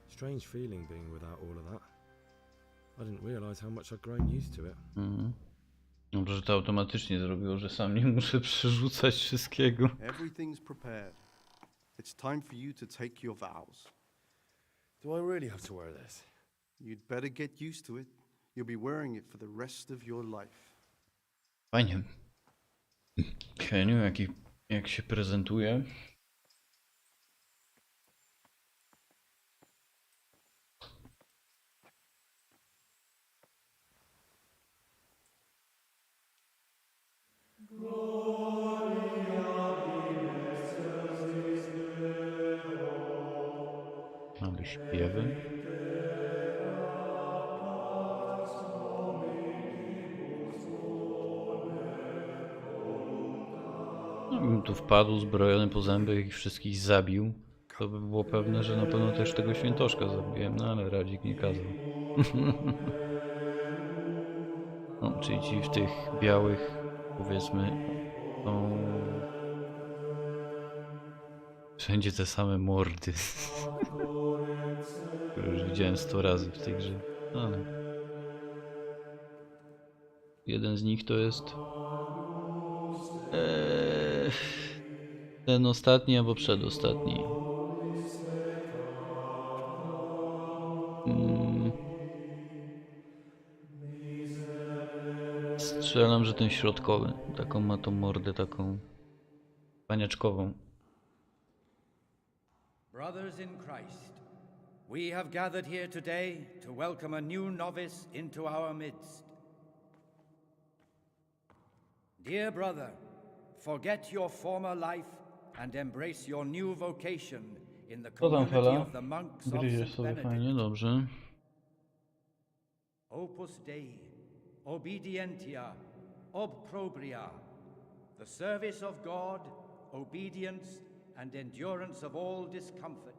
Strange feeling being without all of that. I didn't realize how much I'd grown used to it. Dobrze, że to automatycznie zrobiło, że sam nie muszę przerzucać wszystkiego. Everything's prepared. It's time for you to take your vows. Do I really have to wear this? You'd better get used to it. You'll be wearing it for the rest of your life. Fajnie. Heniu, jak się prezentuje. Ale śpiewy. Bym tu wpadł zbrojony po zęby i wszystkich zabił, to by było pewne, że na pewno też tego świętoszka zabiłem, no ale Radzik nie kazał. No, czyli ci w tych białych, powiedzmy, są wszędzie te same mordy, które już widziałem 100 razy w tej grze, ale jeden z nich to jest ten ostatni albo przedostatni. Strzelam, że ten środkowy. Taką ma tą mordę, taką paniaczkową. Brothers in Christ, we have gathered here today to welcome a new novice into our midst. Dear brother, forget your former life and embrace your new vocation in the community of the monks of St. Benedict. Fajnie, dobrze. Opus Dei, obedientia, obprobria, the service of God, obedience, and endurance of all discomfort.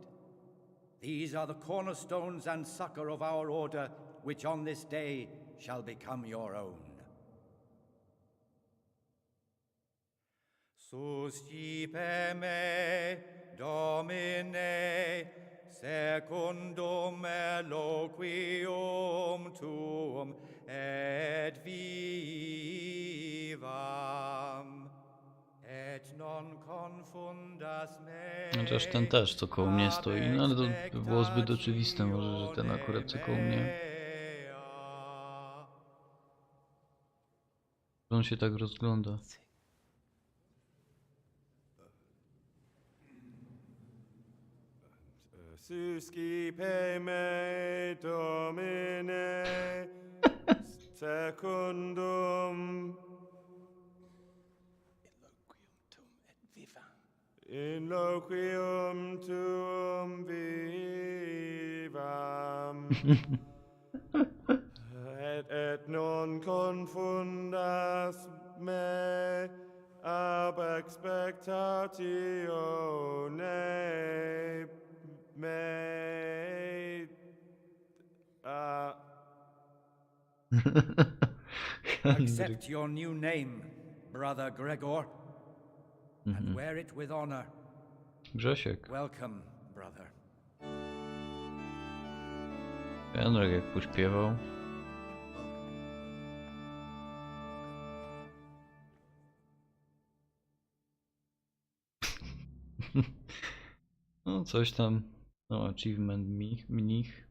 These are the cornerstones and succor of our order, which on this day shall become your own. Suscipe me, Domine, secundum eloquium tuum, et vivam, et non confundas me. Chociaż ten też co koło mnie stoi, no ale to by było zbyt oczywiste może, że ten akurat co koło mnie. On się tak rozgląda. Suscipe me, Domine, secundum in loquium tuum vivam, et non confundas me ab expectatione me. Accept your new name, Brother Gregor, and wear it with honor. Grzesiek. Welcome, brother. Henryk jak pośpiewał. No coś tam. No achievement mnich.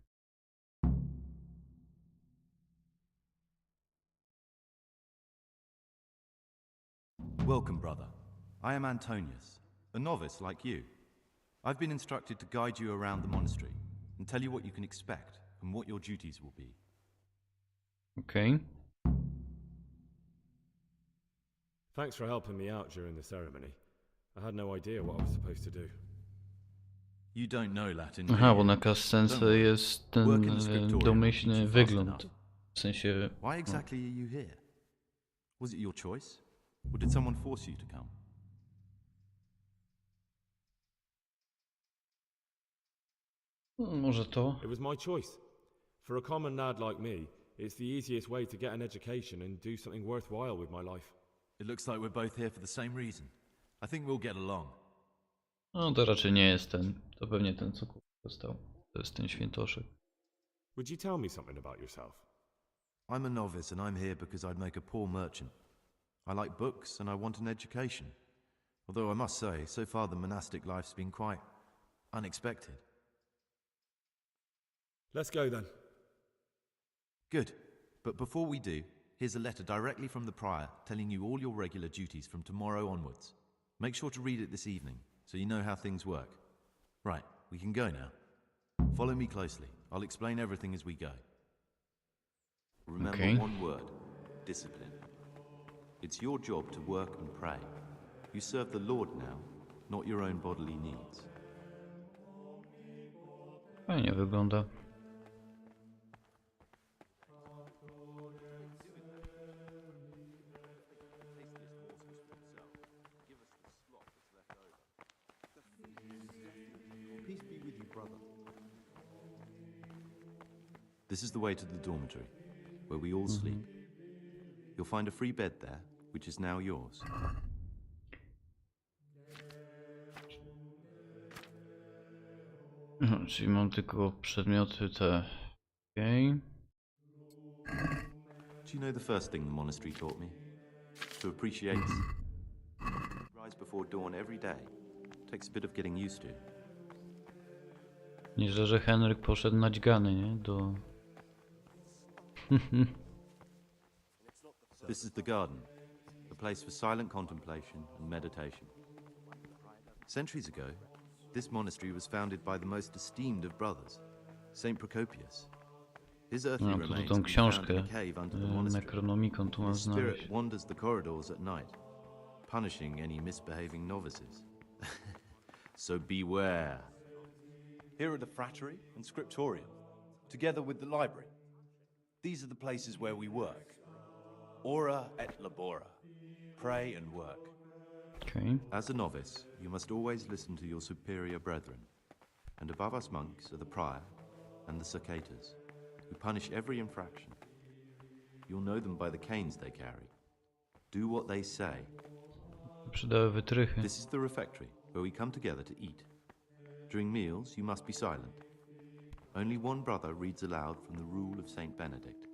Welcome, brother. I am Antonius, a novice like you. I've been instructed to guide you around the monastery and tell you what you can expect and what your duties will be. Okay. Thanks for helping me out during the ceremony. I had no idea what I was supposed to do. You don't know Latin. Aha, bo na cutscence jest ten domyślny wygląd. W sensie... Why exactly are you here? Was it your choice? Or did someone force you to come? Może to. It was my choice. For a common lad like me, it's the easiest way to get an education and do something worthwhile with my life. It looks like we're both here for the same reason. I think we'll get along. No to raczej nie jest ten. To pewnie ten co dostał. To jest ten świętoszek. Would you tell me something about yourself? I'm a novice and I'm here because I'd make a poor merchant. I like books and I want an education. Although I must say, so far the monastic life's been quite unexpected. Let's go then. Good. But before we do, here's a letter directly from the prior telling you all your regular duties from tomorrow onwards. Make sure to read it this evening, so you know how things work. Right, we can go now. Follow me closely. I'll explain everything as we go. Remember one word: discipline. It's your job to work and pray. You serve the Lord now, not your own bodily needs. Fajnie wygląda. Peace be with you, brother. This is the way to the dormitory, where we all sleep. You'll find a free bed there, which is now yours. Czyli mam tylko przedmioty te. Okay. Do you know the first thing the monastery taught me? To appreciate rise before dawn every day. Takes a bit of getting used to. Nieźle, że Henryk poszedł na dźgany, nie? Do... This is the garden, a place for silent contemplation and meditation. Centuries ago, this monastery was founded by the most esteemed of brothers, Saint Procopius. His earthly No, to remains tą can be found in książkę a cave under the monastery. Necronomicon tu mam His spirit znaleźć. wanders the corridors at night, punishing any misbehaving novices. So beware. Here are the frattery and scriptorium, together with the library. These are the places where we work. Ora et labora. Pray and work. Okay. As a novice, you must always listen to your superior brethren. And above us monks are the prior and the cicatas, who punish every infraction. You'll know them by the canes they carry. Do what they say. Przydały wytrychy. This is the refectory, where we come together to eat. During meals, you must be silent. Only one brother reads aloud from the rule of Saint Benedict.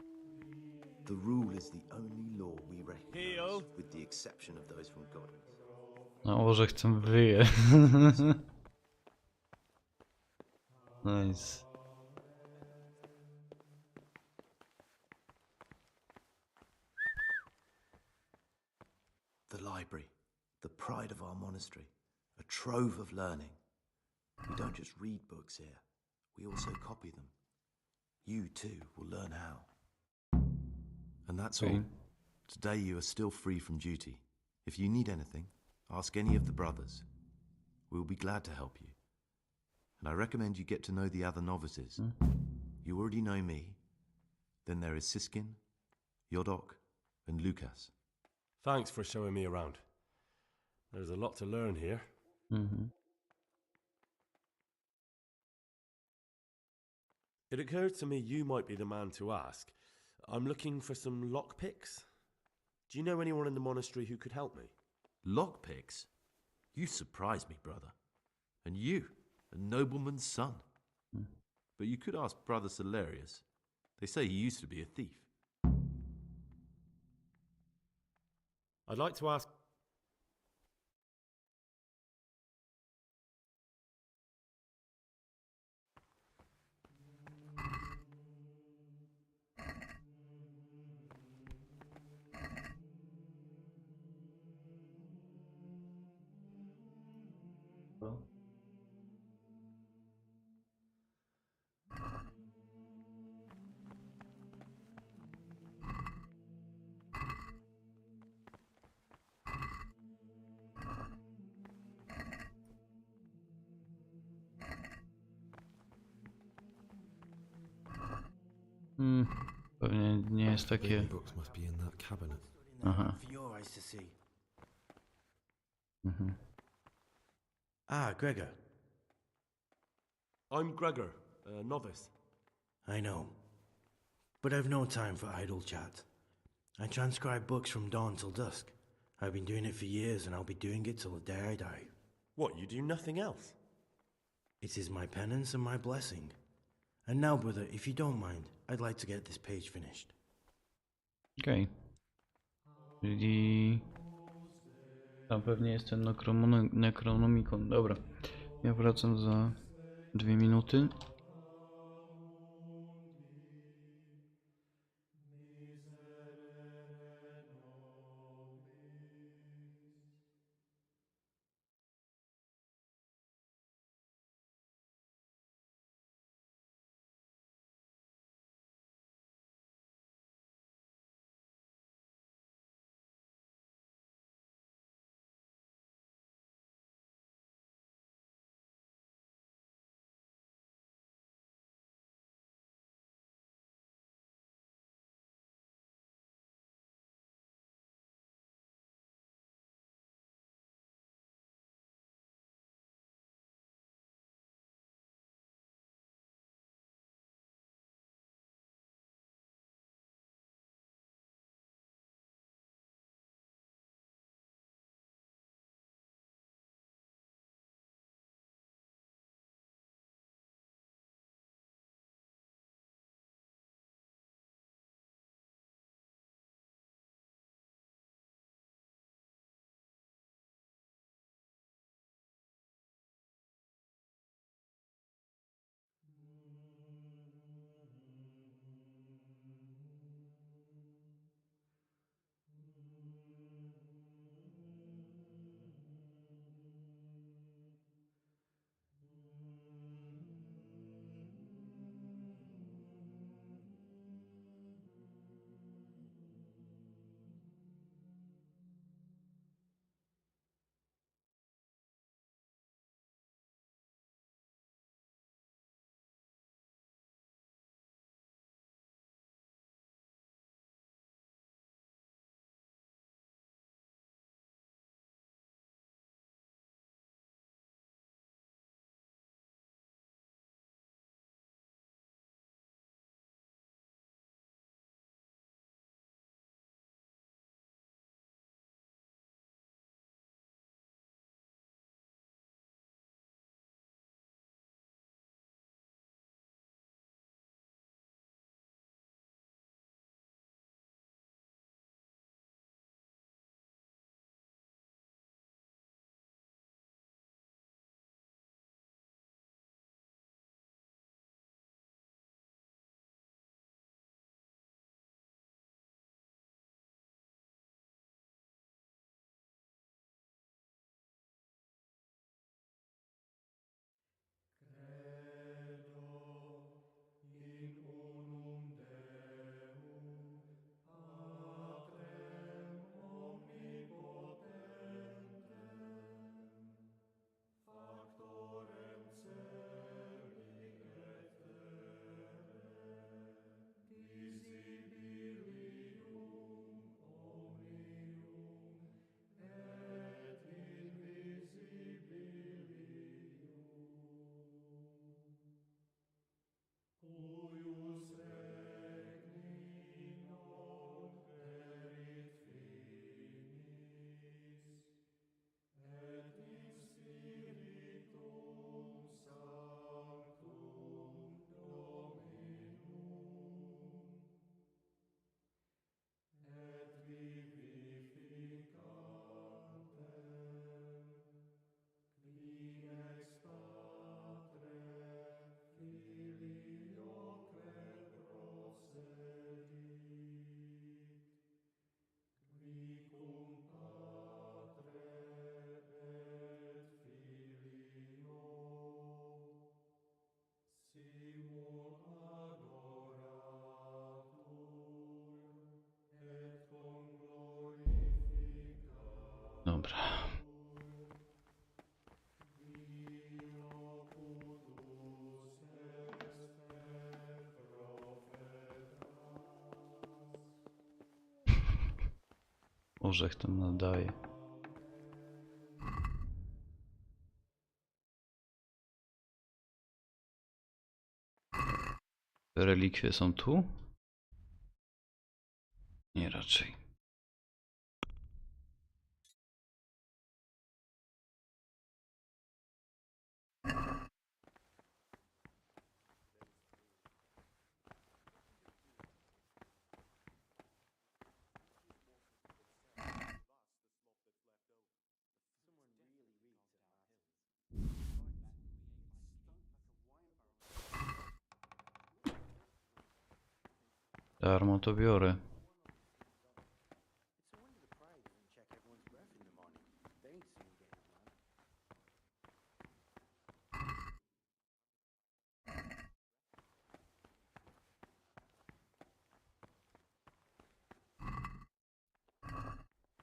The rule is the only law we recognize, with the exception of those from God. No, może chcę wyje. Nice. The library, the pride of our monastery, a trove of learning. We don't just read books here, we also copy them. You too will learn how. And that's all. Today you are still free from duty. If you need anything, ask any of the brothers. We'll be glad to help you. And I recommend you get to know the other novices. You already know me. Then there is Siskin, Yodok, and Lukas. Thanks for showing me around. There's a lot to learn here. It occurred to me you might be the man to ask. I'm looking for some lockpicks. Do you know anyone in the monastery who could help me? Lockpicks? You surprise me, brother. And you, a nobleman's son. But you could ask Brother Celerius. They say he used to be a thief. I'd like to ask... Pewnie nie jest takie... Books must be in that cabinet. Aha. For your eyes to see. Mhm. Ah, Gregor. I'm Gregor, a novice. I know. But I've no time for idle chat. I transcribe books from dawn till dusk. I've been doing it for years and I'll be doing it till the day I die. What, you do nothing else? It is my penance and my blessing. And now, brother, if you don't mind, I'd like to get this page finished. Okej. Czyli... Tam pewnie jest ten Necronomicon. Dobra. Ja wracam za 2 minuty. Dobra. Orzech ten nadaje. Relikwie są tu? Nie raczej. Darmo to biorę.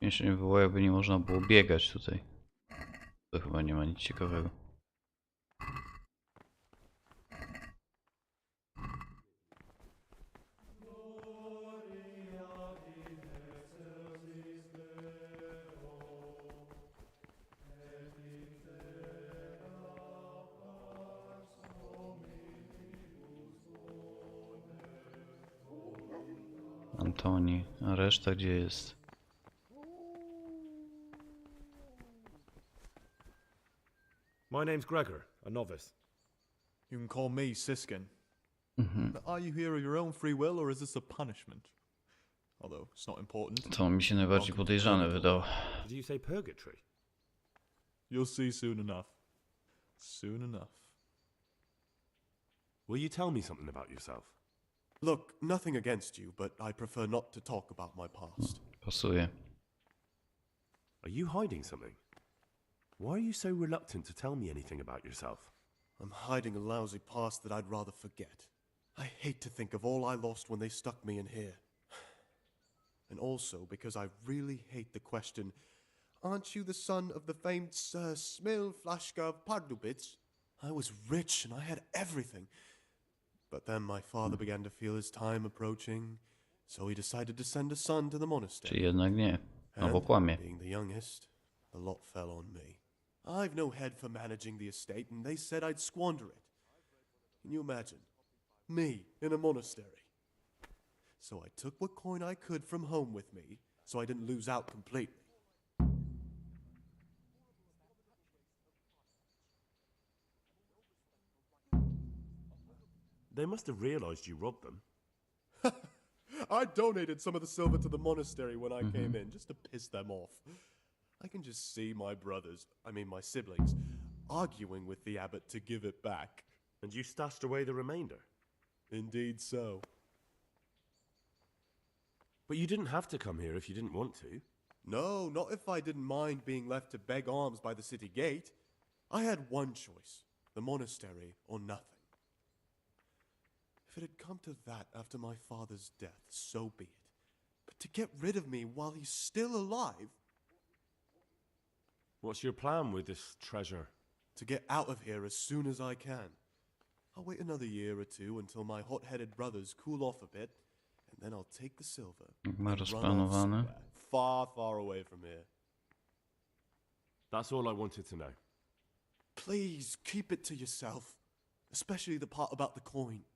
Jeszcze nie było, jakby nie można było biegać tutaj. To chyba nie ma nic ciekawego. Antoni, a reszta gdzie jest? My name's Gregor, a novice. You can call me Siskin. Mhm. Are you here of your own free will, or is this a punishment? Although it's not important. To mi się najbardziej podejrzane wydało. Did you say purgatory? You'll see soon enough. Soon enough. Will you tell me something about yourself? Look, nothing against you, but I prefer not to talk about my past. Pasuje. Are you hiding something? Why are you so reluctant to tell me anything about yourself? I'm hiding a lousy past that I'd rather forget. I hate to think of all I lost when they stuck me in here. And also because I really hate the question, aren't you the son of the famed Sir Smil Flashka of Pardubitz? I was rich and I had everything. But then my father began to feel his time approaching, so he decided to send a son to the monastery. Czy jednak nie? Albo kłamie. Being the youngest, the lot fell on me. I've no head for managing the estate, and they said I'd squander it. Can you imagine? Me in a monastery. So I took what coin I could from home with me, so I didn't lose out completely. They must have realized you robbed them. I donated some of the silver to the monastery when I came in, just to piss them off. I can just see my brothers, my siblings, arguing with the abbot to give it back. And you stashed away the remainder? Indeed so. But you didn't have to come here if you didn't want to. No, not if I didn't mind being left to beg alms by the city gate. I had one choice, the monastery or nothing. If it had come to that after my father's death, so be it. But to get rid of me while he's still alive... What's your plan with this treasure? To get out of here as soon as I can. I'll wait another year or two until my hot-headed brothers cool off a bit, and then I'll take the silver and run off somewhere, far, far away from here. That's all I wanted to know. Please, keep it to yourself. Especially the part about the coin.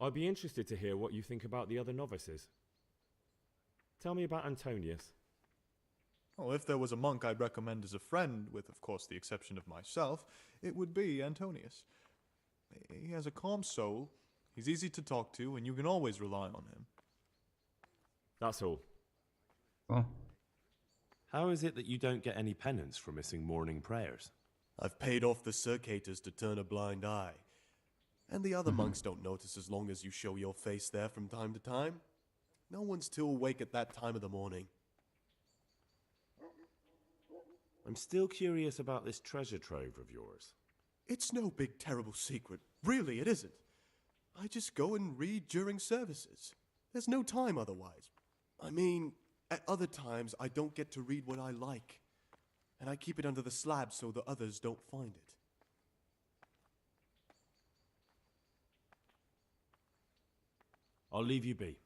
I'd be interested to hear what you think about the other novices. Tell me about Antonius. Oh, if there was a monk I'd recommend as a friend, with of course the exception of myself, it would be Antonius. He has a calm soul, he's easy to talk to, and you can always rely on him. That's all. Oh. How is it that you don't get any penance for missing morning prayers? I've paid off the circators to turn a blind eye. And the other monks don't notice as long as you show your face there from time to time. No one's too awake at that time of the morning. I'm still curious about this treasure trove of yours. It's no big terrible secret. Really, it isn't. I just go and read during services. There's no time otherwise. At other times I don't get to read what I like. And I keep it under the slab so the others don't find it. I'll leave you be.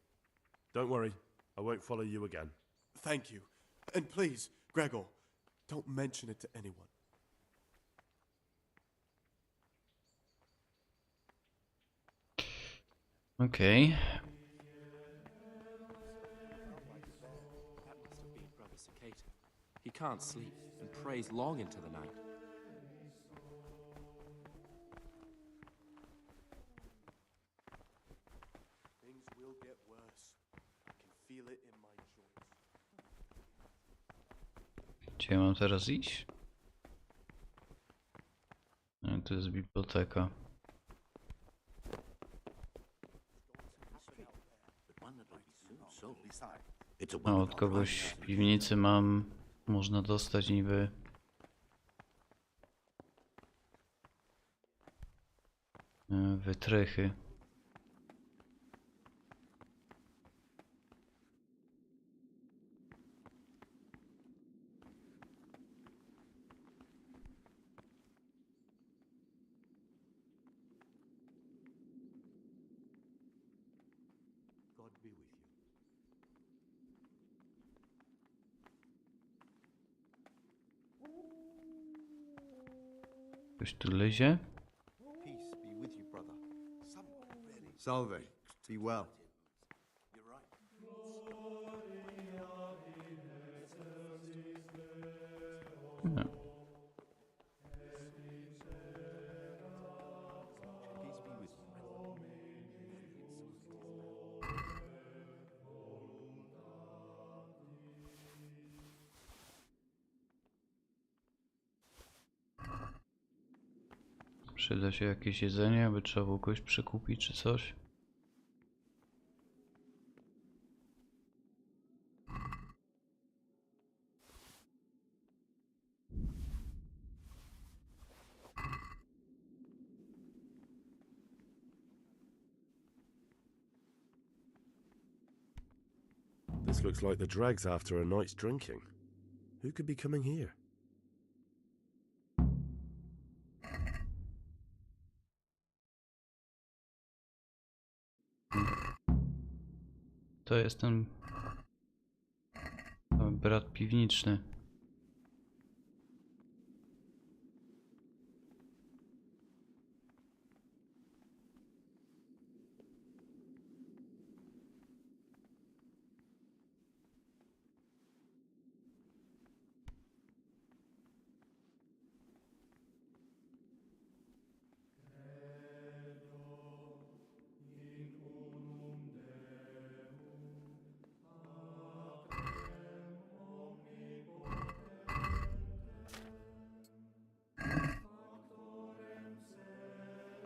Don't worry, I won't follow you again. Thank you. And please, Gregor, don't mention it to anyone. Okay. That must have been Brother Cicada. He can't sleep and prays long into the night. Things will get worse. I can feel it in my joints. Gdzie mam teraz iść? to jest biblioteka. No, od kogoś w piwnicy mam, można dostać niby wytrychy. God be with you. Ktoś tu lezie? Peace be with you, brother. Salve. Be well. No. Przyda się jakieś jedzenie, aby trzeba było kogoś przekupić czy coś. This looks like the dregs after a night's drinking. Who could be coming here? To jest ten brat piwniczny.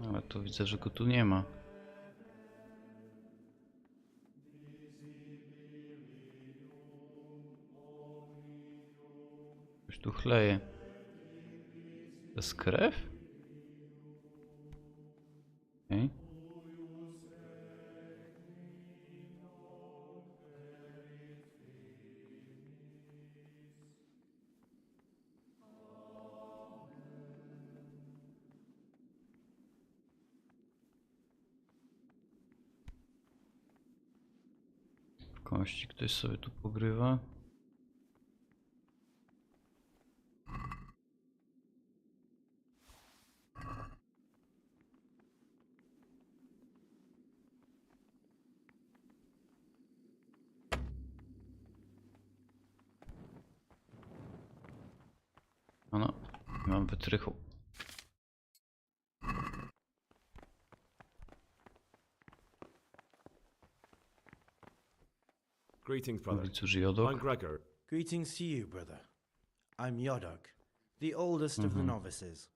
Ale to widzę, że go tu nie ma. Ktoś tu chleje. To jest krew? Okay. Kości ktoś sobie tu pogrywa. No, nie mam wytrychu. Greetings, brother. I'm Gregor. Greetings to you, brother. I'm Yodok, the oldest of the novices.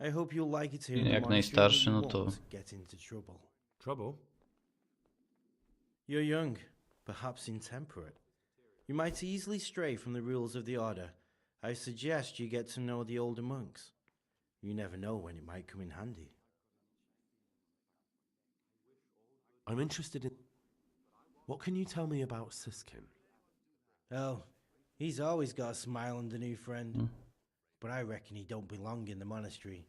I hope you'll like it here in the Jak monastery najstarszy, and no you to won't get into trouble. Trouble? You're young, perhaps intemperate. You might easily stray from the rules of the order. I suggest you get to know the older monks. You never know when it might come in handy. I'm interested in... What can you tell me about Siskin? Oh, he's always got a smile and a new friend. But I reckon he don't belong in the monastery.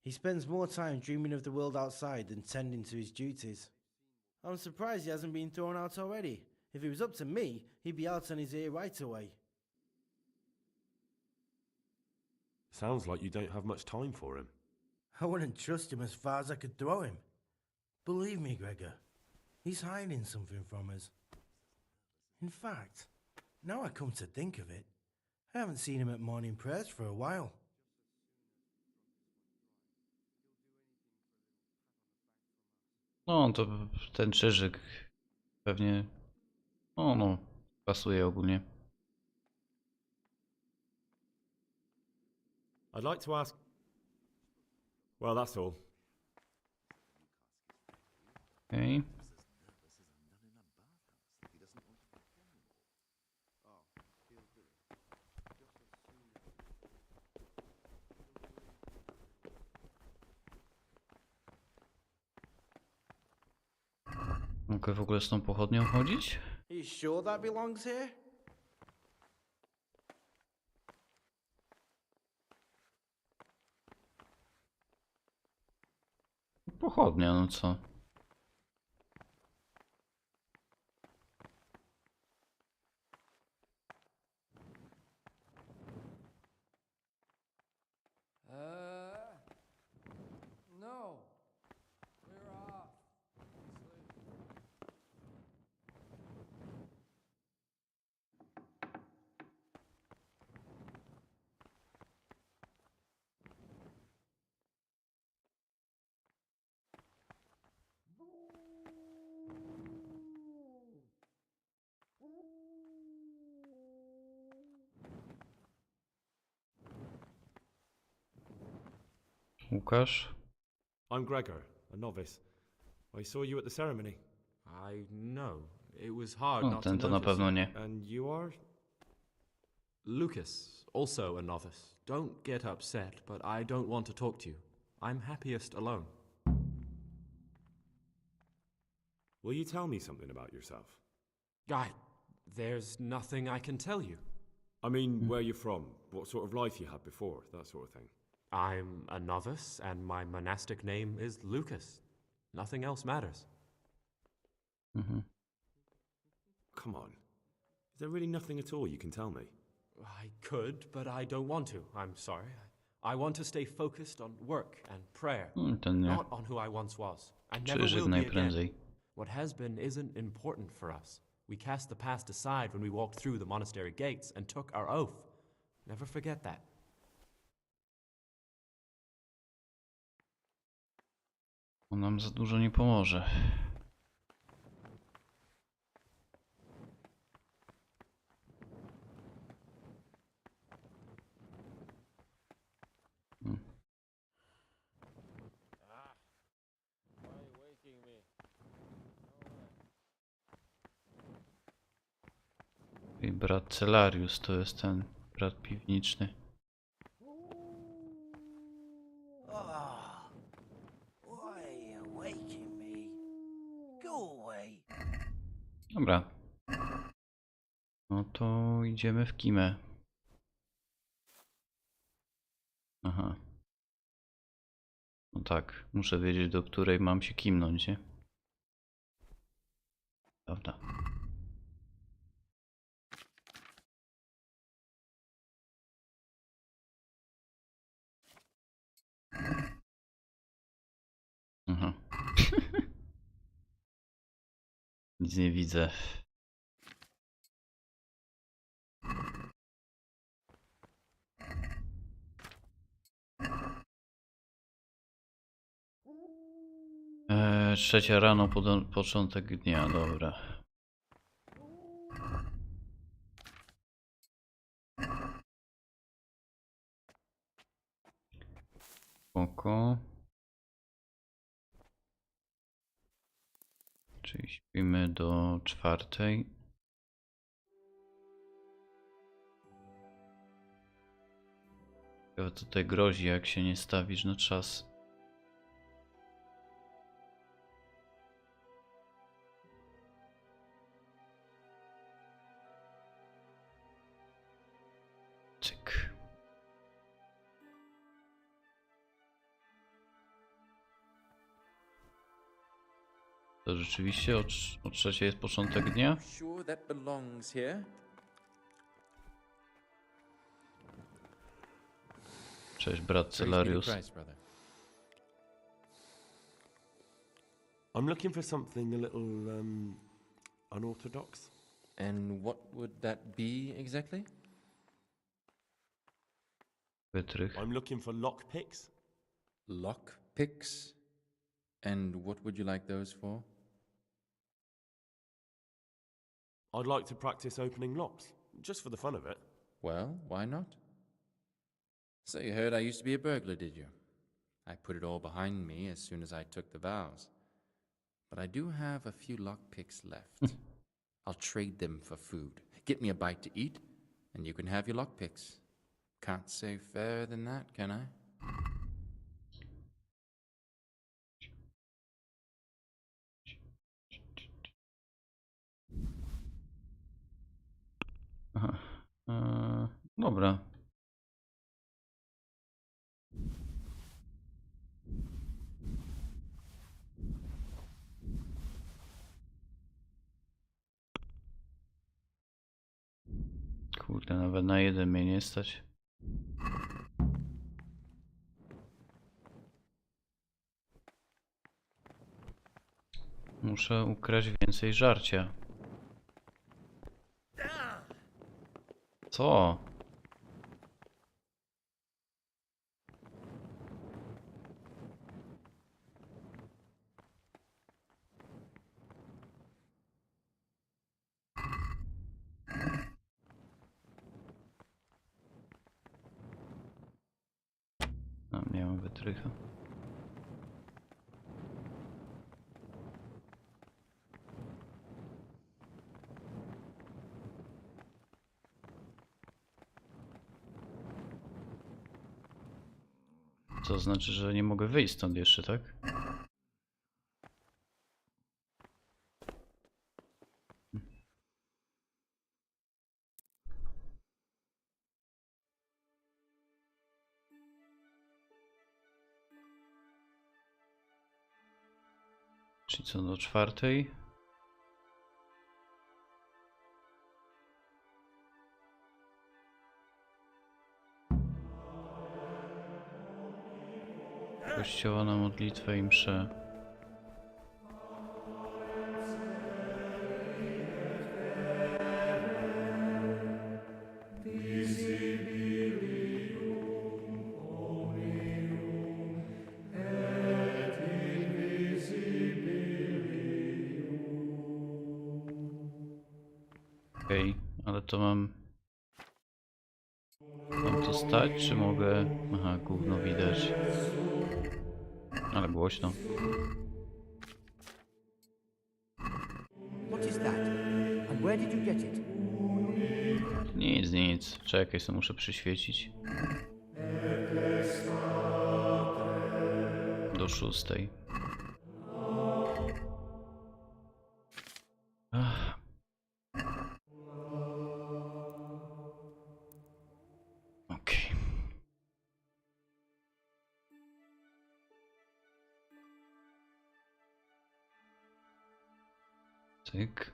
He spends more time dreaming of the world outside than tending to his duties. I'm surprised he hasn't been thrown out already. If it was up to me, he'd be out on his ear right away. Sounds like you don't have much time for him. I wouldn't trust him as far as I could throw him. Believe me, Gregor, he's hiding something from us. In fact, now I come to think of it, I haven't seen him at morning prayers for a while. no to ten krzyżyk pewnie, no, pasuje ogólnie. I'd like to ask... Well, that's all. Okej. Mogę w ogóle z tą pochodnią chodzić? Are you sure that belongs here? Pochodnia, no co? No. We're off. Łukasz? I'm Gregor, a novice. I saw you at the ceremony. I know. It was hard O, not ten to to na notice. pewno nie. And you are? Lucas, also a novice. Don't get upset, but I don't want to talk to you. I'm happiest alone. Will you tell me something about yourself? There's nothing I can tell you. I mean, where you're from, what sort of life you had before, that sort of thing. I'm a novice, and my monastic name is Lucas. Nothing else matters. Come on. Is there really nothing at all you can tell me? I could, but I don't want to. I'm sorry. I want to stay focused on work and prayer, To nie. not on who I once was. I never Przeżyć will be again. najprędzej. What has been isn't important for us. We cast the past aside when we walked through the monastery gates and took our oath. Never forget that. On nam za dużo nie pomoże. I brat Celarius to jest ten brat piwniczny. Oh, why are you waking me? Go away. Dobra. No to idziemy w kimę. Aha. No tak, muszę wiedzieć, do której mam się kimnąć, nie? Prawda. Aha. Nic nie widzę. Trzecia rano, początek dnia, dobra. Spoko. Czyli śpimy do 4. Co tutaj grozi, jak się nie stawisz na czas. Cyk. To rzeczywiście o 3 jest początek dnia? Sure that belongs here? Cześć, brat Celarius. I'm looking for something a little unorthodox. And what would that be exactly? Wytrych. I'm looking for lockpicks. Lockpicks? And what would you like those for? I'd like to practice opening locks, just for the fun of it. Well, why not? So you heard I used to be a burglar, did you? I put it all behind me as soon as I took the vows. But I do have a few lockpicks left. I'll trade them for food. Get me a bite to eat, and you can have your lockpicks. Can't say fairer than that, can I? Aha. Dobra. Kurde, nawet na jeden mnie nie stać. Muszę ukraść więcej żarcia. Co? A, miałem wytrycha. To znaczy, że nie mogę wyjść stąd jeszcze, tak? Czyli co, do 4:00? Kościoła na modlitwę i mszę. Okej, ale to mam tu stać, czy mogę... Aha, gówno widać. Ale głośno. What is that? And where did you get it? Nic, nic. Czekaj, sobie muszę przyświecić. Do 6:00. Ach. Okej. Cyk.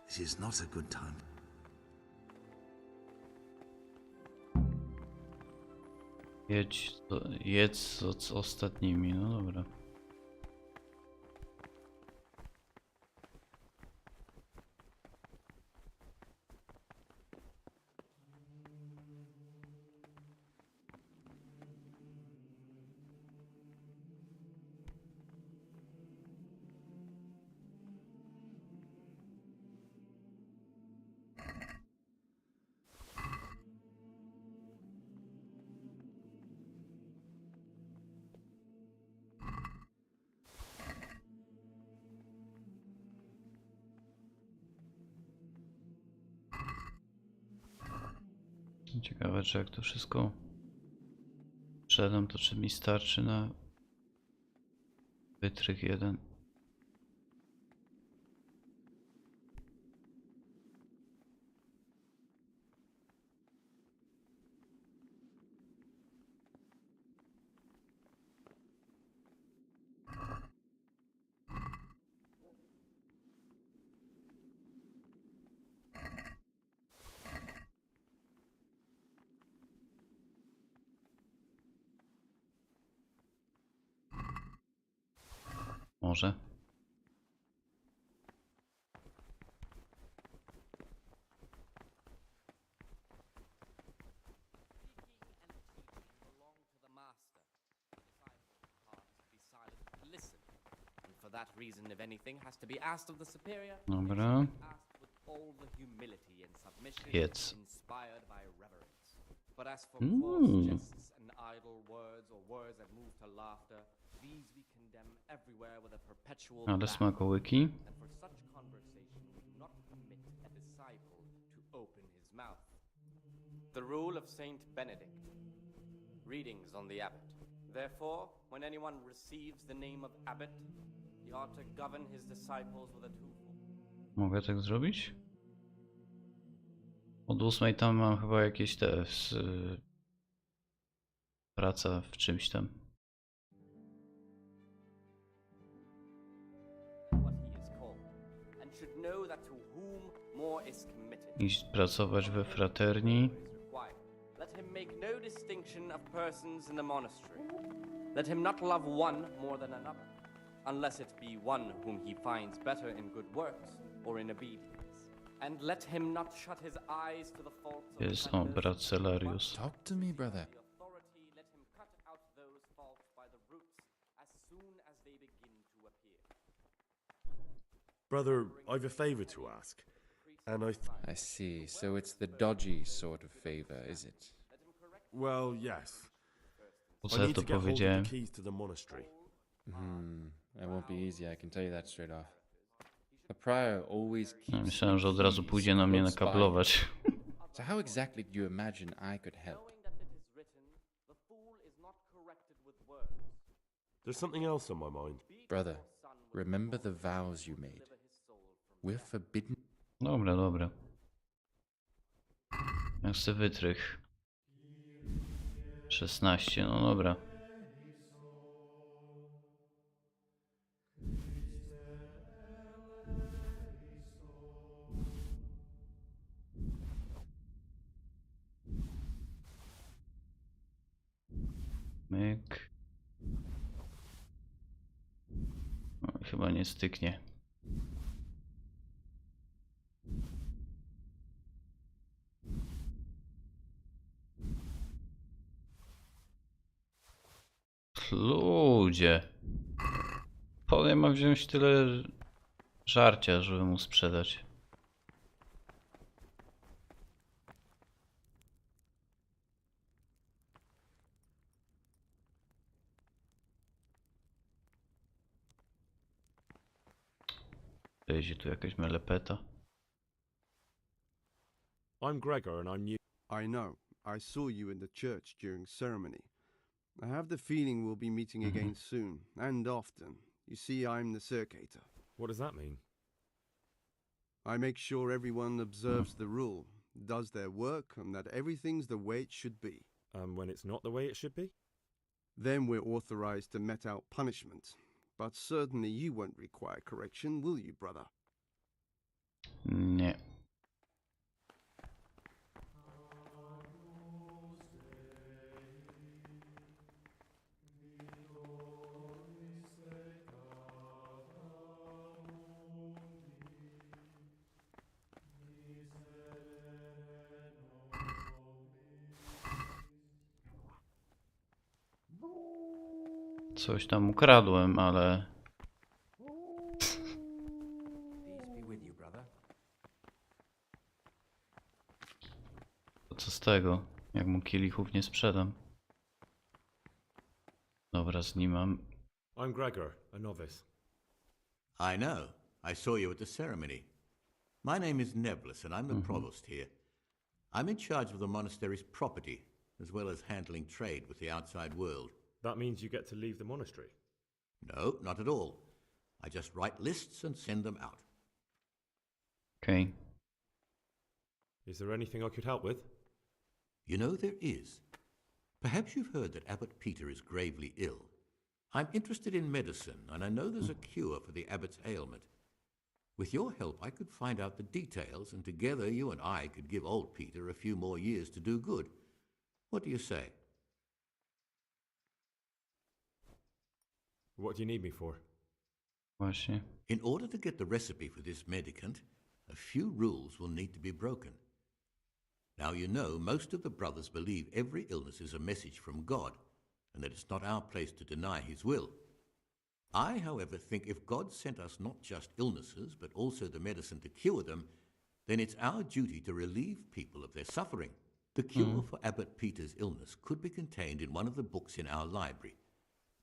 This is not a good time. Jedz z ostatnimi, no dobra. Ciekawe, czy jak to wszystko sprzedam, to czy mi starczy na wytrych jeden. Może. that reason, if anything, has to be asked of the superior. Dobra. Asked with all the humility and submission Jedz. inspired by reverence. But as for Mm. false jests and idle words or words that move to laughter, these we condemn everywhere with a perpetual Ale ban. smakołyki. And for such conversation we do not permit a disciple to open his mouth. The rule of Saint Benedict. Readings on the abbot. Therefore, when anyone receives the name of abbot, he ought to govern his disciples with a twofold. Mogę tak zrobić? Od 8 tam mam chyba jakieś te praca w czymś tam. What he is called, and should know that to whom more is committed. Iść pracować we fraterni. Let him make no distinction of persons in the monastery. Let him not love one more than another, unless it be one whom he finds better in good works or in obedience. And let him not shut his eyes to the faults of Jest on, brat Celarius. Talk to me, brother. the authority. Let him cut out those faults by the roots as soon as they begin to appear. Brother, I've a favor to ask. And I see. So it's the dodgy sort of favor, is it? Well, yes. Po I co ja need to to get hold of powiedziałem? the keys to the monastery. That won't be easy, I can tell you that straight off. The prior always keeps No, myślałem, że od razu pójdzie na mnie nakablować. So how exactly do you imagine I could help? There's something else on my mind. Brother, remember the vows you made. We're forbidden. Dobra, dobra. Ja chcę wytrych. 16, no dobra. Myk. No, chyba nie styknie. Ludzie. Powiem, ma wziąć tyle żarcia, żeby mu sprzedać. Wejdzie tu jakaś melepeta. I'm Gregor and I'm new. I know. I saw you in the church during ceremony. I have the feeling we'll be meeting again soon, and often. You see, I'm the circator. What does that mean? I make sure everyone observes the rule, does their work, and that everything's the way it should be. And when it's not the way it should be? Then we're authorized to mete out punishment. But certainly you won't require correction, will you, brother? Nie. Coś tam ukradłem, ale... To co z tego, jak mu kielichów nie sprzedam? Dobra, z nim mam... I'm Gregor, a novice. I know. I saw you at the ceremony. My name is Nebulus, and I'm the provost here. I'm in charge of the monastery's property, as well as handling trade with the outside world. That means you get to leave the monastery? No, not at all. I just write lists and send them out. Okay. Is there anything I could help with? You know, there is. Perhaps you've heard that Abbot Peter is gravely ill. I'm interested in medicine, and I know there's a cure for the abbot's ailment. With your help, I could find out the details, and together you and I could give old Peter a few more years to do good. What do you say? What do you need me for? Właśnie. In order to get the recipe for this medicament, a few rules will need to be broken. Now, you know, most of the brothers believe every illness is a message from God, and that it's not our place to deny his will. I, however, think if God sent us not just illnesses, but also the medicine to cure them, then it's our duty to relieve people of their suffering. The cure for Abbot Peter's illness could be contained in one of the books in our library,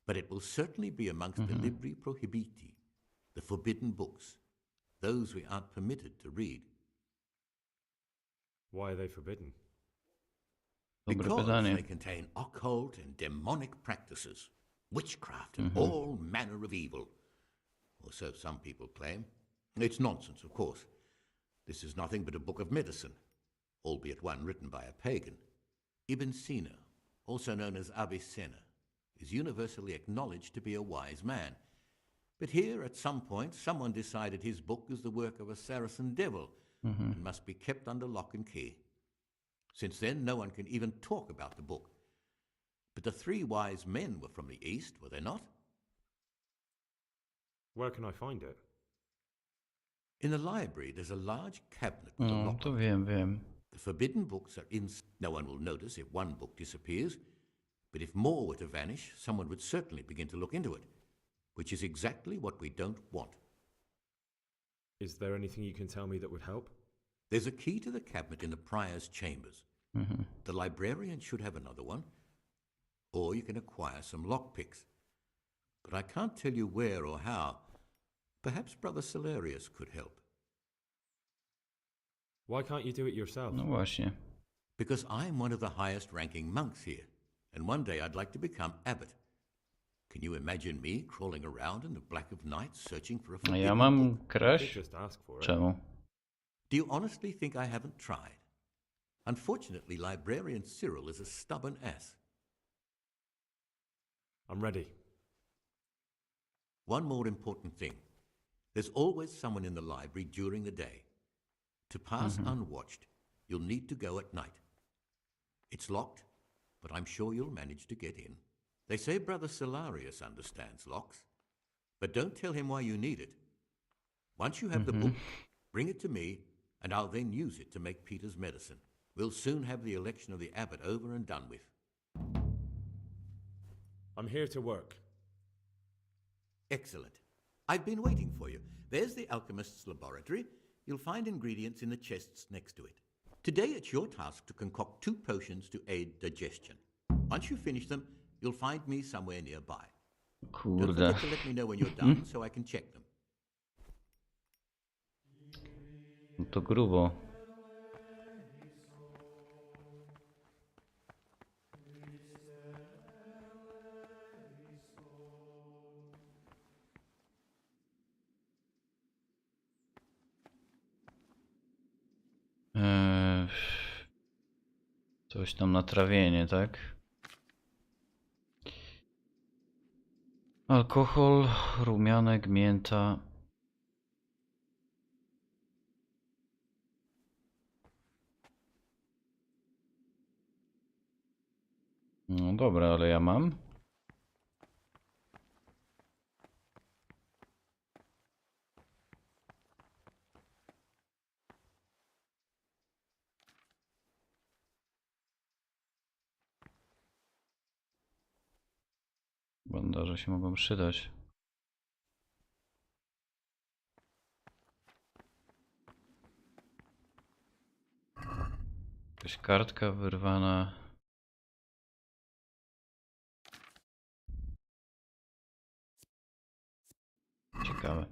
but it will certainly be amongst the libri prohibiti, the forbidden books, those we aren't permitted to read. Why are they forbidden? Because they contain occult and demonic practices, witchcraft and all manner of evil. Or so some people claim. It's nonsense, of course. This is nothing but a book of medicine, albeit one written by a pagan. Ibn Sina, also known as Avicenna, is universally acknowledged to be a wise man. But here, at some point, someone decided his book is the work of a Saracen devil and must be kept under lock and key. Since then, no one can even talk about the book. But the three wise men were from the East, were they not? Where can I find it? In the library, there's a large cabinet with a lock to on it. wiem. The forbidden books are in... No one will notice if one book disappears, but if more were to vanish, someone would certainly begin to look into it, which is exactly what we don't want. Is there anything you can tell me that would help? There's a key to the cabinet in the prior's chambers. The librarian should have another one, or you can acquire some lockpicks. But I can't tell you where or how. Perhaps Brother Celarius could help. Why can't you do it yourself? No właśnie. Because I'm one of the highest-ranking monks here, and one day I'd like to become abbot. Can you imagine me crawling around in the black of night searching for a A forbidden ja mam book? crash? Just ask for it. Czemu? Do you honestly think I haven't tried? Unfortunately, Librarian Cyril is a stubborn ass. I'm ready. One more important thing. There's always someone in the library during the day. To pass unwatched, you'll need to go at night. It's locked, but I'm sure you'll manage to get in. They say Brother Celarius understands locks, but don't tell him why you need it. Once you have the book, bring it to me, and I'll then use it to make Peter's medicine. We'll soon have the election of the abbot over and done with. I'm here to work. Excellent. I've been waiting for you. There's the alchemist's laboratory. You'll find ingredients in the chests next to it. Today it's your task to concoct 2 potions to aid digestion. Once you finish them, you'll find me somewhere nearby. Don't Kurde. forget to let me know when you're done so I can check them. No to grubo. Coś tam na trawienie, tak? Alkohol, rumianek, mięta. No dobra, ale ja mam. Bandaże się mogą przydać. Jakaś kartka wyrwana. Ciekawe.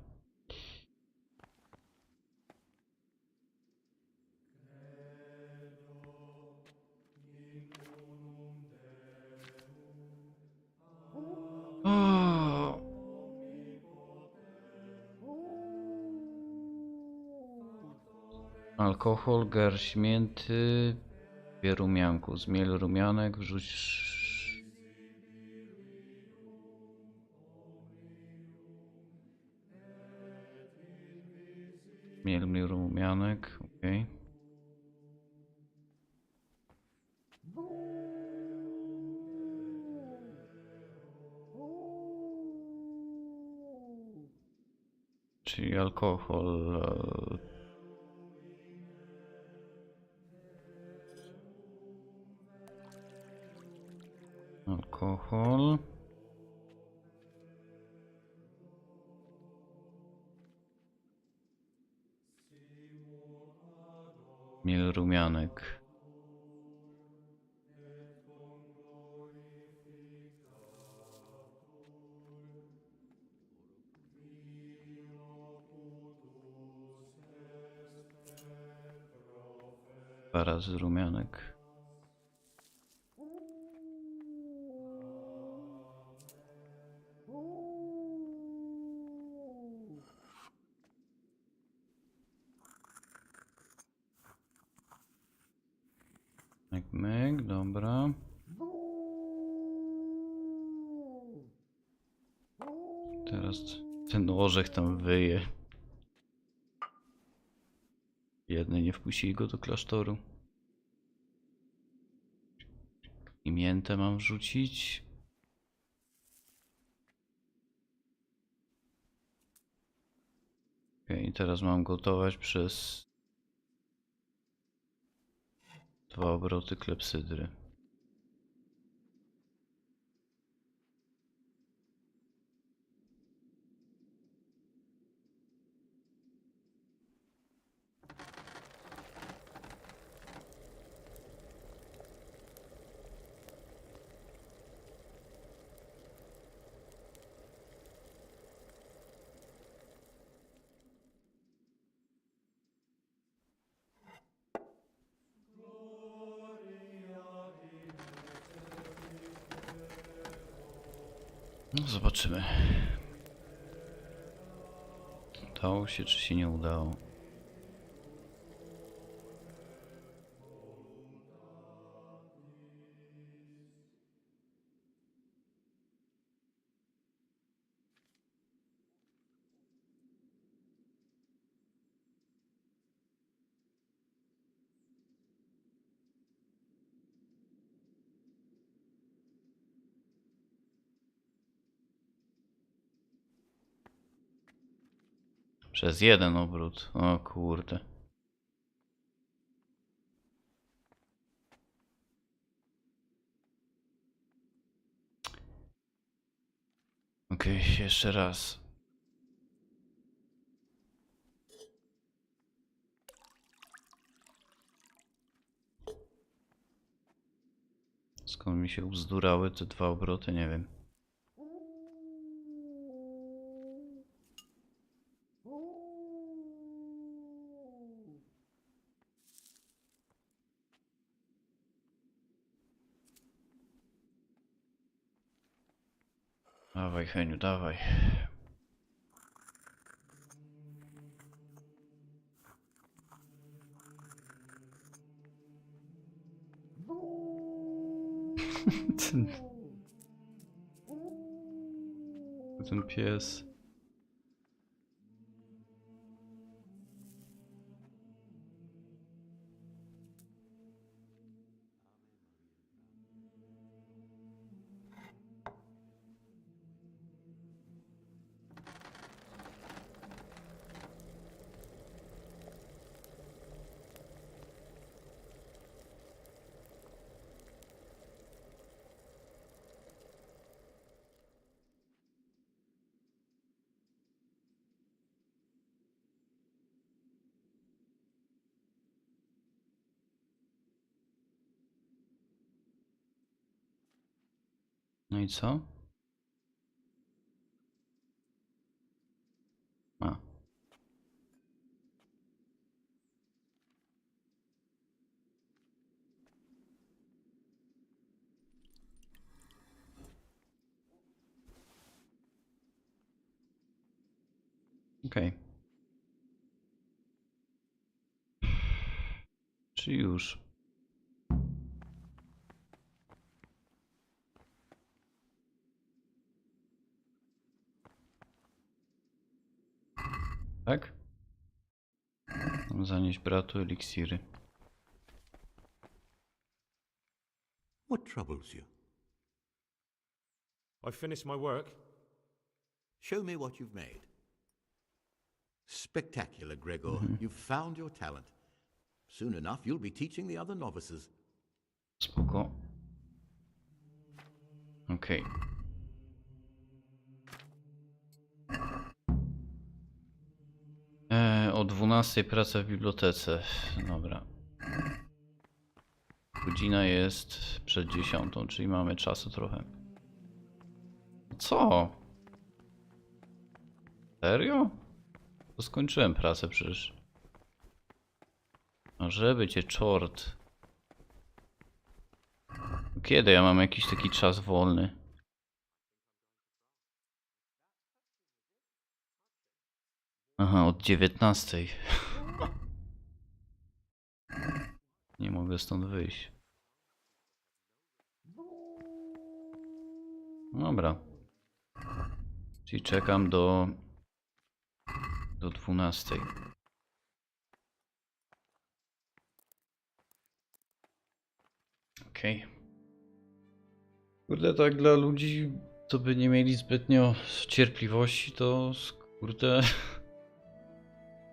Alkohol, garść mięty, 2 rumianku, zmiel rumianek, wrzuć zmiel rumianek, okej. Czyli alkohol. Alkohol. Miel rumianek. Dwa razy rumianek. Myk, dobra. Teraz ten orzech tam wyje. Jedny nie wpuścili go do klasztoru. I miętę mam wrzucić. Okej, teraz mam gotować przez 2 obroty klepsydry. No zobaczymy. Udało się, czy się nie udało. Przez 1 obrót. O kurde. Okej, jeszcze raz. Skąd mi się ubzdurały te 2 obroty, nie wiem. Dawaj, Heniu, dawaj. ten pies. No i co? A. Okej. Czy już? Tak? Mam zanieść bratu eliksiry. What troubles you? I've finished my work. Show me what you've made. Spectacular, Gregor. You've found your talent. Soon enough, you'll be teaching the other novices. Spoko. Okej. O 12 praca w bibliotece. Dobra. Godzina jest przed 10, czyli mamy czasu trochę. Co? Serio? To skończyłem pracę przecież. No żeby cię czort. Kiedy ja mam jakiś taki czas wolny? Aha, od 19. Nie mogę stąd wyjść. Dobra. Czyli czekam do 12. Okej. Kurde, tak dla ludzi, co by nie mieli zbytnio cierpliwości, to kurde,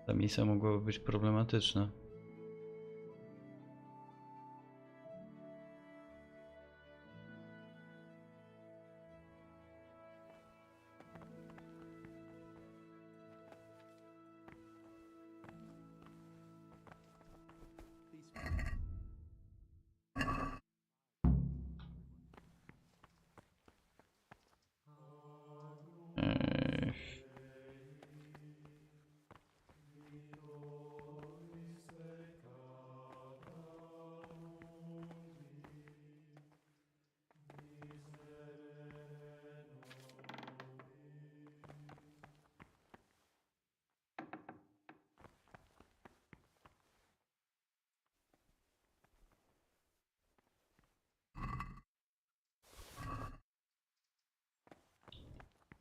ta misja mogłaby być problematyczna.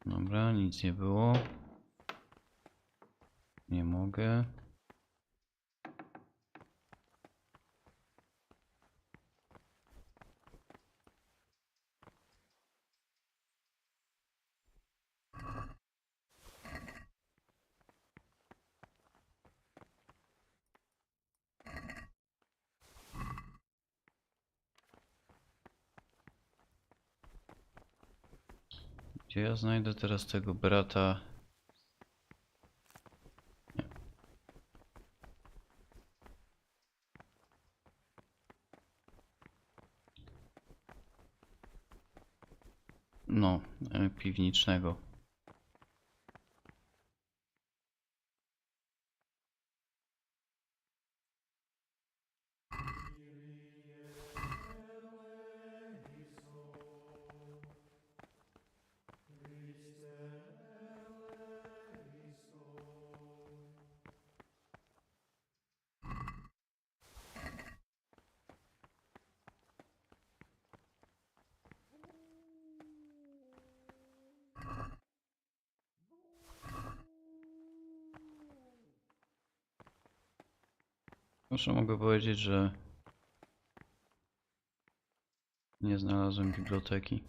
Dobra, nic nie było. Nie mogę. Gdzie ja znajdę teraz tego brata? Nie. No, piwnicznego. Muszę mogę powiedzieć, że nie znalazłem biblioteki.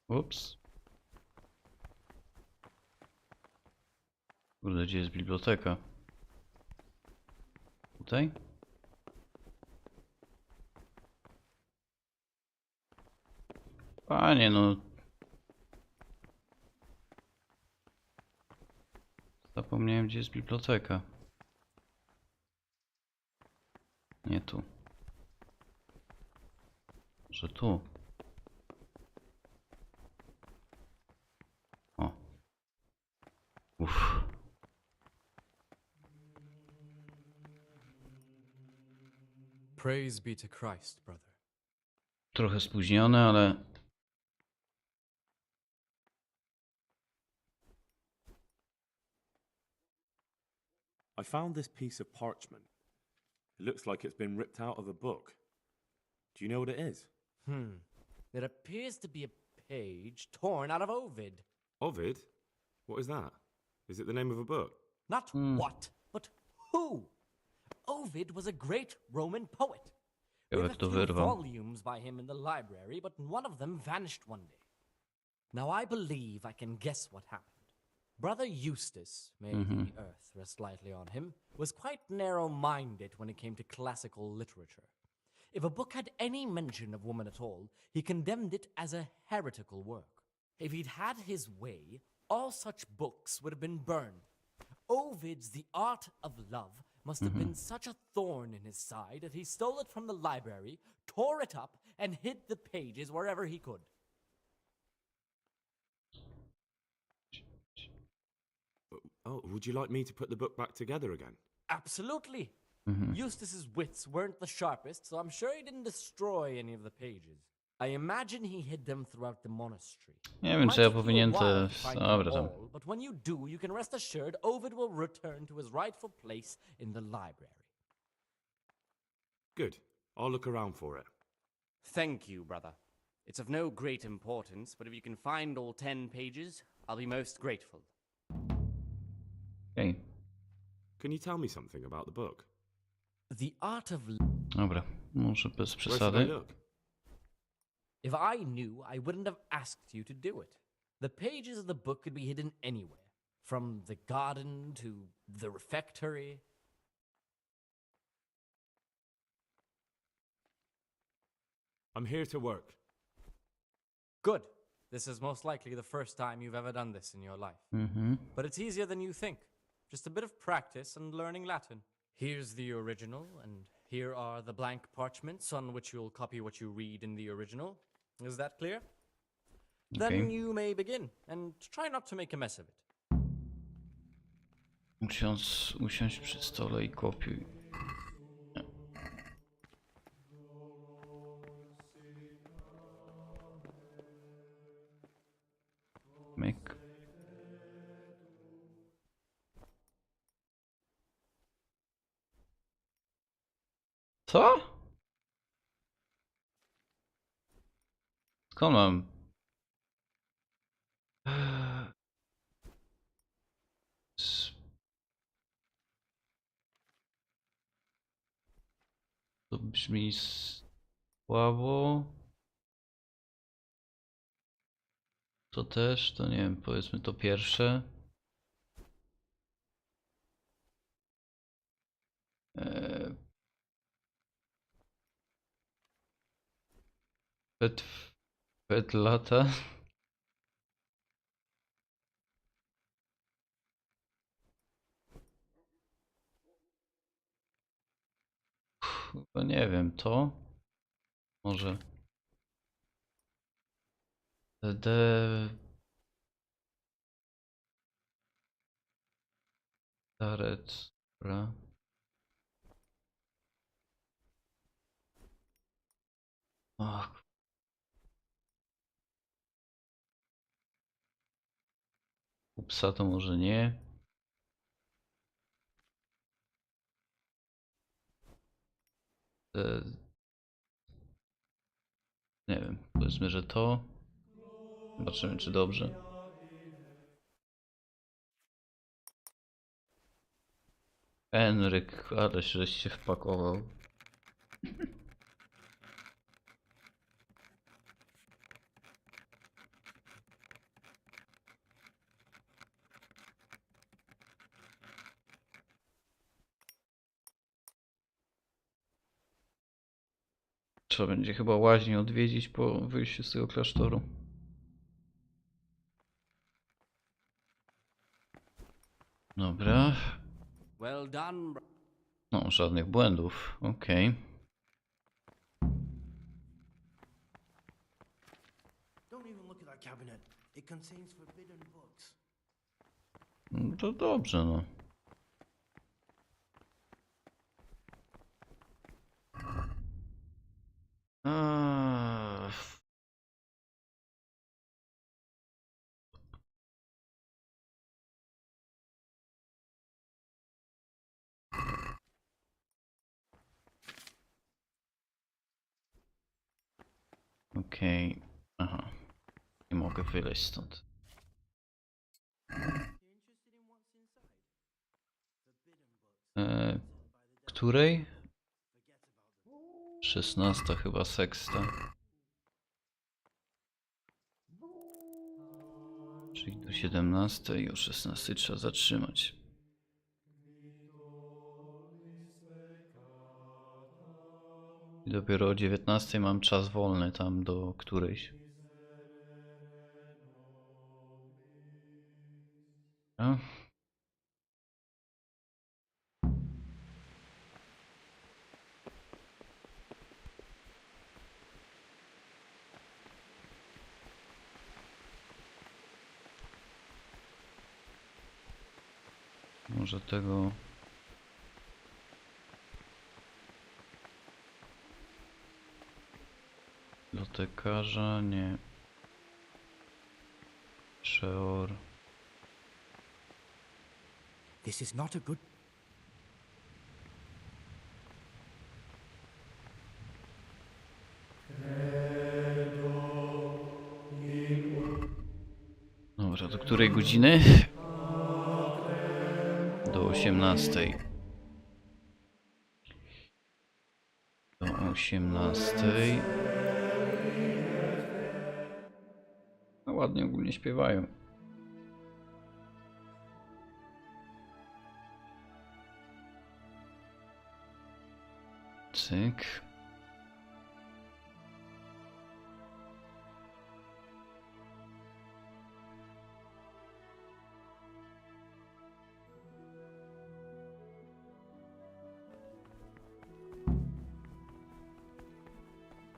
Ups. Kurde, gdzie jest biblioteka? Tutaj? Panie, no. Zapomniałem, gdzie jest biblioteka. Nie tu. Że tu. O. Uff. Praise be to Christ, brother. Trochę spóźnione, ale... I found this piece of parchment. It looks like it's been ripped out of a book. Do you know what it is? It appears to be a page torn out of Ovid. Ovid? What is that? Is it the name of a book? Not what, but who? Ovid was a great Roman poet. We have a few volumes by him in the library, but one of them vanished one day. Now I believe I can guess what happened. Brother Eustace, may the earth rest lightly on him, was quite narrow-minded when it came to classical literature. If a book had any mention of woman at all, he condemned it as a heretical work. If he'd had his way, all such books would have been burned. Ovid's The Art of Love must have been such a thorn in his side that he stole it from the library, tore it up, and hid the pages wherever he could. Oh, would you like me to put the book back together again? Absolutely. Eustace's wits weren't the sharpest, so I'm sure he didn't destroy any of the pages. I imagine he hid them throughout the monastery. Nie wiem, czy ja powinien te... Find Dobra, them tam. all, but when you do, you can rest assured Ovid will return to his rightful place in the library. Good. I'll look around for it. Thank you, brother. It's of no great importance, but if you can find all 10 pages, I'll be most grateful. Okay. Can you tell me something about the book? The Art of Dobra, może bez Where should I przesady. look? If I knew, I wouldn't have asked you to do it. The pages of the book could be hidden anywhere, from the garden to the refectory. I'm here to work. Good. This is most likely the first time you've ever done this in your life. But it's easier than you think. Just a bit of practice and learning Latin. Here's the original, and here are the blank parchments on which you'll copy what you read in the original. Is that clear? Then you may begin, and try not to make a mess of it. Usiądź przy stole i kopiuj. Nie. Myk. Co? Skąd mam? To brzmi słabo. To też, to nie wiem, powiedzmy to pierwsze. Pet lata. Chyba nie wiem, to może Darec, dobra. Ach. Upsa to może nie. Nie wiem, powiedzmy, że to. Zobaczymy, czy dobrze. Henryk, ale żeś się wpakował. Trzeba będzie chyba łaźnię odwiedzić po wyjściu z tego klasztoru. Dobra. Well done. No, żadnych błędów. Okej. Don't even look at that cabinet. It contains forbidden books. No to dobrze, no. Okej. Aha. Nie mogę wyleźć stąd. Której? 16 chyba seksta. Czyli do 17 i o 16 trzeba zatrzymać. I dopiero o 19 mam czas wolny tam do którejś. Może tego... Dotykarza, nie. Przeor. This is not a good... Dobra, do której godziny? Do 18. Do 18. No ładnie ogólnie śpiewają. Cyk.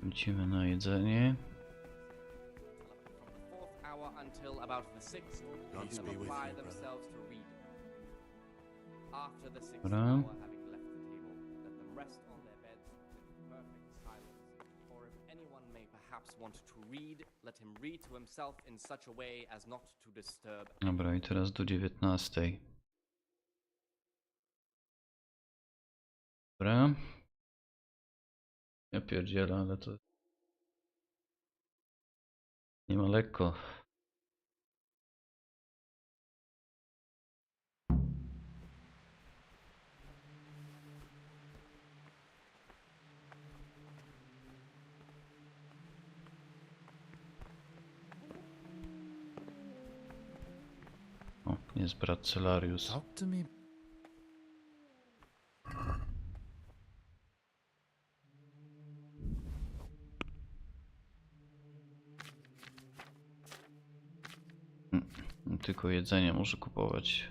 Wrócimy na jedzenie. Until about the sixth, let them apply themselves to reading. After the sixth hour, having left the table, let them rest on their beds with perfect silence. Or if anyone may perhaps want to read, let him read to himself in such a way as not to disturb. Dobra, i teraz do 19. Dobra. Ja pierdzielę, ale to... Nie ma lekko. O, jest brat Celarius. Tylko jedzenie muszę kupować.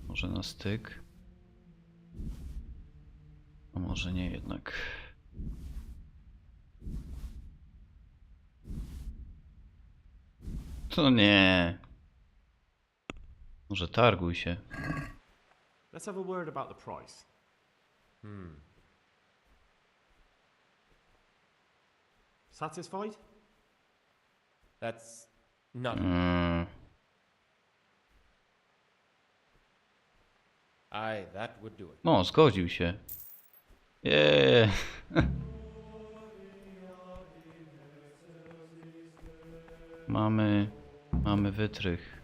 Może na styk? A może nie jednak. To nie. Może targuj się. Let's have a word about the price. Satisfied? That's not... Aye, that would do it. No, zgodził się. Yeah. Mamy wytrych.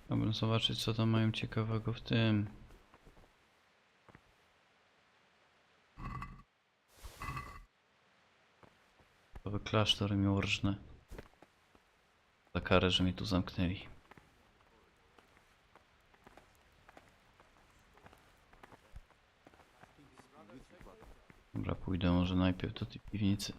Dobra, zobaczyć co tam mają ciekawego w tym. Nowy klasztor miłosny. Za karę, że mnie tu zamknęli. Dobra, pójdę może najpierw do tej piwnicy.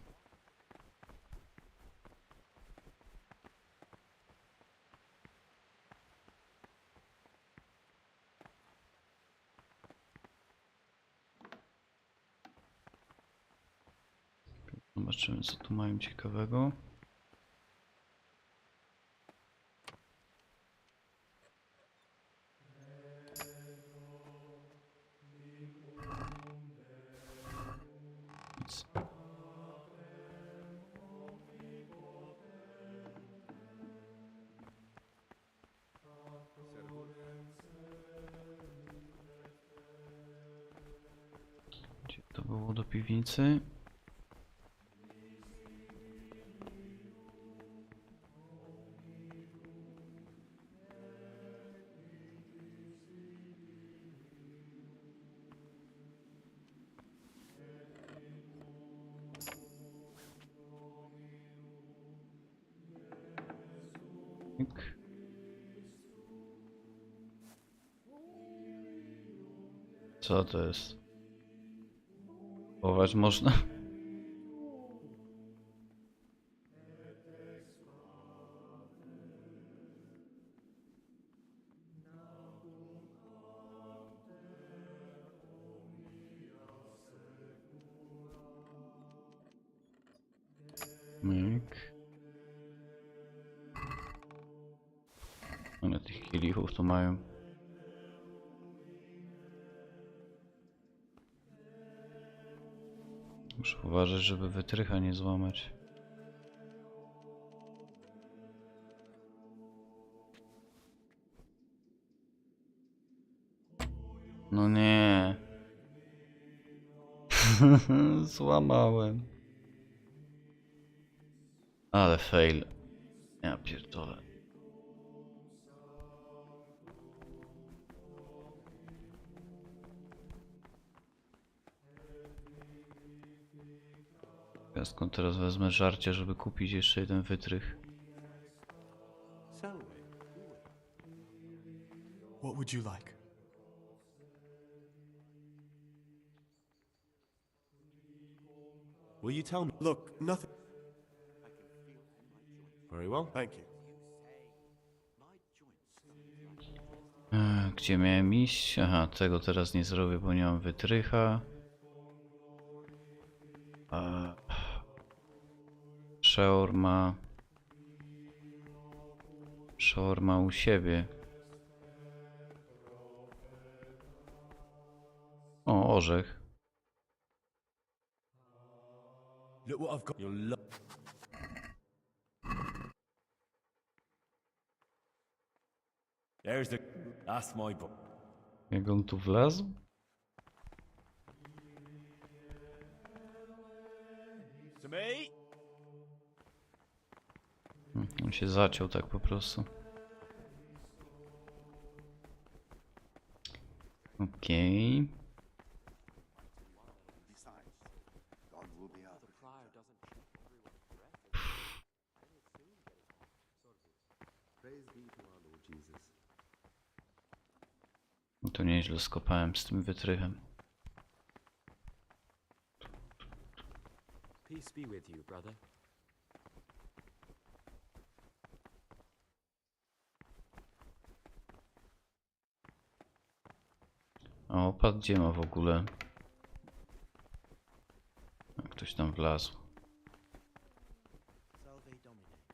Zobaczymy co tu mają ciekawego. Nic. Gdzie to było do piwnicy? Co to jest? Chować można? Myk. One tych kielichów to mają. Muszę uważać, żeby wytrycha nie złamać. No nie. Złamałem. Ale fail. Ja pierdolę. Ja skąd teraz wezmę żarcie, żeby kupić jeszcze jeden wytrych? What would you like? Will you tell me? Look, nothing. Very well. Thank you. Gdzie miałem iść? Aha, tego teraz nie zrobię, bo nie mam wytrycha. Przeorma u siebie. O, orzech. Look what I've got. There's the. That's my book. Jak on tu wlazł? To me. On się zaciął tak po prostu. Okej. No to nieźle skopałem z tym wytrychem. Peace be with you, brother. A opad gdzie ma w ogóle? A ktoś tam wlazł.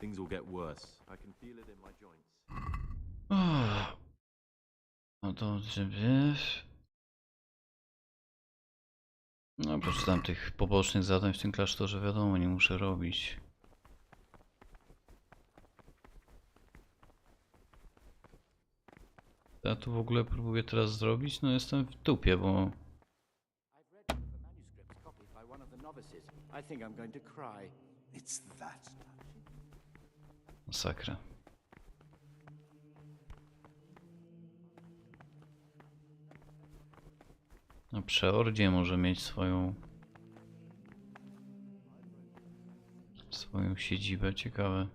Things will get worse. I can feel it in my joints. No to wiesz. No przeczytam tych pobocznych zadań w tym klasztorze, wiadomo, nie muszę robić. Ja tu w ogóle próbuję teraz zrobić, no jestem w dupie, bo... Masakra. No przeordzie może mieć swoją siedzibę, ciekawe.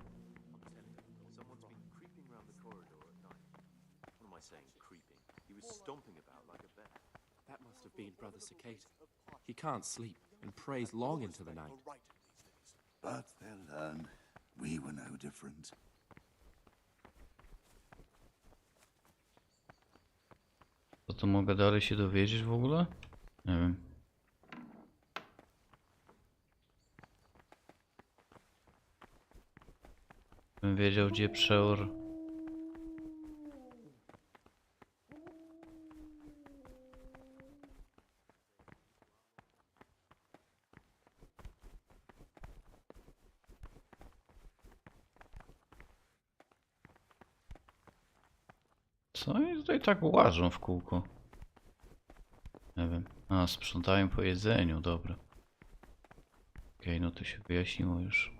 That must have been Brother Cicada. He can't sleep and prays long into the night. But they'll learn. We were no different. Co to mogę dalej się dowiedzieć w ogóle? Nie wiem. Bym wiedział, gdzie przeor. Co oni tutaj tak łażą w kółko? Nie wiem. A, sprzątają po jedzeniu, dobra. Okej, no to się wyjaśniło już.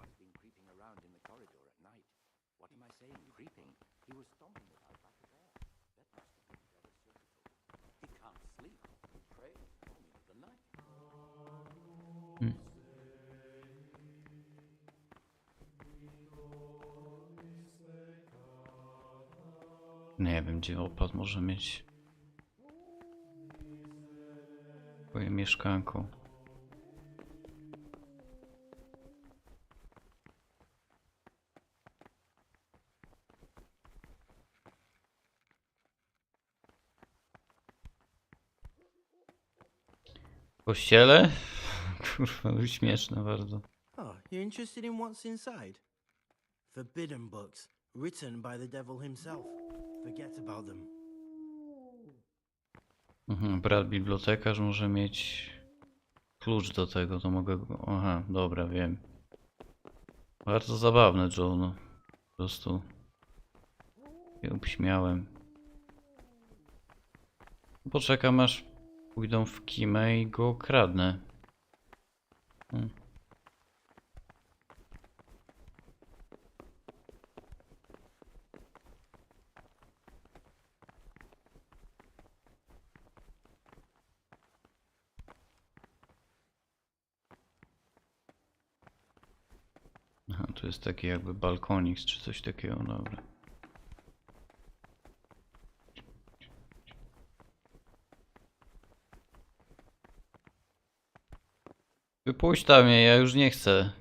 Nie wiem, gdzie opat może mieć swoje mieszkanko. W kościele? Kurwa, no śmieszne bardzo. Oh, you're interested in what's inside? Forbidden books, written by the devil himself. Forget about them. Brat bibliotekarz może mieć klucz do tego, to mogę go... Aha, dobra, wiem. Bardzo zabawne, Joe, no. Po prostu się obśmiałem. Poczekam, aż pójdą w kimę i go okradnę. Aha, tu jest taki jakby balkonik czy coś takiego, dobra. Wypuść tam mnie, ja już nie chcę.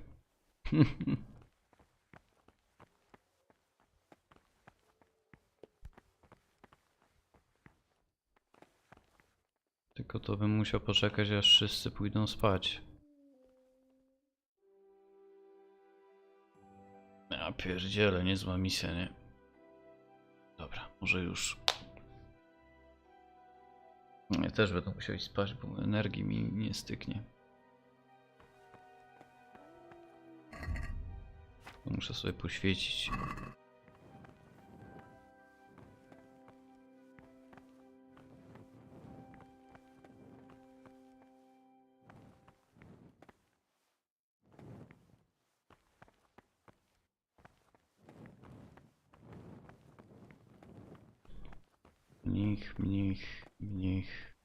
Tylko to bym musiał poczekać, aż wszyscy pójdą spać. Ja pierdzielę, niezła misja, nie? Dobra, może już. Ja też będę musiał iść spać, bo energii mi nie styknie. Muszę sobie poświecić. Mnich.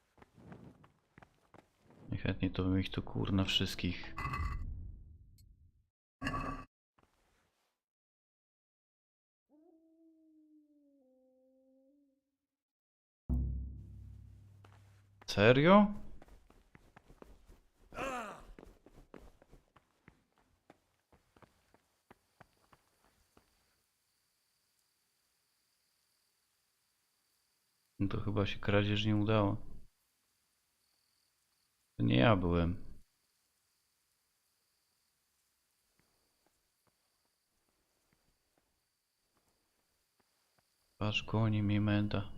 Najchętniej to bym ich tu kurna wszystkich. Serio? No to chyba się kradzież nie udała. To nie ja byłem. Patrz, goni mnie menda.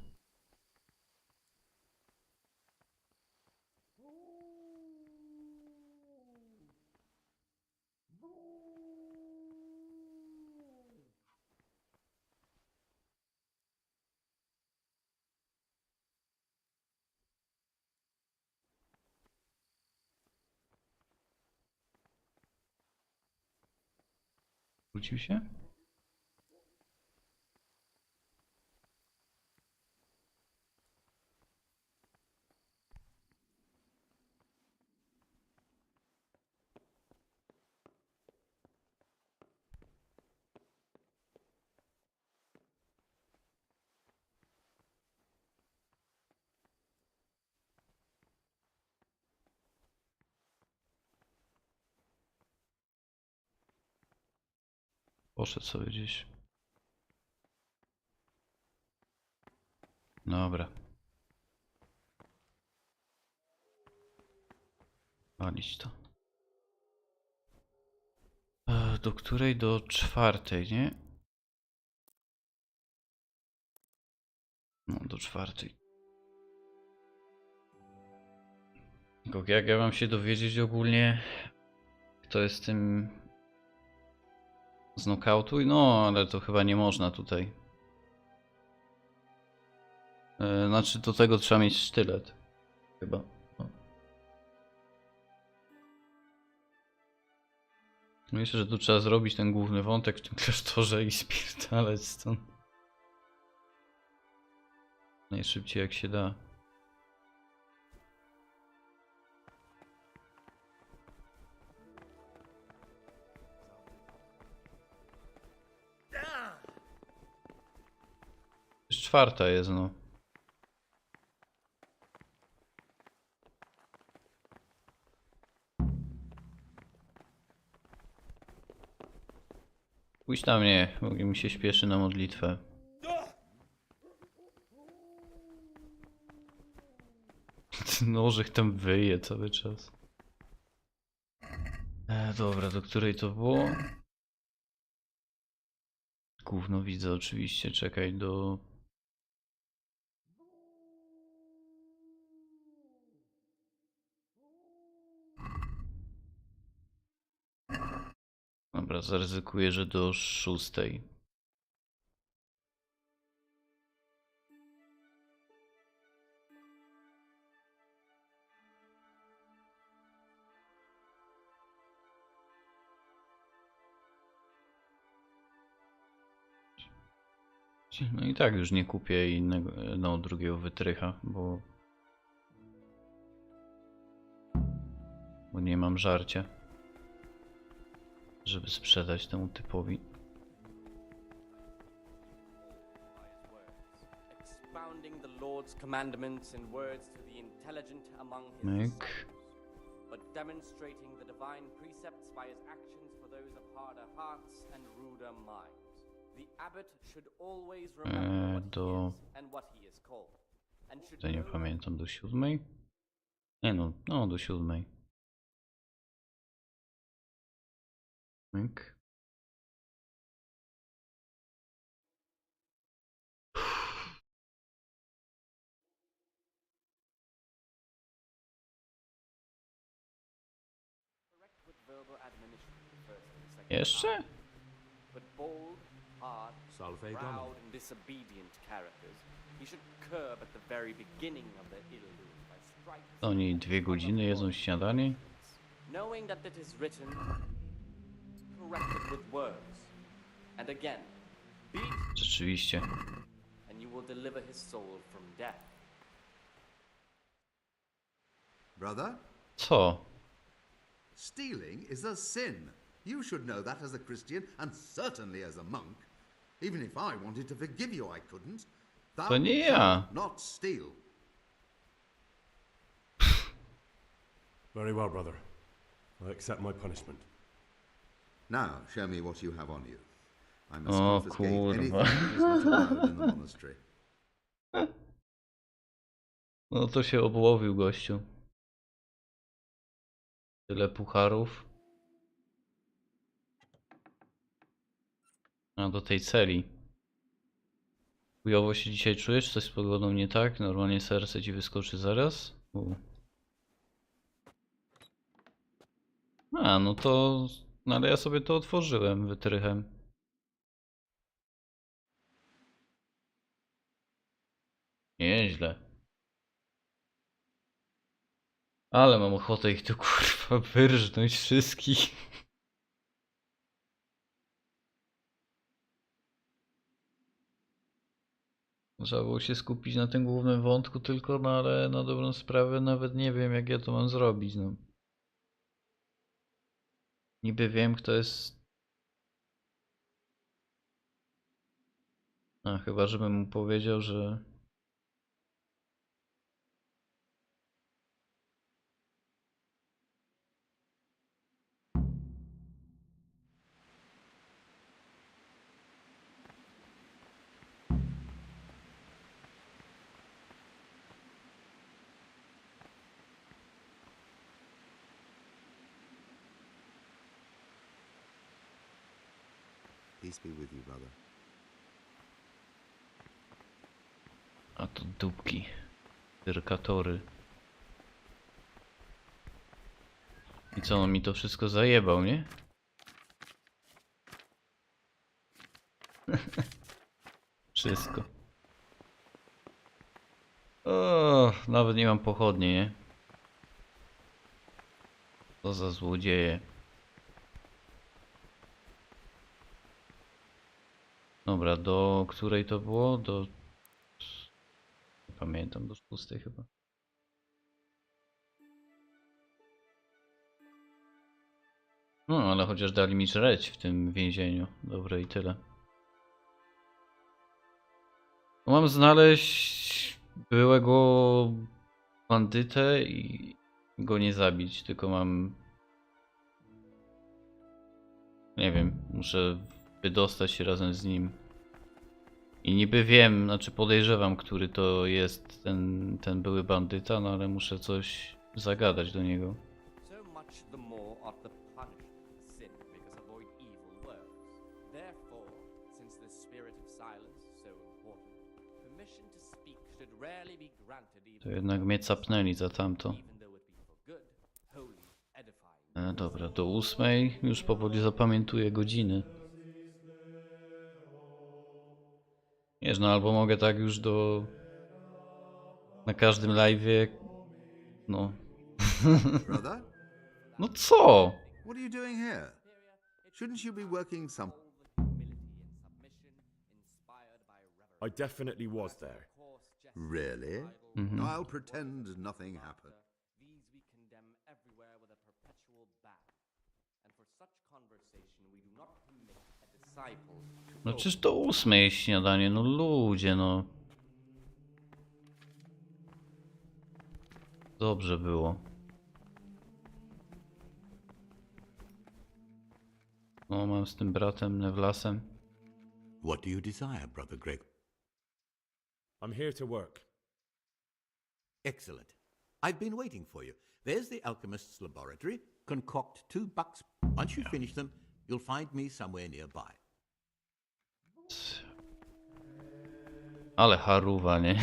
Wrócił się? Poszedł sobie gdzieś. Dobra. Walić to. Do której? Do 4, nie? No, do 4. Tylko jak ja mam się dowiedzieć ogólnie, kto jest tym znokautuj? No, ale to chyba nie można tutaj. Znaczy do tego trzeba mieć sztylet. Chyba. No. Myślę, że tu trzeba zrobić ten główny wątek w tym klasztorze i spierdalać stąd. Najszybciej jak się da. 4 jest, no. Pójdź na mnie, bo mi się śpieszy na modlitwę. Nożek tam wyje cały czas. Dobra, do której to było? Gówno widzę oczywiście, czekaj do... Dobra, zaryzykuję, że do 6. No i tak już nie kupię innego, no drugiego wytrycha, bo nie mam żarcia, żeby sprzedać temu typowi. Expounding the Lord's commandments in words to the intelligent among his Myk. disciples, but demonstrating the divine precepts by his actions for those of harder hearts and ruder minds. The abbot should always remember what he is and what he is called. And should To nie pamiętam, do 7? Nie no, no do 7. Myk. Jeszcze? But bold, hard, proud and disobedient characters he should curb at the very beginning of their ill doing by stripes. Oni 2 godziny jedzą śniadanie? Knowing that it is written, correct it with words, and again, beat, Rzeczywiście. and you will deliver his soul from death. Brother? Co? Stealing is a sin. You should know that as a Christian and certainly as a monk. Even if I wanted to forgive you, I couldn't. Thou To nie ja. shalt not steal. Very well, brother. I accept my punishment. Now, show me what you have on you. I must O confiscate kurwa. anything that is not allowed in the monastery. No to się obłowił gościu. Tyle pucharów. A do tej celi. Chujowo się dzisiaj czujesz? Coś z pogodą nie tak? Normalnie serce ci wyskoczy zaraz? A, no to... No ale ja sobie to otworzyłem wytrychem. Nieźle. Ale mam ochotę ich tu kurwa wyrżnąć wszystkich. Trzeba było się skupić na tym głównym wątku tylko, no ale na dobrą sprawę nawet nie wiem jak ja to mam zrobić, no. Niby wiem kto jest... A chyba żebym mu powiedział, że... Peace be with you, brother. A to dupki. Dyrkatory. I co, on mi to wszystko zajebał, nie? Wszystko. O, nawet nie mam pochodni, nie? Co za złodzieje. Dobra, do której to było? Do... Nie pamiętam, do 6 chyba. No, ale chociaż dali mi żreć w tym więzieniu. Dobre i tyle. Mam znaleźć byłego bandytę i go nie zabić, tylko mam... Nie wiem, muszę wydostać się razem z nim. I niby wiem, znaczy podejrzewam, który to jest ten były bandyta, no ale muszę coś zagadać do niego. So much the more ought the punished sin because avoid evil works. Therefore, since the spirit of silence is so important, permission to speak should rarely be granted To even jednak mnie capnęli za tamto. though it be for good, holy, edifying. Dobra, do 8 już powoli zapamiętuję godziny. Wiesz, no albo mogę tak już na każdym live'ie... No. Brother? No co? What are you doing here? Shouldn't you be working some... I definitely was there. Really? Mhm. I'll pretend nothing happened. These we condemn everywhere with a perpetual ban. And for such conversation we do not permit a disciple to No przecież do 8 jest śniadanie, no ludzie, no. Dobrze było. No, mam z tym bratem Nevlasem. What do you desire, Brother Greg? I'm here to work. Excellent. I've been waiting for you. There's the alchemist's laboratory. Concoct 2 bucks. Once you finish them, you'll find me somewhere nearby. Ale haruwa, nie?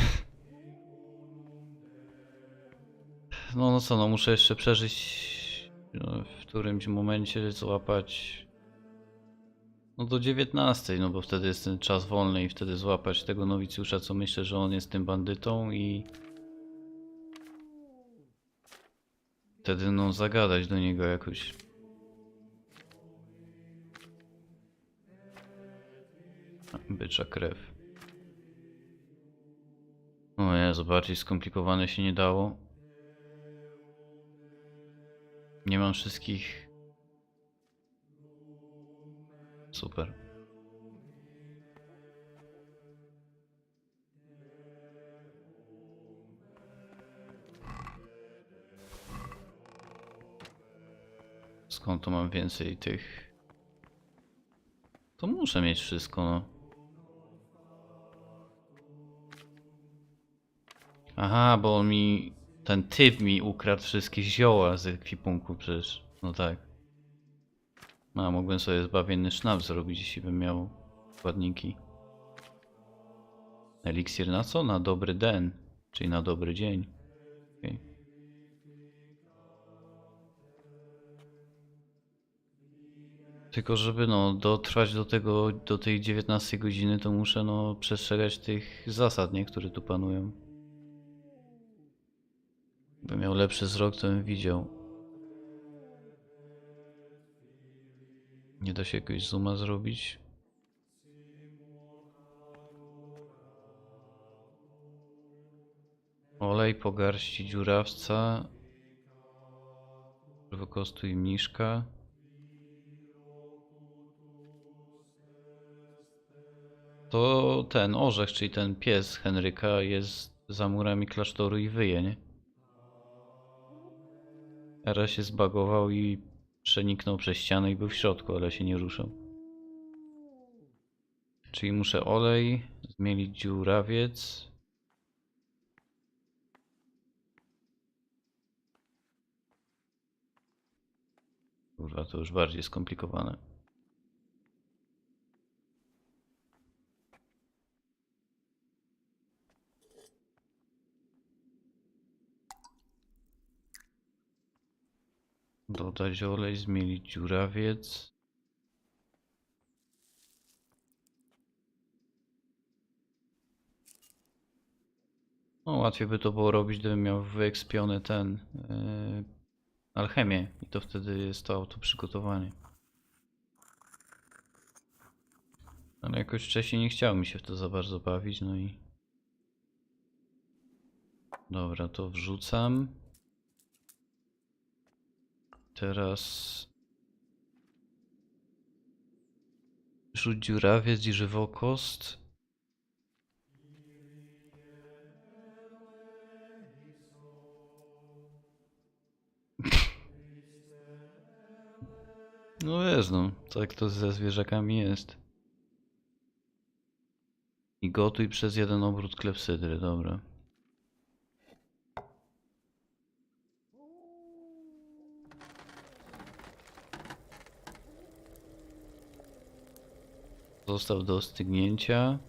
No co, no muszę jeszcze przeżyć w którymś momencie złapać no do 19, no bo wtedy jest ten czas wolny i wtedy złapać tego nowicjusza, co myślę, że on jest tym bandytą i wtedy no zagadać do niego jakoś. Bycza krew. O Jezu, bardziej skomplikowane się nie dało. Nie mam wszystkich. Super. Skąd to mam więcej tych? To muszę mieć wszystko, no. Aha, bo on mi... Ten typ mi ukradł wszystkie zioła z ekwipunku przecież. No tak. No, a mógłbym sobie zbawienny sznaps zrobić, jeśli bym miał składniki. Eliksir na co? Na dobry den. Czyli na dobry dzień. Okay. Tylko żeby no dotrwać do tej 19 godziny, to muszę no przestrzegać tych zasad, nie? Które tu panują. Gdybym miał lepszy wzrok, to bym widział. Nie da się jakiegoś zooma zrobić. Olej po garści dziurawca. Wykostuj mniszka. To ten orzech, czyli ten pies Henryka jest za murami klasztoru i wyje, nie? Teraz się zbagował i przeniknął przez ścianę i był w środku, ale się nie ruszał. Czyli muszę olej, zmielić dziurawiec. Kurwa, to już bardziej skomplikowane. Dodać olej, zmielić dziurawiec. No, łatwiej by to było robić, gdybym miał wyekspiony ten alchemię i to wtedy jest to przygotowanie. Ale jakoś wcześniej nie chciało mi się w to za bardzo bawić, no i... Dobra, to wrzucam. Teraz... Rzuć dziurawiec i żywokost. No wiesz, no, tak to ze zwierzakami jest. I gotuj przez jeden obrót klepsydry, dobra. Zostaw do ostygnięcia.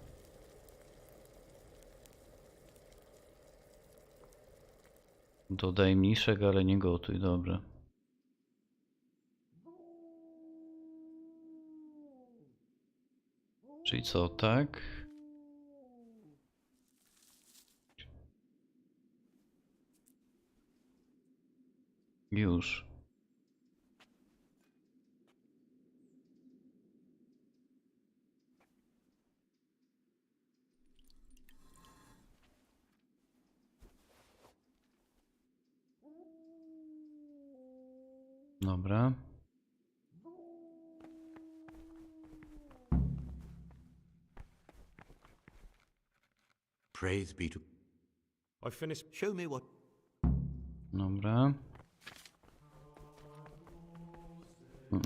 Dodaj mniszek, ale nie gotuj, dobra. Czyli co, tak? Już. Dobra. Praise be to... I finished. Show me what... Dobra.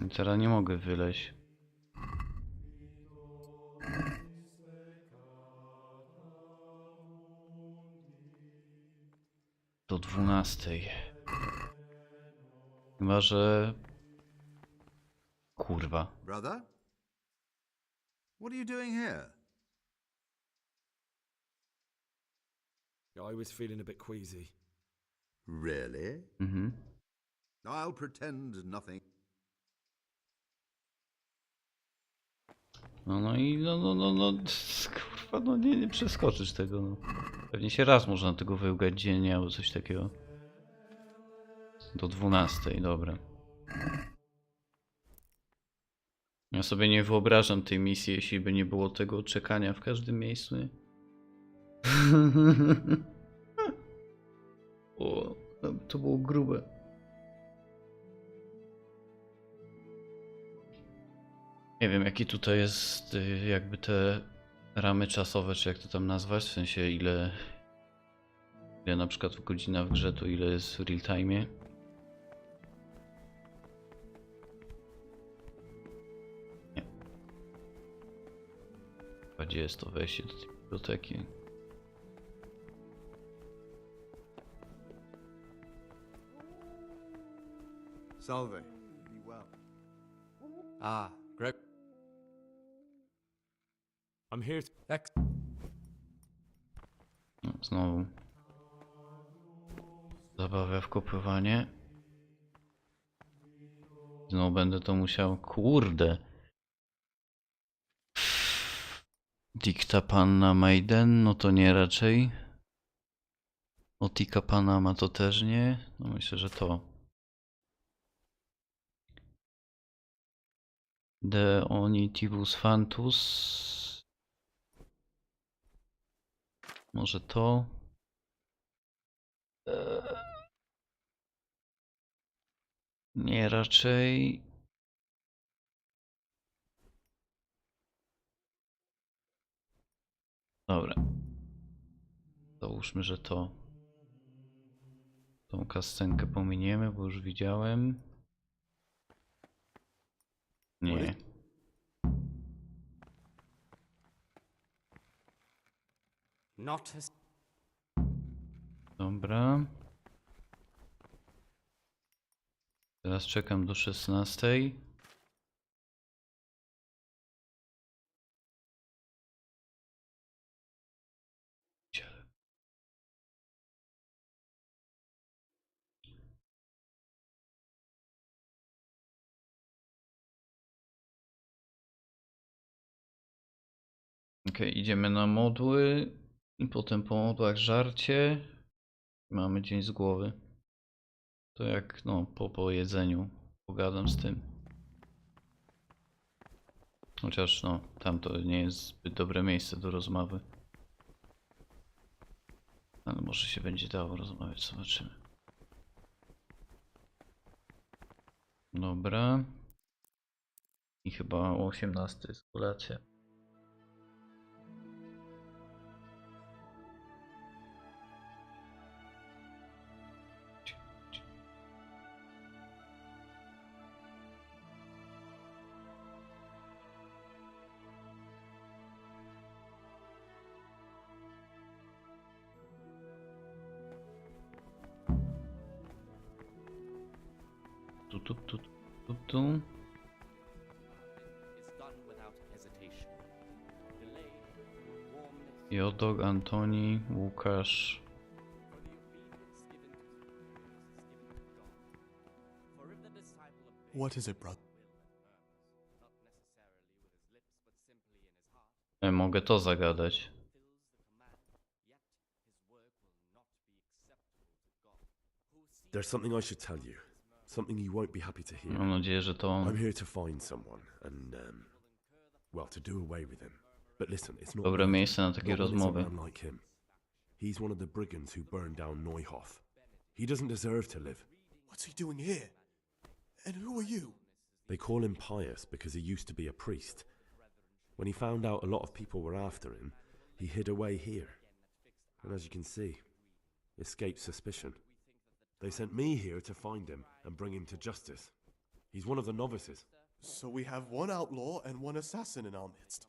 I teraz nie mogę wyleźć. Do 12. Chyba, że... Kurwa. Brother? What are you doing here? I was feeling a bit queasy. Really? Mhm. I'll pretend nothing. No i kurwa, no nie przeskoczysz tego, no. Pewnie się raz można tego wyłgać dziennie albo coś takiego. Do 12, dobra. Ja sobie nie wyobrażam tej misji, jeśli by nie było tego czekania w każdym miejscu, nie? O, to było grube. Nie wiem, jaki tutaj jest jakby te ramy czasowe, czy jak to tam nazwać, w sensie ile na przykład godzina w grze, to ile jest w real time. Nie. Gdzie jest to wejście do tej biblioteki? Salve. Be well. Ah, Greg. I'm here to... No, znowu. Zabawa w kopiowanie. Znowu będę to musiał... Kurde. Dikta panna Maiden? No to nie raczej. Otika Panama to też nie. No myślę, że to. De Onitibus Fantus. Może to. Nie raczej. Dobra. Załóżmy, że to. Tą kascenkę pominiemy, bo już widziałem. Nie. Dobra. Teraz czekam do 16. Ok, idziemy na modły i potem po modłach żarcie. Mamy dzień z głowy. To jak no po jedzeniu pogadam z tym. Chociaż no tam to nie jest zbyt dobre miejsce do rozmowy. Ale może się będzie dało rozmawiać, zobaczymy. Dobra. I chyba o 18 jest kolacja. Jodog, Antoni, Łukasz. What is it, brother? Mogę to zagadać. There's something I should tell you. Something you won't be happy to hear. Mam nadzieję, że to on. I'm here to find someone and, well, to do away with him. But listen, it's not Dobre miejsce na takie not when it's a rozmowy. man like him. He's one of the brigands who burned down Neuhof. He doesn't deserve to live. What's he doing here? And who are you? They call him pious because he used to be a priest. When he found out a lot of people were after him, he hid away here. And as you can see, escaped suspicion. They sent me here to find him and bring him to justice. He's one of the novices. So we have one outlaw and one assassin in our midst.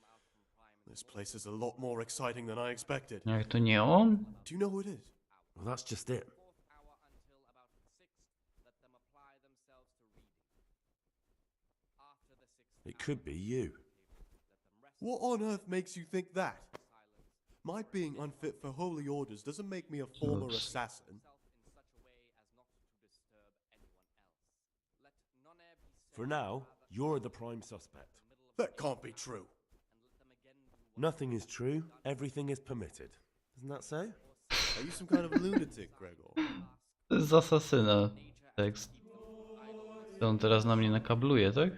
This place is a lot more exciting than I expected. Jak to nie on? Do you know who it is? Well, that's just it. It could be you. What on earth makes you think that? My being unfit for holy orders doesn't make me a former assassin. For now, you're the prime suspect. That can't be true. Nothing is true, everything is permitted. Isn't that so? Are you some kind of lunatic, Gregor? To jest z asasyna tekst. To on teraz na mnie nakabluje, tak?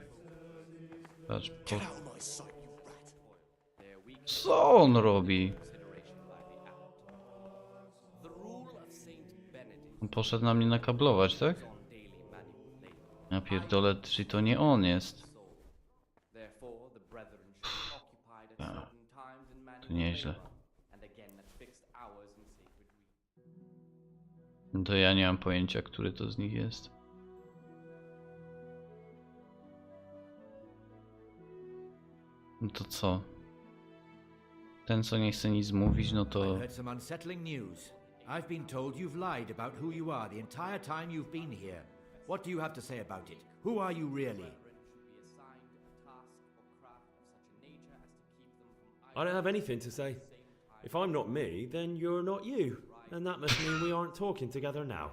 Patrz, co on robi? On poszedł na mnie nakablować, tak? Ja pierdolę, czy to nie on jest? To nieźle. No to ja nie mam pojęcia, który to z nich jest. No to co? Ten, co nie chce nic mówić, no to... I heard some unsettling news. I've been told you've lied about who you are the entire time you've been here. What do you have to say about it? Who are you really? I don't have anything to say. If I'm not me, then you're not you. And that must mean we aren't talking together now.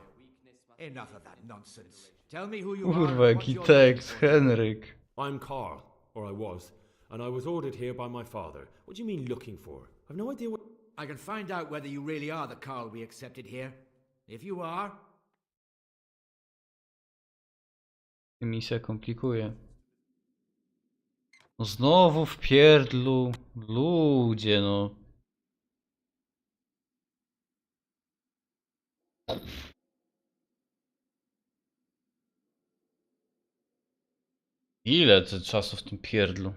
Enough of that nonsense. Tell me who you are. Kurwa, jaki tekst, Henryk. I'm Carl, or I was, and I was ordered here by my father. What do you mean looking for? I've no idea what... I can find out whether you really are the Carl we accepted here. If you are... Misja komplikuje. No znowu w pierdlu. Ludzie, no. Ile to czasu w tym pierdlu?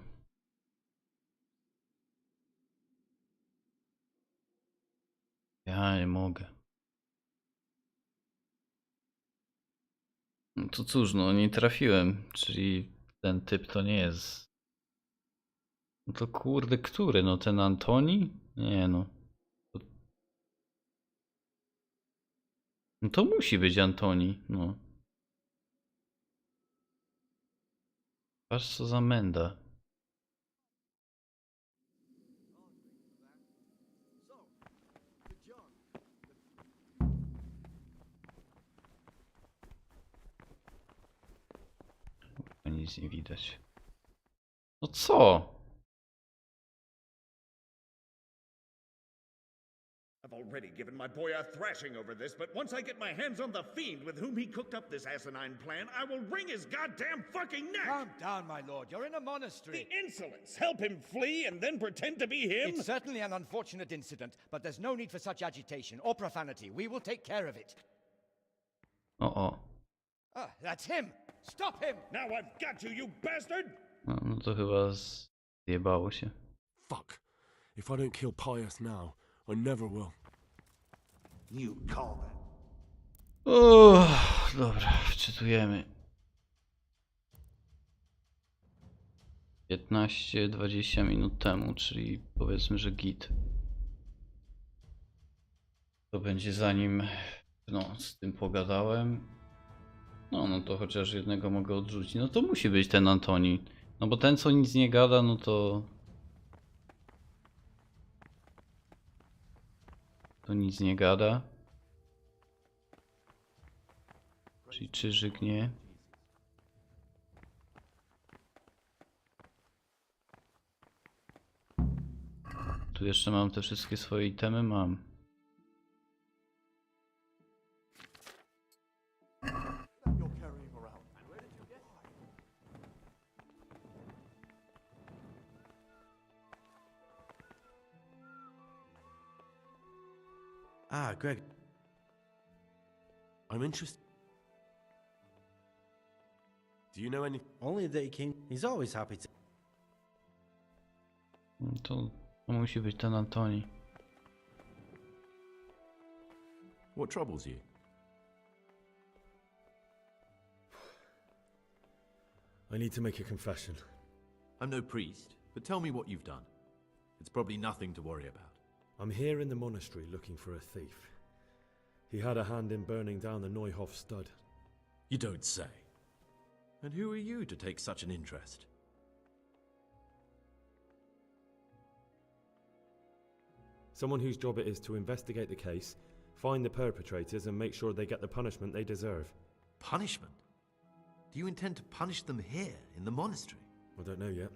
Ja nie mogę. No to cóż, no nie trafiłem, czyli ten typ to nie jest. No to kurde, który? No ten Antoni? Nie no. No to musi być Antoni, no. Patrz co za menda. Nic nie widać. No co? I've already given my boy a thrashing over this, but once I get my hands on the fiend with whom he cooked up this asinine plan, I will wring his goddamn fucking neck! Calm down, my lord. You're in a monastery. The insolence! Help him flee and then pretend to be him? It's certainly an unfortunate incident, but there's no need for such agitation or profanity. We will take care of it. O. Ah, that's him! Stop him! Now I've got you, you bastard! No to chyba zjebało się. Fuck. If I don't kill Pius now, I never will. You call that? Dobra, wczytujemy. 15-20 minut temu, czyli powiedzmy, że git. To będzie zanim z tym pogadałem. No to chociaż jednego mogę odrzucić. No to musi być ten Antoni. No bo ten co nic nie gada, no to... To nic nie gada. Czyli Czyżyk nie. Tu jeszcze mam te wszystkie swoje itemy, mam. Ah, Greg. I'm interested. Do you know any? Only that he came. He's always happy to. To musi być ten Antoni. What troubles you? I need to make a confession. I'm no priest, but tell me what you've done. It's probably nothing to worry about. I'm here in the monastery looking for a thief. He had a hand in burning down the Neuhof stud. You don't say. And who are you to take such an interest? Someone whose job it is to investigate the case, find the perpetrators, and make sure they get the punishment they deserve. Punishment? Do you intend to punish them here, in the monastery? I don't know yet.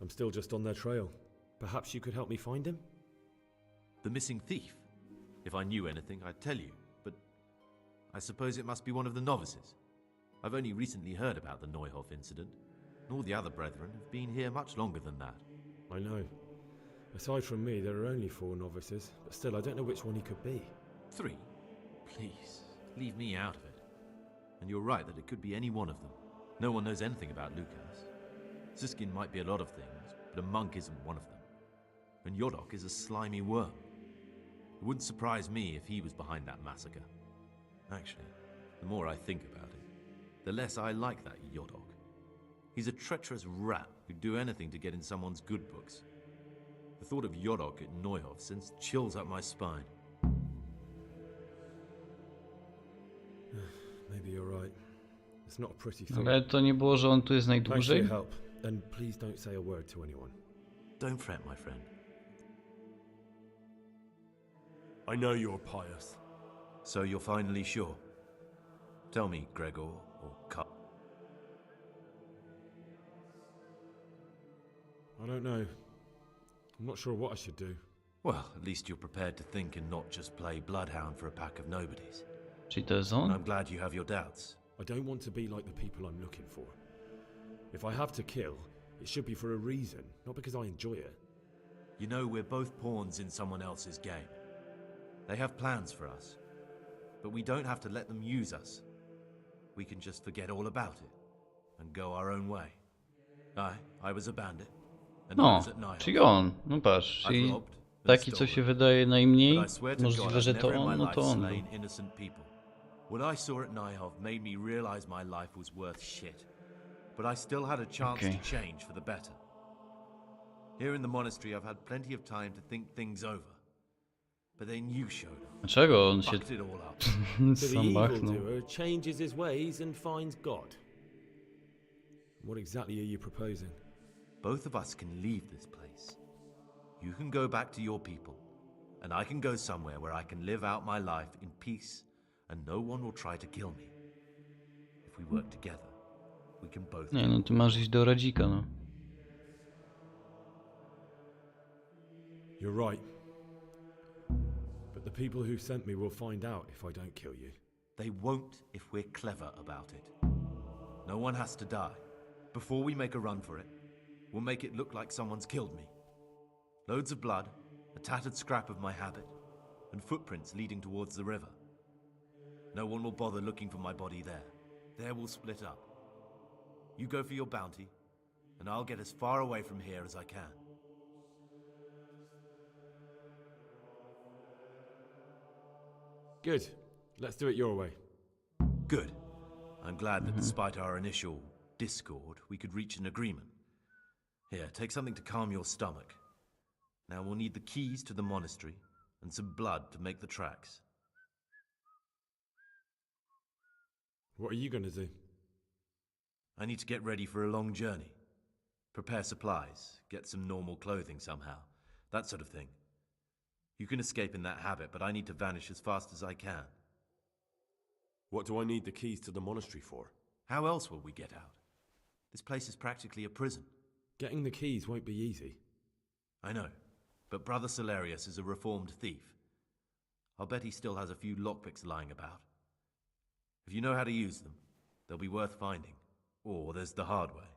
I'm still just on their trail. Perhaps you could help me find him? The missing thief? If I knew anything, I'd tell you, but I suppose it must be one of the novices. I've only recently heard about the Neuhof incident, and all the other brethren have been here much longer than that. I know. Aside from me, there are only 4 novices, but still, I don't know which one he could be. 3? Please, leave me out of it. And you're right that it could be any one of them. No one knows anything about Lucas. Siskin might be a lot of things, but a monk isn't one of them. And Yodok is a slimy worm. It wouldn't surprise me if he was behind that massacre. Actually, the more I think about it, the less I like that Yodok. He's a treacherous rat who'd do anything to get in someone's good books. The thought of Yodok at Neuhof sends chills up my spine. Maybe you're right. It's not a pretty thing. Ale to nie było, że on tu jest Thanks for najdłużej? your help, and please don't say a word to anyone. Don't fret, my friend. I know you're pious. So you're finally sure? Tell me, Gregor, or Cut. I don't know. I'm not sure what I should do. Well, at least you're prepared to think and not just play bloodhound for a pack of nobodies. Czyli to jest on? I'm glad you have your doubts. I don't want to be like the people I'm looking for. If I have to kill, it should be for a reason, not because I enjoy it. You know, we're both pawns in someone else's game. They have plans for us, but we don't have to let them use us. We can just forget all about it and go our own way. I was a bandit. And I No, was at Neuhof. czyli on. No patrz, czyli I've robbed and taki co stolen. się wydaje najmniej But I swear to God, możliwe, I've że to never in my on, no life to on był. slain innocent people. What I saw at Neuhof made me realize my life was worth shit. But I still had a chance Okay. to change for the better. Here in the monastery, I've had plenty of time to think things over. But then you showed up. Dlaczego on się Fucked it all up. So the sam machnął? evildoer changes his ways and finds God. What exactly are you proposing? Both of us can leave this place. You can go back to your people, and I can go somewhere where I can live out my life in peace, and no one will try to kill me. If we work together, we can both. Nie, no ty masz iść do Radzika, no. You're right. But the people who sent me will find out if I don't kill you. They won't if we're clever about it. No one has to die. Before we make a run for it, we'll make it look like someone's killed me. Loads of blood, a tattered scrap of my habit, and footprints leading towards the river. No one will bother looking for my body there. There we'll split up. You go for your bounty, and I'll get as far away from here as I can. Good. Let's do it your way. Good. I'm glad that despite our initial discord, we could reach an agreement. Here, take something to calm your stomach. Now we'll need the keys to the monastery and some blood to make the tracks. What are you gonna do? I need to get ready for a long journey. Prepare supplies, get some normal clothing somehow, that sort of thing. You can escape in that habit, but I need to vanish as fast as I can. What do I need the keys to the monastery for? How else will we get out? This place is practically a prison. Getting the keys won't be easy. I know, but Brother Salarius is a reformed thief. I'll bet he still has a few lockpicks lying about. If you know how to use them, they'll be worth finding. Or there's the hard way.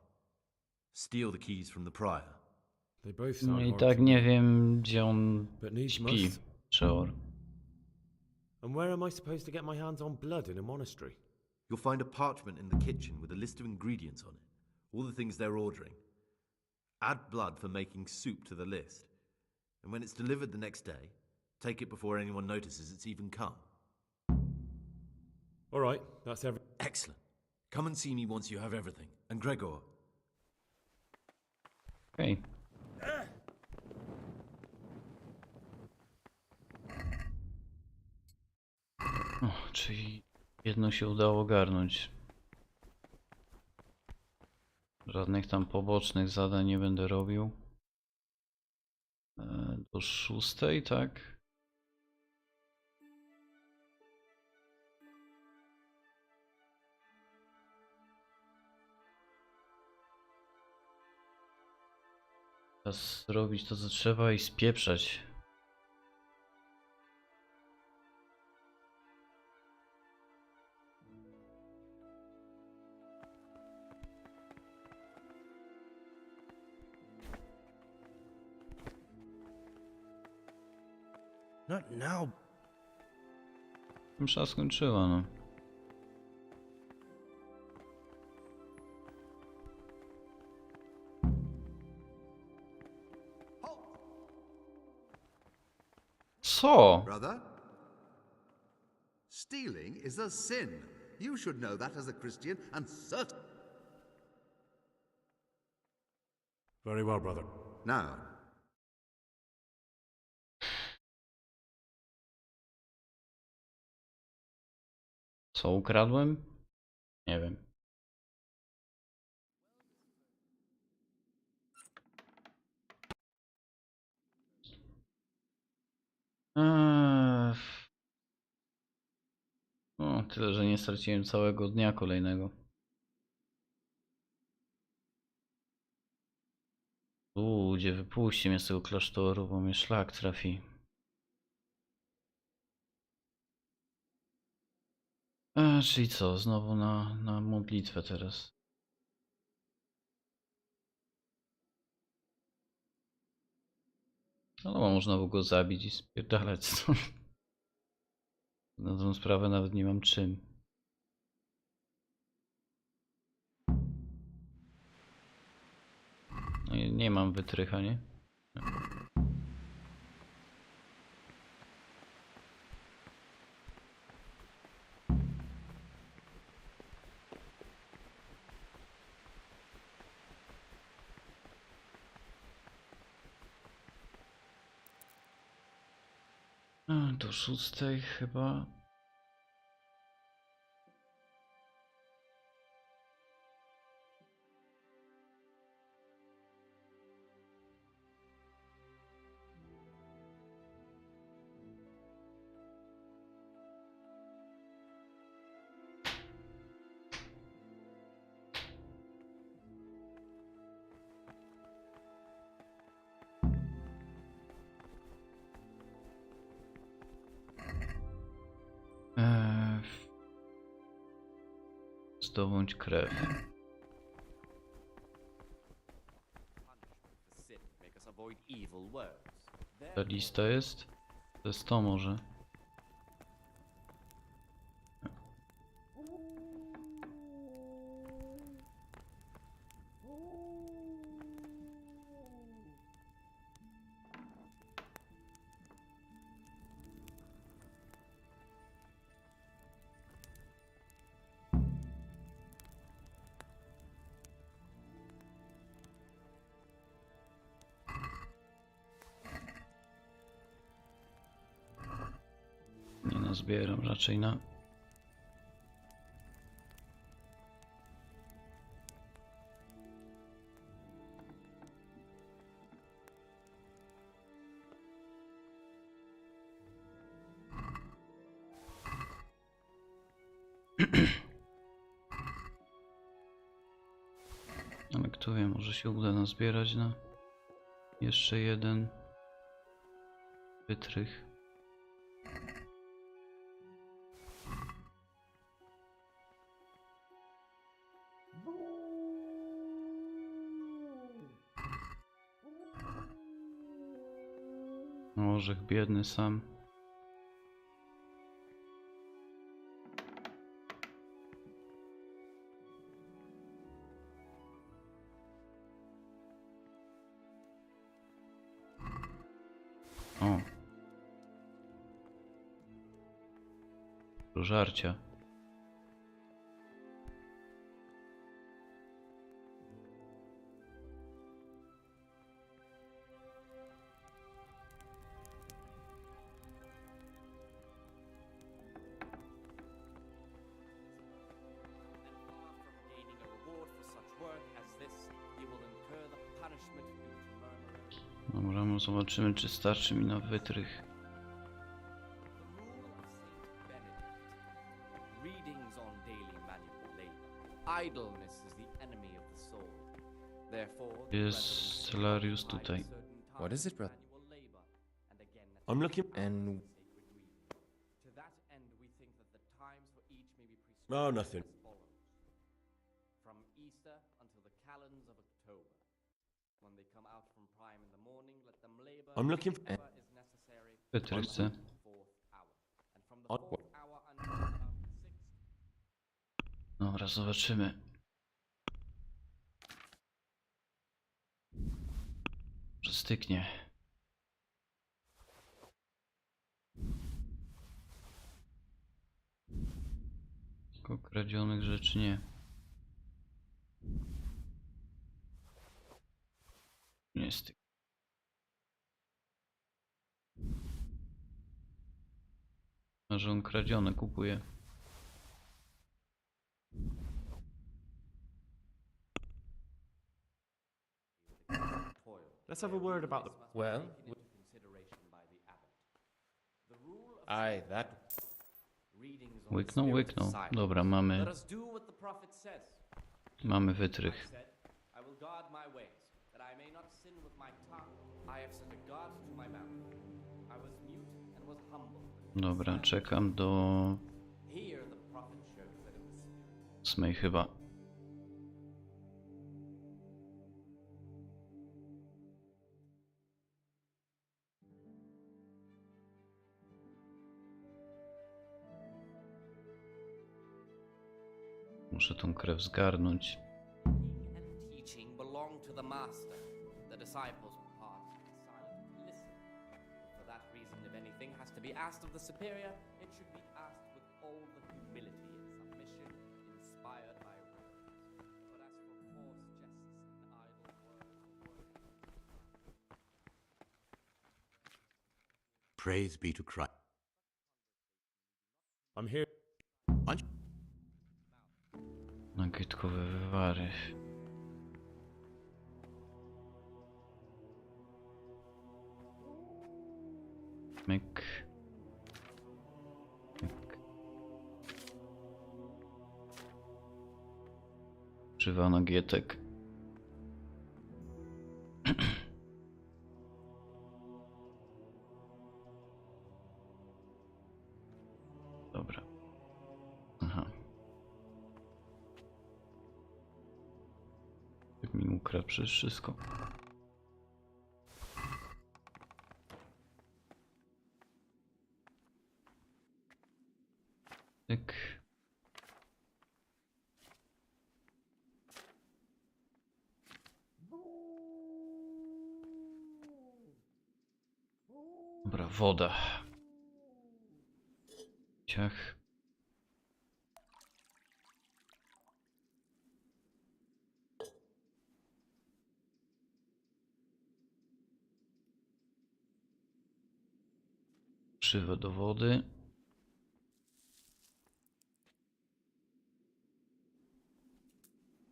Steal the keys from the prior. They both No sound i hard tak to nie me. wiem, gdzie on But needs śpi. must. Sure. And where am I supposed to get my hands on blood in a monastery? You'll find a parchment in the kitchen with a list of ingredients on it. All the things they're ordering. Add blood for making soup to the list. And when it's delivered the next day, take it before anyone notices it's even come. All right, that's every... Excellent. Come and see me once you have everything. And Gregor. Okej. O, czyli jedno się udało ogarnąć. Żadnych tam pobocznych zadań nie będę robił. Do 6, tak? Teraz zrobić to, co trzeba i spieprzać. Not now. Msza skończyła, no. Co? Brother? Stealing is a sin. You should know that as a Christian, and certain. Very well, brother. Now, Co ukradłem? Nie wiem. O, tyle, że nie straciłem całego dnia kolejnego. Ludzie, wypuśćcie mnie z tego klasztoru, bo mnie szlak trafi. Czyli co? Znowu na modlitwę teraz. No, można było go zabić i spierdalać stąd. Na tą sprawę nawet nie mam czym. No, nie mam wytrycha, nie? Do 6 chyba. Zdobądź krew. Ta lista jest? To jest to może. Nie nazbieram raczej na Ale kto wie, może się uda nazbierać na jeszcze jeden wytrych. Orzech biedny sam. O. Do żarcia. Dobra, no zobaczymy, czy starczy mi na wytrych. Jest Celarius tutaj. What is it, brother? I'm looking. And No, nothing. From Easter until the calends of October. When they come out from prime in the morning, let them labor. I'm looking for. Whatever is necessary. Wytrych chcę. And from the fourth hour until about the sixth. Dobra, zobaczymy. Że styknie. Tylko kradzionych rzeczy nie. Nie styk. A że on kradzione kupuje. Let's have a word about the... well, aye, that. Łyknął, łyknął. Dobra, mamy... Mamy wytrych. Dobra, czekam do... 8 chyba. Muszę tą krew zgarnąć. Teaching belonged to the master. The disciples were part silent to listen. For that reason, if anything has to be asked of the superior, it should be asked with all the humility and submission inspired by words. But as for coarse jests and idle words, Praise be to Christ. I'm here. Nagietkowe wywary. Myk. Myk. Używa nagietek. Dobra. Aha. Jak mi ukradł przecież wszystko. Tak. Dobra, woda. Ciach. Krzywę do wody.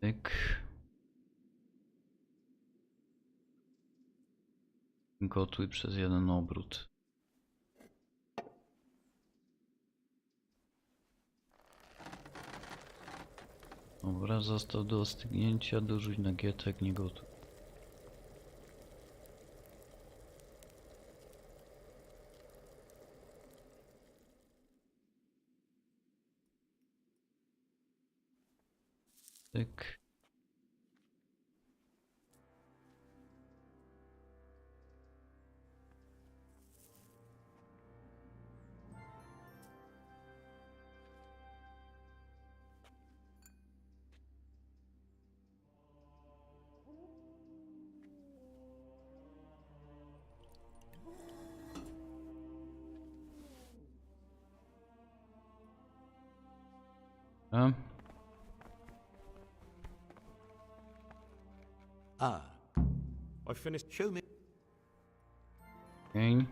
Tyk. Gotuj przez jeden obrót. Dobra, został do ostygnięcia, dorzuć nagietek, nie gotuj. Tyk. A? I finished. Show me. Okej.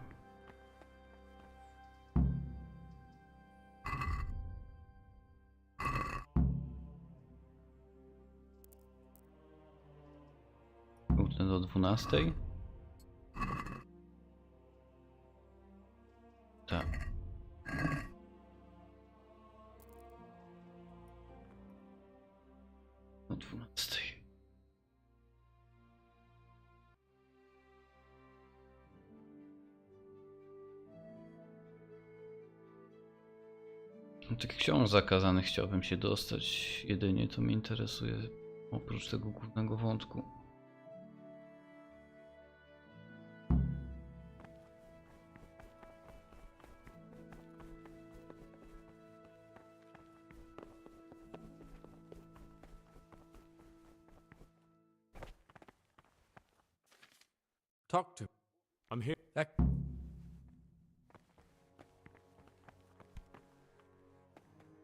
Kurde, do 12. Tak. Do 12. Do tych książek zakazanych chciałbym się dostać. Jedynie to mnie interesuje oprócz tego głównego wątku. Talk to. I'm here.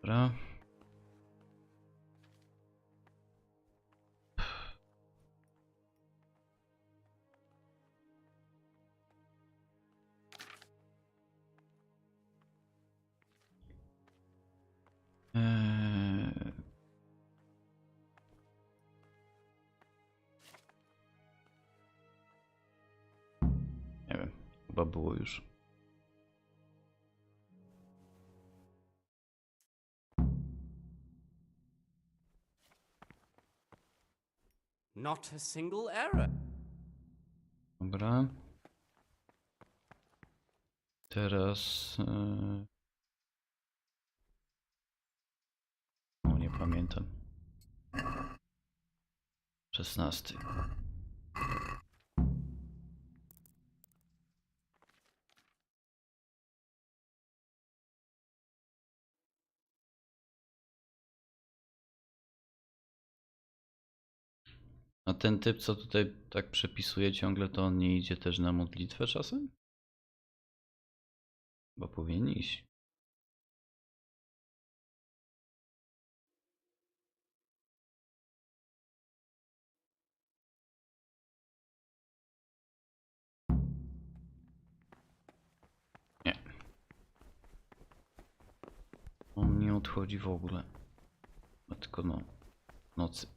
Dobra. Nie wiem, chyba było już. Not a single error. Dobra. Teraz... O, nie pamiętam. 16. A ten typ, co tutaj tak przepisuje ciągle, to on nie idzie też na modlitwę czasem? Bo powinien iść. Nie. On nie odchodzi w ogóle. A tylko no, nocy.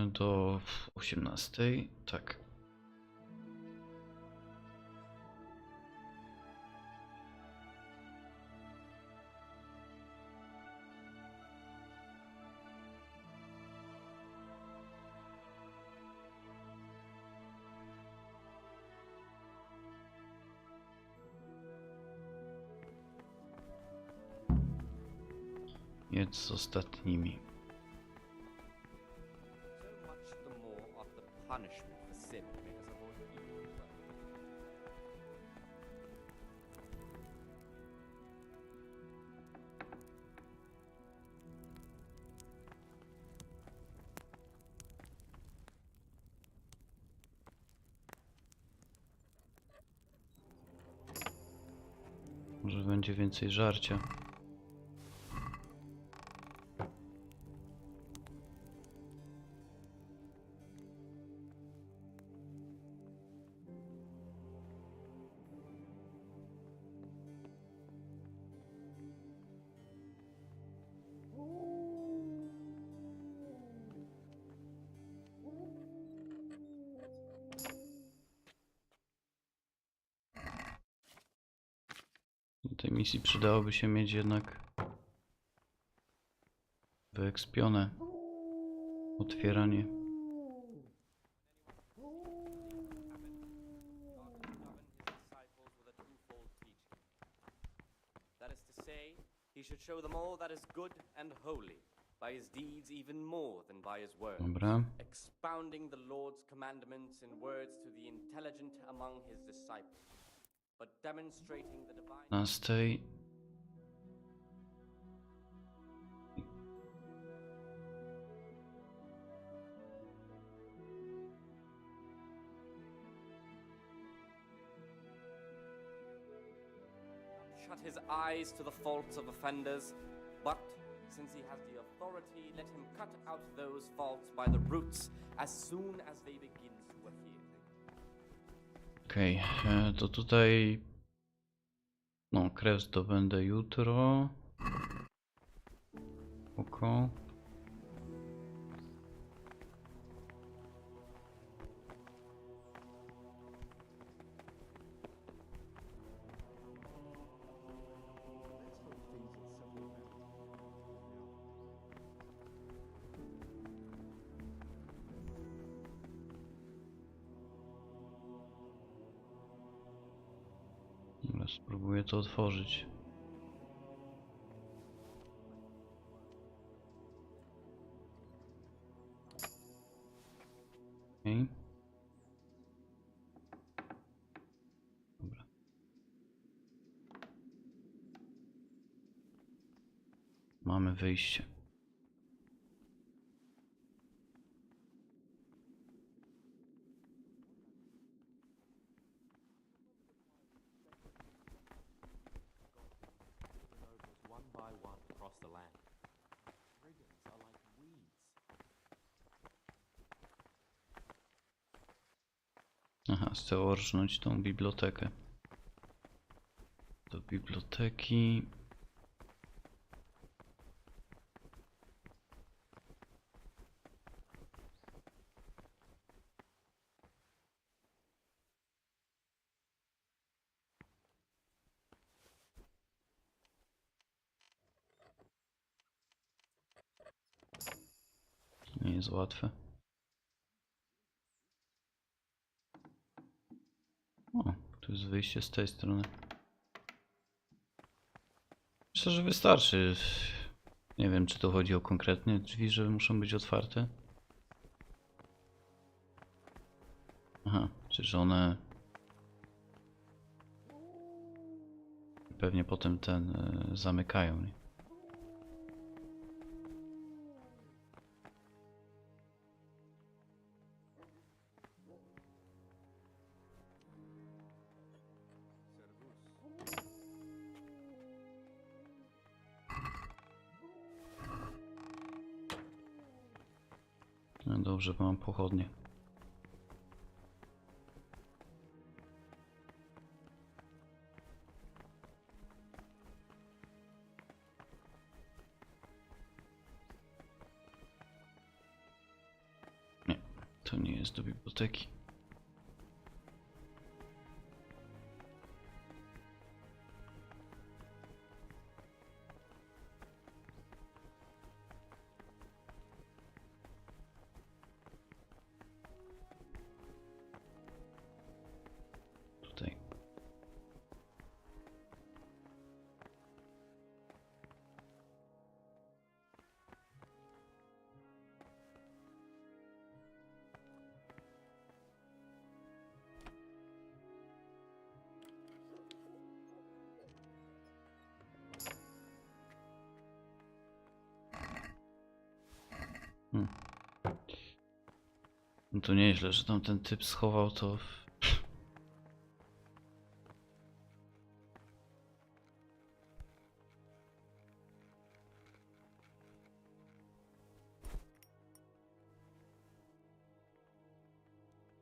Do 18, tak. Jedz z ostatnimi. So much the more of the punishment for sin made us avoid evil as well. Może będzie więcej żarcia. Do tej misji przydałoby się mieć jednak wyekspione otwieranie. That is to say, he should show them all that is good and holy, by his deeds even more than by his words. Dobra. Expounding the Lord's commandments in words to the intelligent among his disciples, but demonstrating the divine... 15. Shut his eyes to the faults of offenders, but since he has the authority, let him cut out those faults by the roots as soon as they begin to appear. Okej, to tutaj no, krew zdobędę jutro. Oko. Dobra, spróbuję to otworzyć. Okay. Dobra. Mamy wyjście. One by one across the land. Brigands are like weeds. Aha, chcę orżnąć tą bibliotekę. Do biblioteki. Nie jest łatwe. O, tu jest wyjście z tej strony. Myślę, że wystarczy. Nie wiem, czy to chodzi o konkretnie drzwi, że muszą być otwarte. Aha, czyż one... Pewnie potem ten zamykają, nie? No dobrze, bo mam pochodnie. Nie, to nie jest do biblioteki. Tutaj. No to nieźle, że tam ten typ schował to.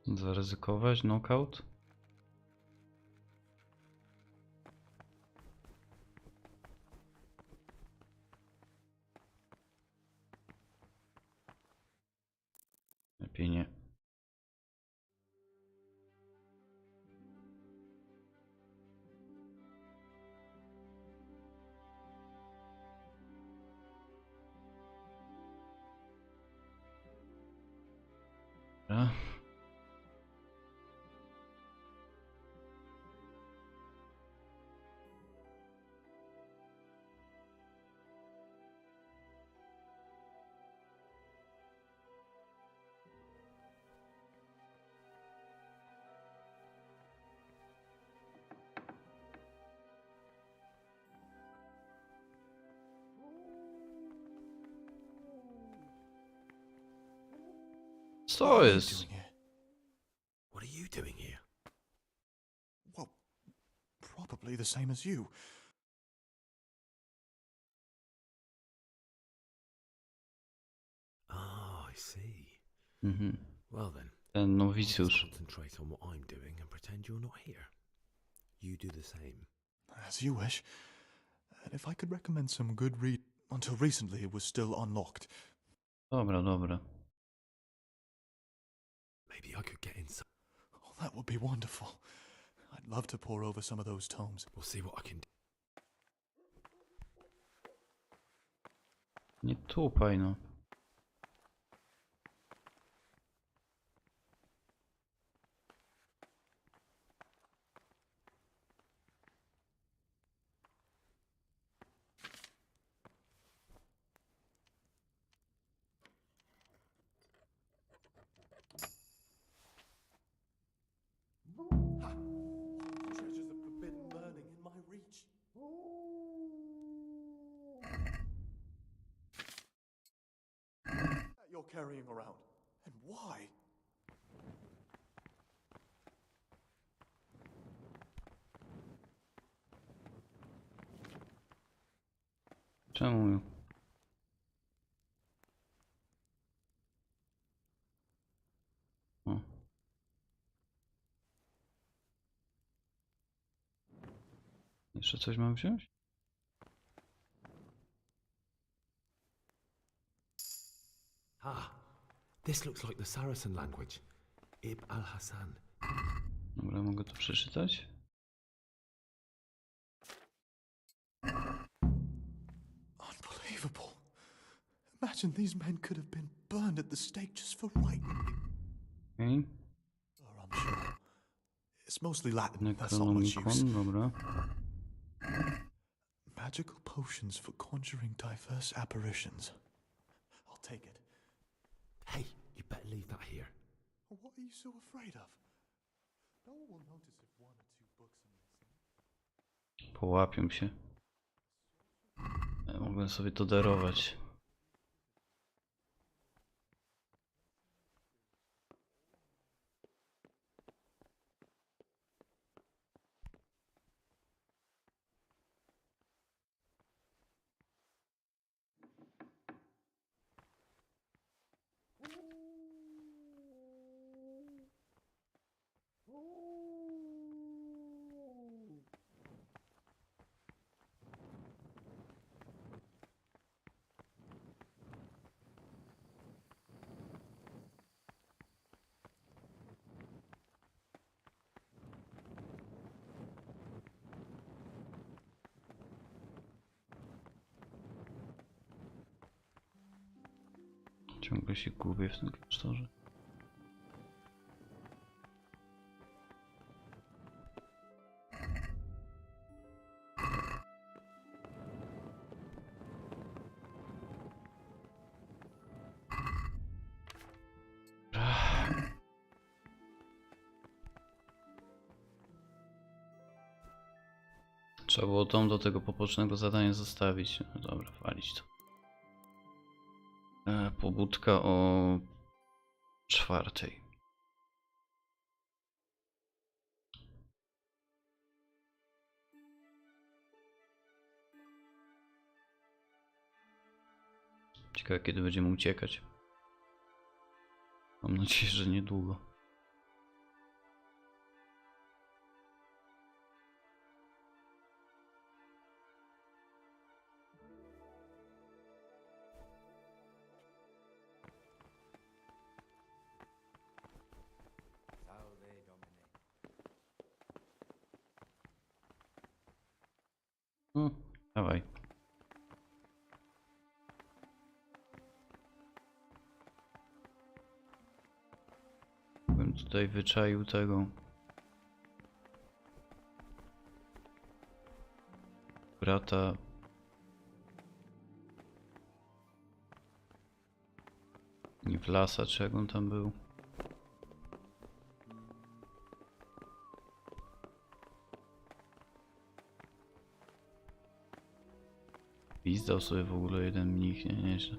Zaryzykować knockout? Lepiej nie. Dobra. Co jest? What are you doing here? Well, probably the same as you. Ah, I see. Mhm. Well then, Ten I'll just nowicjusz. concentrate on what I'm doing and pretend you're not here. You do the same. As you wish. And if I could recommend some good read... Until recently it was still unlocked. Dobra, dobra. Maybe I could get in some. Oh, that would be wonderful. I'd love to pore over some of those tomes. We'll see what I can do. Nie tupaj, no. Treasures of forbidden learning in my reach. That you're carrying around. And why? Czemu? O. Jeszcze coś mam wziąć? Ah, this looks like the Saracen language. Ibn al-Hassan. Dobra, mogę to przeczytać? Unbelievable. Imagine these men could have been burned at the stake just for writing. Okay. Oh, I'm sure. It's mostly Latin. That's not much use. Necronomicon, dobra. Magical potions for conjuring diverse apparitions. I'll take it. Hey, you better leave that here. What are you so afraid of? No one will notice if one or two books are missing. Połapią się. Ja mogłem sobie to darować. Ciągle się gubię w tym klasztorze. Trzeba było tą do tego pobocznego zadania zostawić. No dobra, walić to. Pobudka o 4:00. Ciekawe, kiedy będziemy uciekać. Mam nadzieję, że niedługo. Dawaj. tutaj wyczaił tego. Brata. Nie w lasa, czego on tam był. Pizdał sobie w ogóle jeden mnich, nie, nieźle.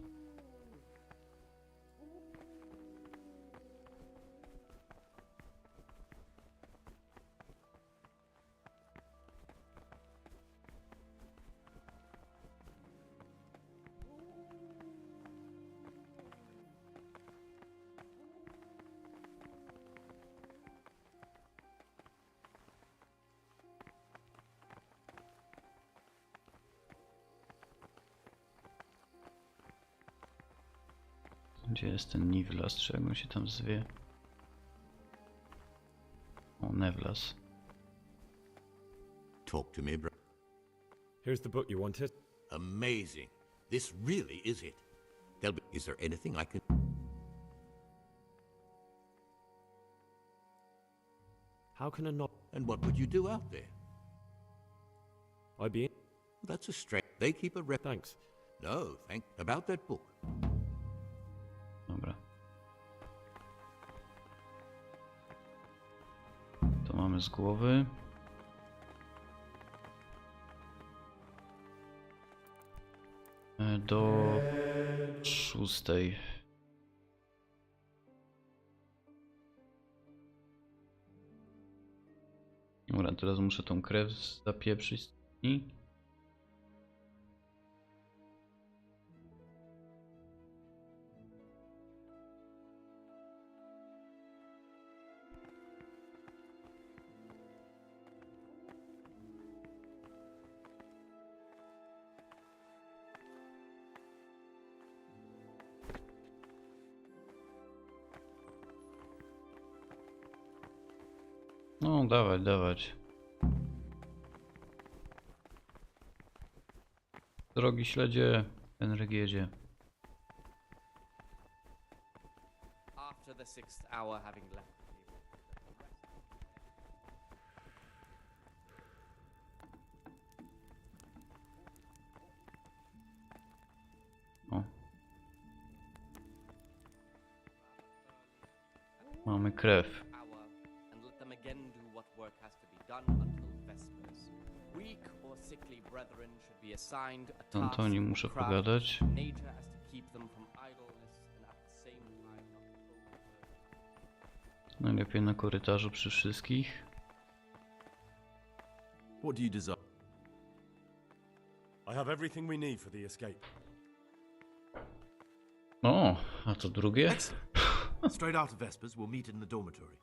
Gdzie jest ten Niwlas, czy jak on się tam zwie? O, Nevlas. Talk to me, bro. Here's the book you wanted. Amazing. This really is it. Is there anything I can... How can I not... And what would you do out there? I'd be... That's a straight... They keep a rep... Thanks. No, about that book. Dobra. To mamy z głowy. Do 6. Dobra, teraz muszę tą krew zapieprzyć i... No, dawać, dawać. Drogi śledzie, Henryk jedzie. After the 6th hour having left the table, O. Mamy krew. and let them again do what work has to be done until Vespers. Weak or sickly brethren should be assigned a task Antoni muszę craft pogadać. nature as to keep them from idleness and at the same time not Najlepiej na korytarzu przy wszystkich. What do you desire? I have everything we need for the escape. O, a to drugie? Straight after Vespers, we'll meet in the dormitory.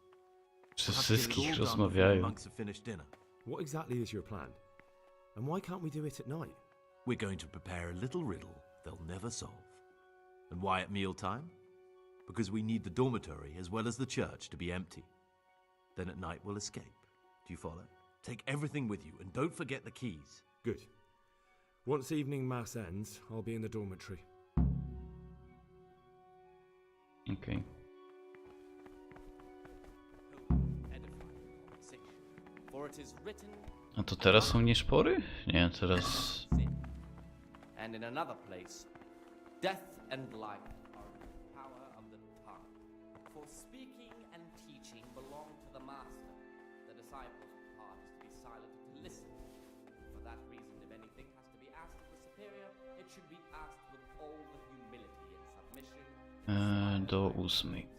Przy We'll have to get it wszystkich all done before the rozmawiają. monks have finished dinner. What exactly is your plan? And why can't we do it at night? We're going to prepare a little riddle they'll never solve. And why at mealtime? Because we need the dormitory as well as the church to be empty. Then at night we'll escape. Do you follow? Take everything with you and don't forget the keys. Good. Once evening mass ends, I'll be in the dormitory. Okej. for it is written. A to teraz są nieszpory? Nie, teraz... And in another place, death and life are in the power of the tongue. For speaking and teaching belong to the master. The disciple's part is to be silent and to listen. For that reason, if anything has to be asked of the superior, it should be asked with all the humility and submission. Do 8.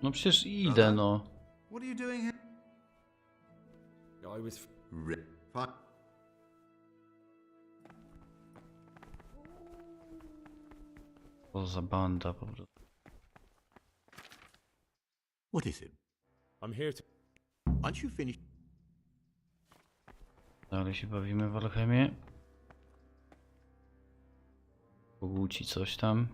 No przecież idę, no. What are you doing here? I was... Fine. Co za banda po prostu. What is it? I'm here to... Aren't you finished? Dalej się bawimy w alchemię. Pogłuci coś tam.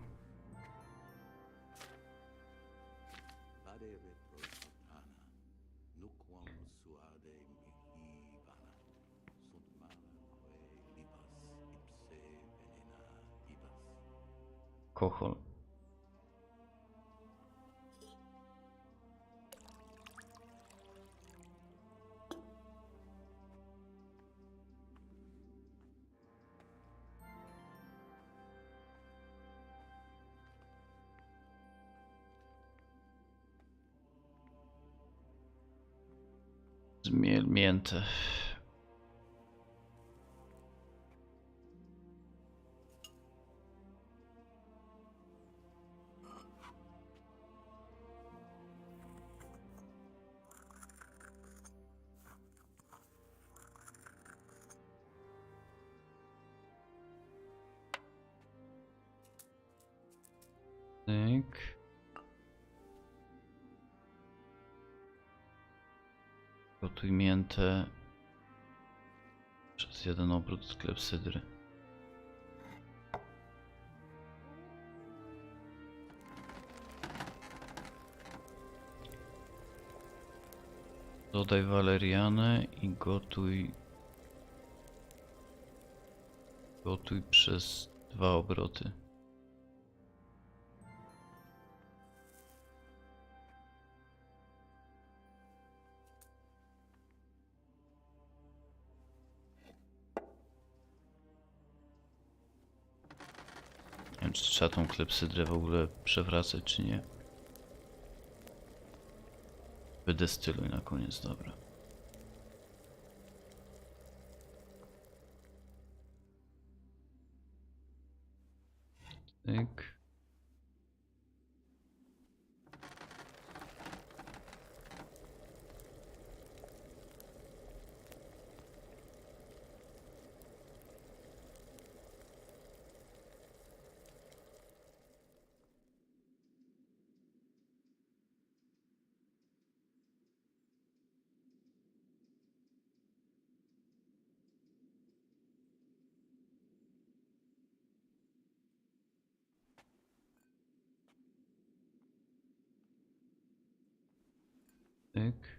Kochol. Zmielnięte. Tyk. Gotuj miętę przez jeden obrót klepsydry. Dodaj walerianę i gotuj przez 2 obroty. Nie wiem, czy trzeba tą klepsydrę w ogóle przewracać, czy nie. Wydestyluj na koniec, dobra. Tyk. Tyk.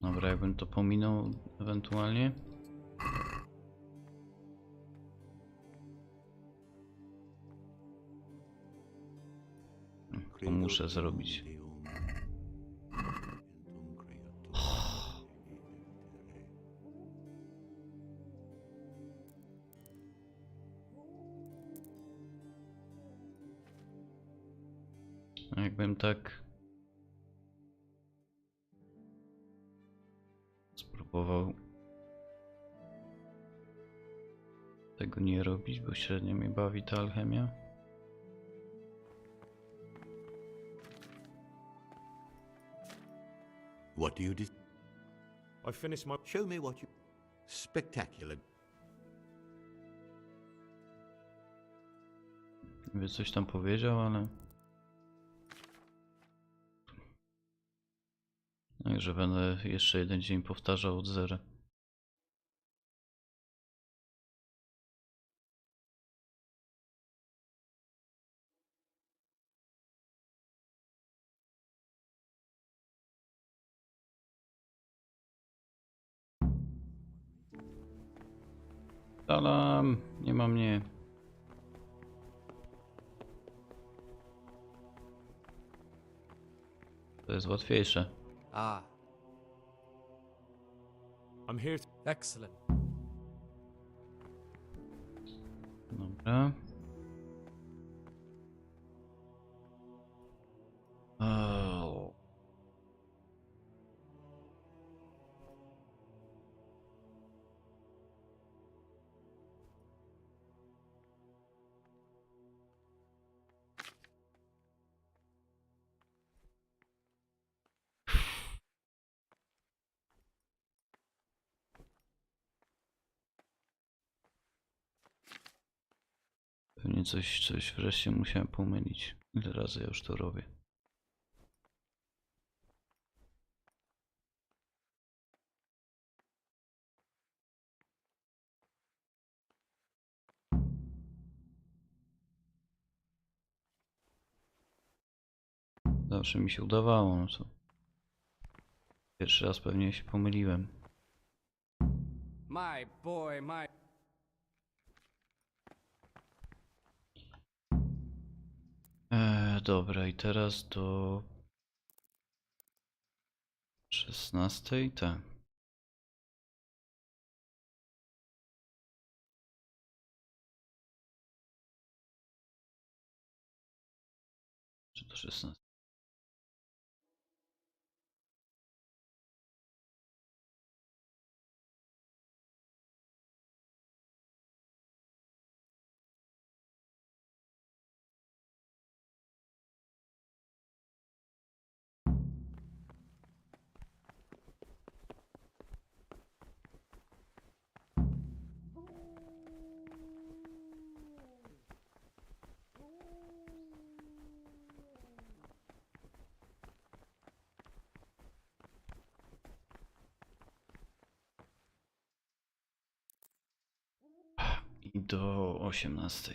Dobra, jakbym to pominął ewentualnie. To muszę zrobić. Jakbym tak spróbował tego nie robić, bo średnio mnie bawi ta alchemia. What do you do? I finished my... Show me what you... Spectacular. Niby coś tam powiedział, ale... No i że będę jeszcze jeden dzień powtarzał od zera. Salam, nie ma mnie. To jest łatwiejsze. Ah. I'm here to... Excellent. Dobra. Normalnie coś wreszcie musiałem pomylić. Ile razy ja już to robię. Zawsze mi się udawało, no to pierwszy raz pewnie się pomyliłem. My boy, my... Dobra, i teraz do 16, tak. Czy do 16? I do 18.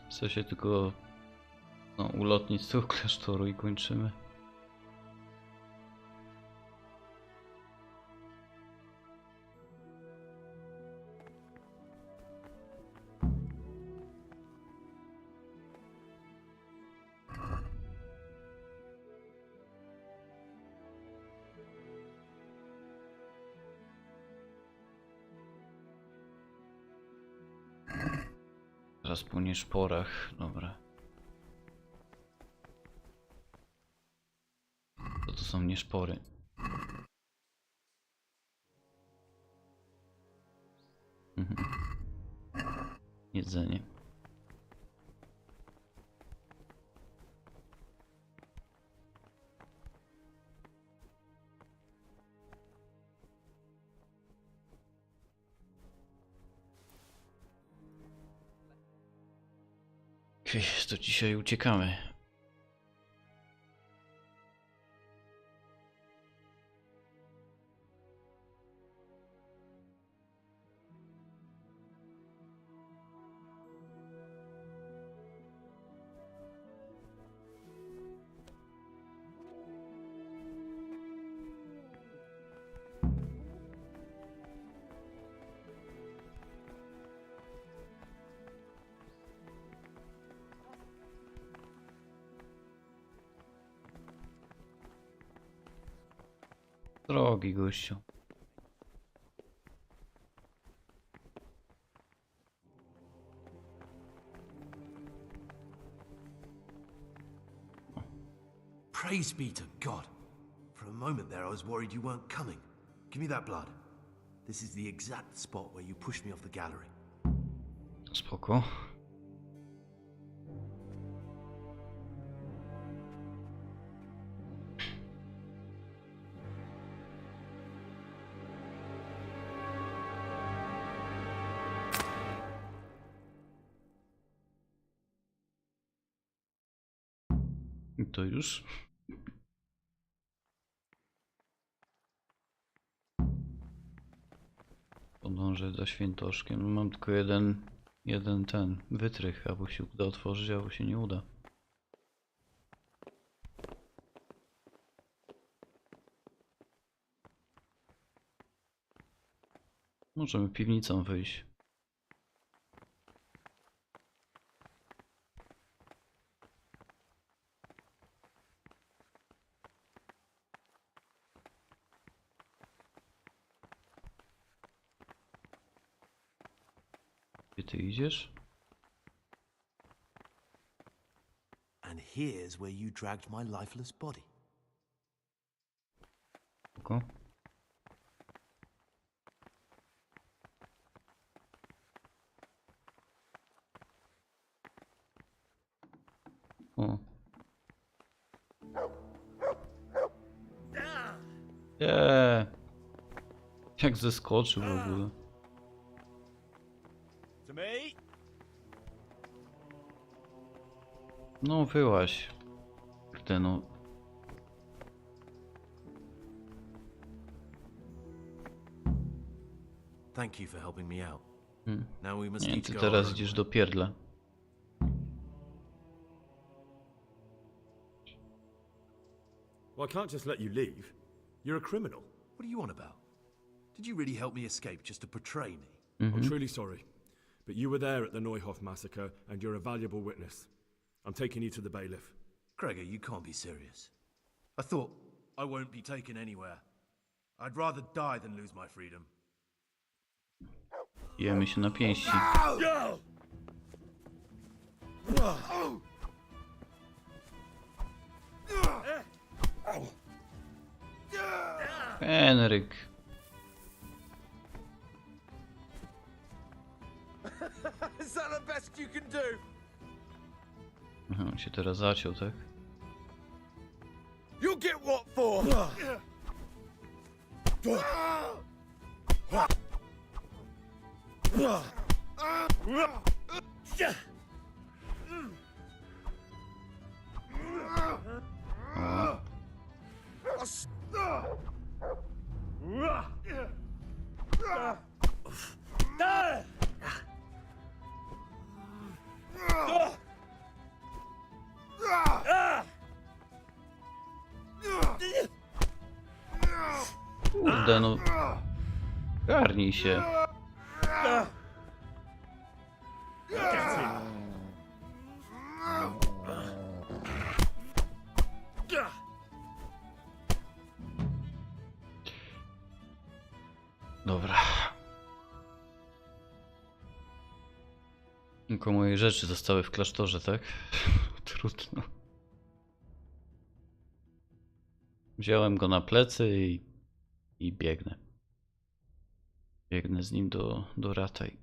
Chcę się tylko ulotnić z tego klasztoru i kończymy. Teraz po nieszporach, dobra. To są nieszpory. Jedzenie. To dzisiaj uciekamy. Drogi gościu. Praise be to God. For a moment there I was worried you weren't coming. Give me that blood. This is the exact spot where you pushed me off the gallery. Spoko. I to już. Podążę za świętoszkiem. Mam tylko jeden ten wytrych, albo się uda otworzyć, albo się nie uda. Możemy piwnicą wyjść. Gdzie ty idziesz? And here's where you dragged my lifeless body. Spoko. O. Nie. Jak zeskoczył w ogóle. No wyłaź. Kurde no. Thank you for helping me out. Now we must Nie, each ty go teraz our idziesz do pierdla. Well, I can't just let you leave. You're a criminal. What are you on about? Did you really help me escape just to betray me? I'm truly sorry, but you were there at the Neuhoff massacre, and you're a valuable witness. I'm taking you to the bailiff. Gregor, you can't be serious. I thought I won't be taken anywhere. I'd rather die than lose my freedom. Jemy się na pięści. Henryk. Is that the best you can do? Aha, on się teraz zaciął, tak? You'll get what for? Kurde no. Garnij się. Dobra. Tylko moje rzeczy zostały w klasztorze, tak? Trudno. Wziąłem go na plecy i biegnę. Biegnę z nim do Rataj.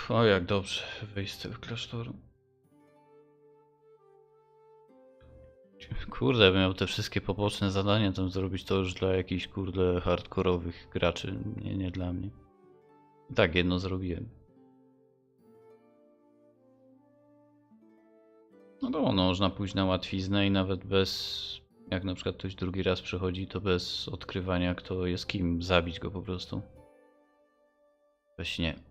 O, jak dobrze wyjść z tego klasztoru. Kurde, bym miał te wszystkie poboczne zadania tam zrobić, to już dla jakichś kurde hardkorowych graczy, nie dla mnie. I tak jedno zrobiłem. No to można pójść na łatwiznę i nawet bez, jak na przykład ktoś drugi raz przychodzi, to bez odkrywania kto jest kim, zabić go po prostu. Weź nie.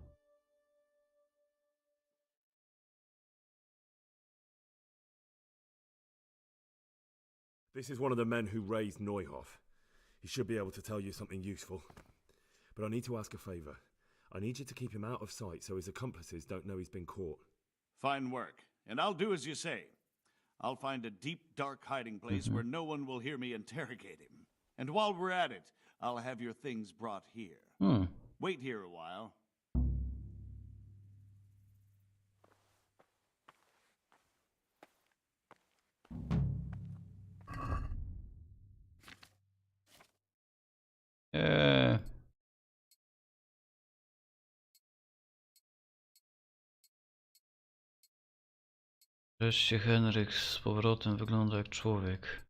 This is one of the men who raised Neuhoff. He should be able to tell you something useful. But I need to ask a favor. I need you to keep him out of sight so his accomplices don't know he's been caught. Fine work, and I'll do as you say. I'll find a deep, dark hiding place where no one will hear me interrogate him. And while we're at it, I'll have your things brought here. Wait here a while. Wreszcie Henryk z powrotem wygląda jak człowiek.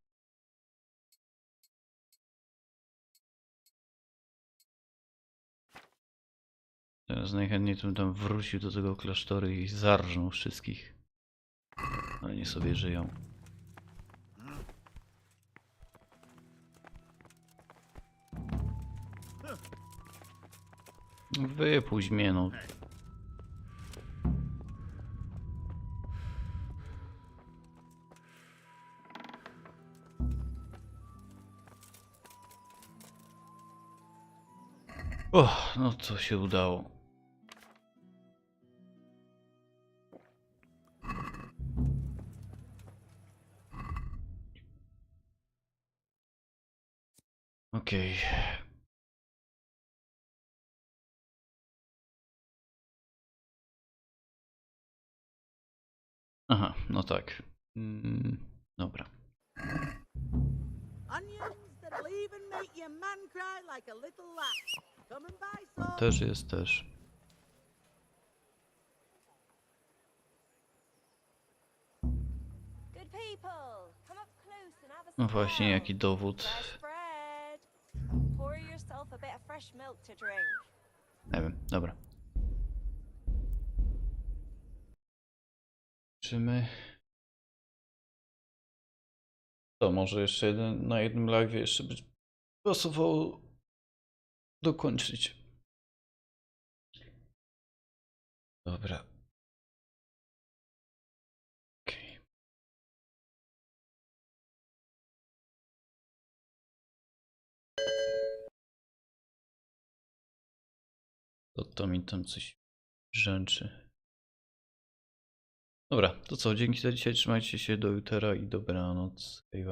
Teraz najchętniej bym tam wrócił do tego klasztoru i zarżnął wszystkich. Ale nie sobie żyją. Wypuść mnie no. O, no to się udało. Okej. Aha, no tak. Dobra. Też jest też. No właśnie, jaki dowód. Pour yourself a bit of fresh milk to drink. Nie wiem, dobra. Czymy. To może jeszcze na jednym live jeszcze by pasowało dokończyć. Dobra. Okej. To mi tam coś brzęczy. Dobra, to co? Dzięki za dzisiaj. Trzymajcie się do jutra i dobranoc. Hej.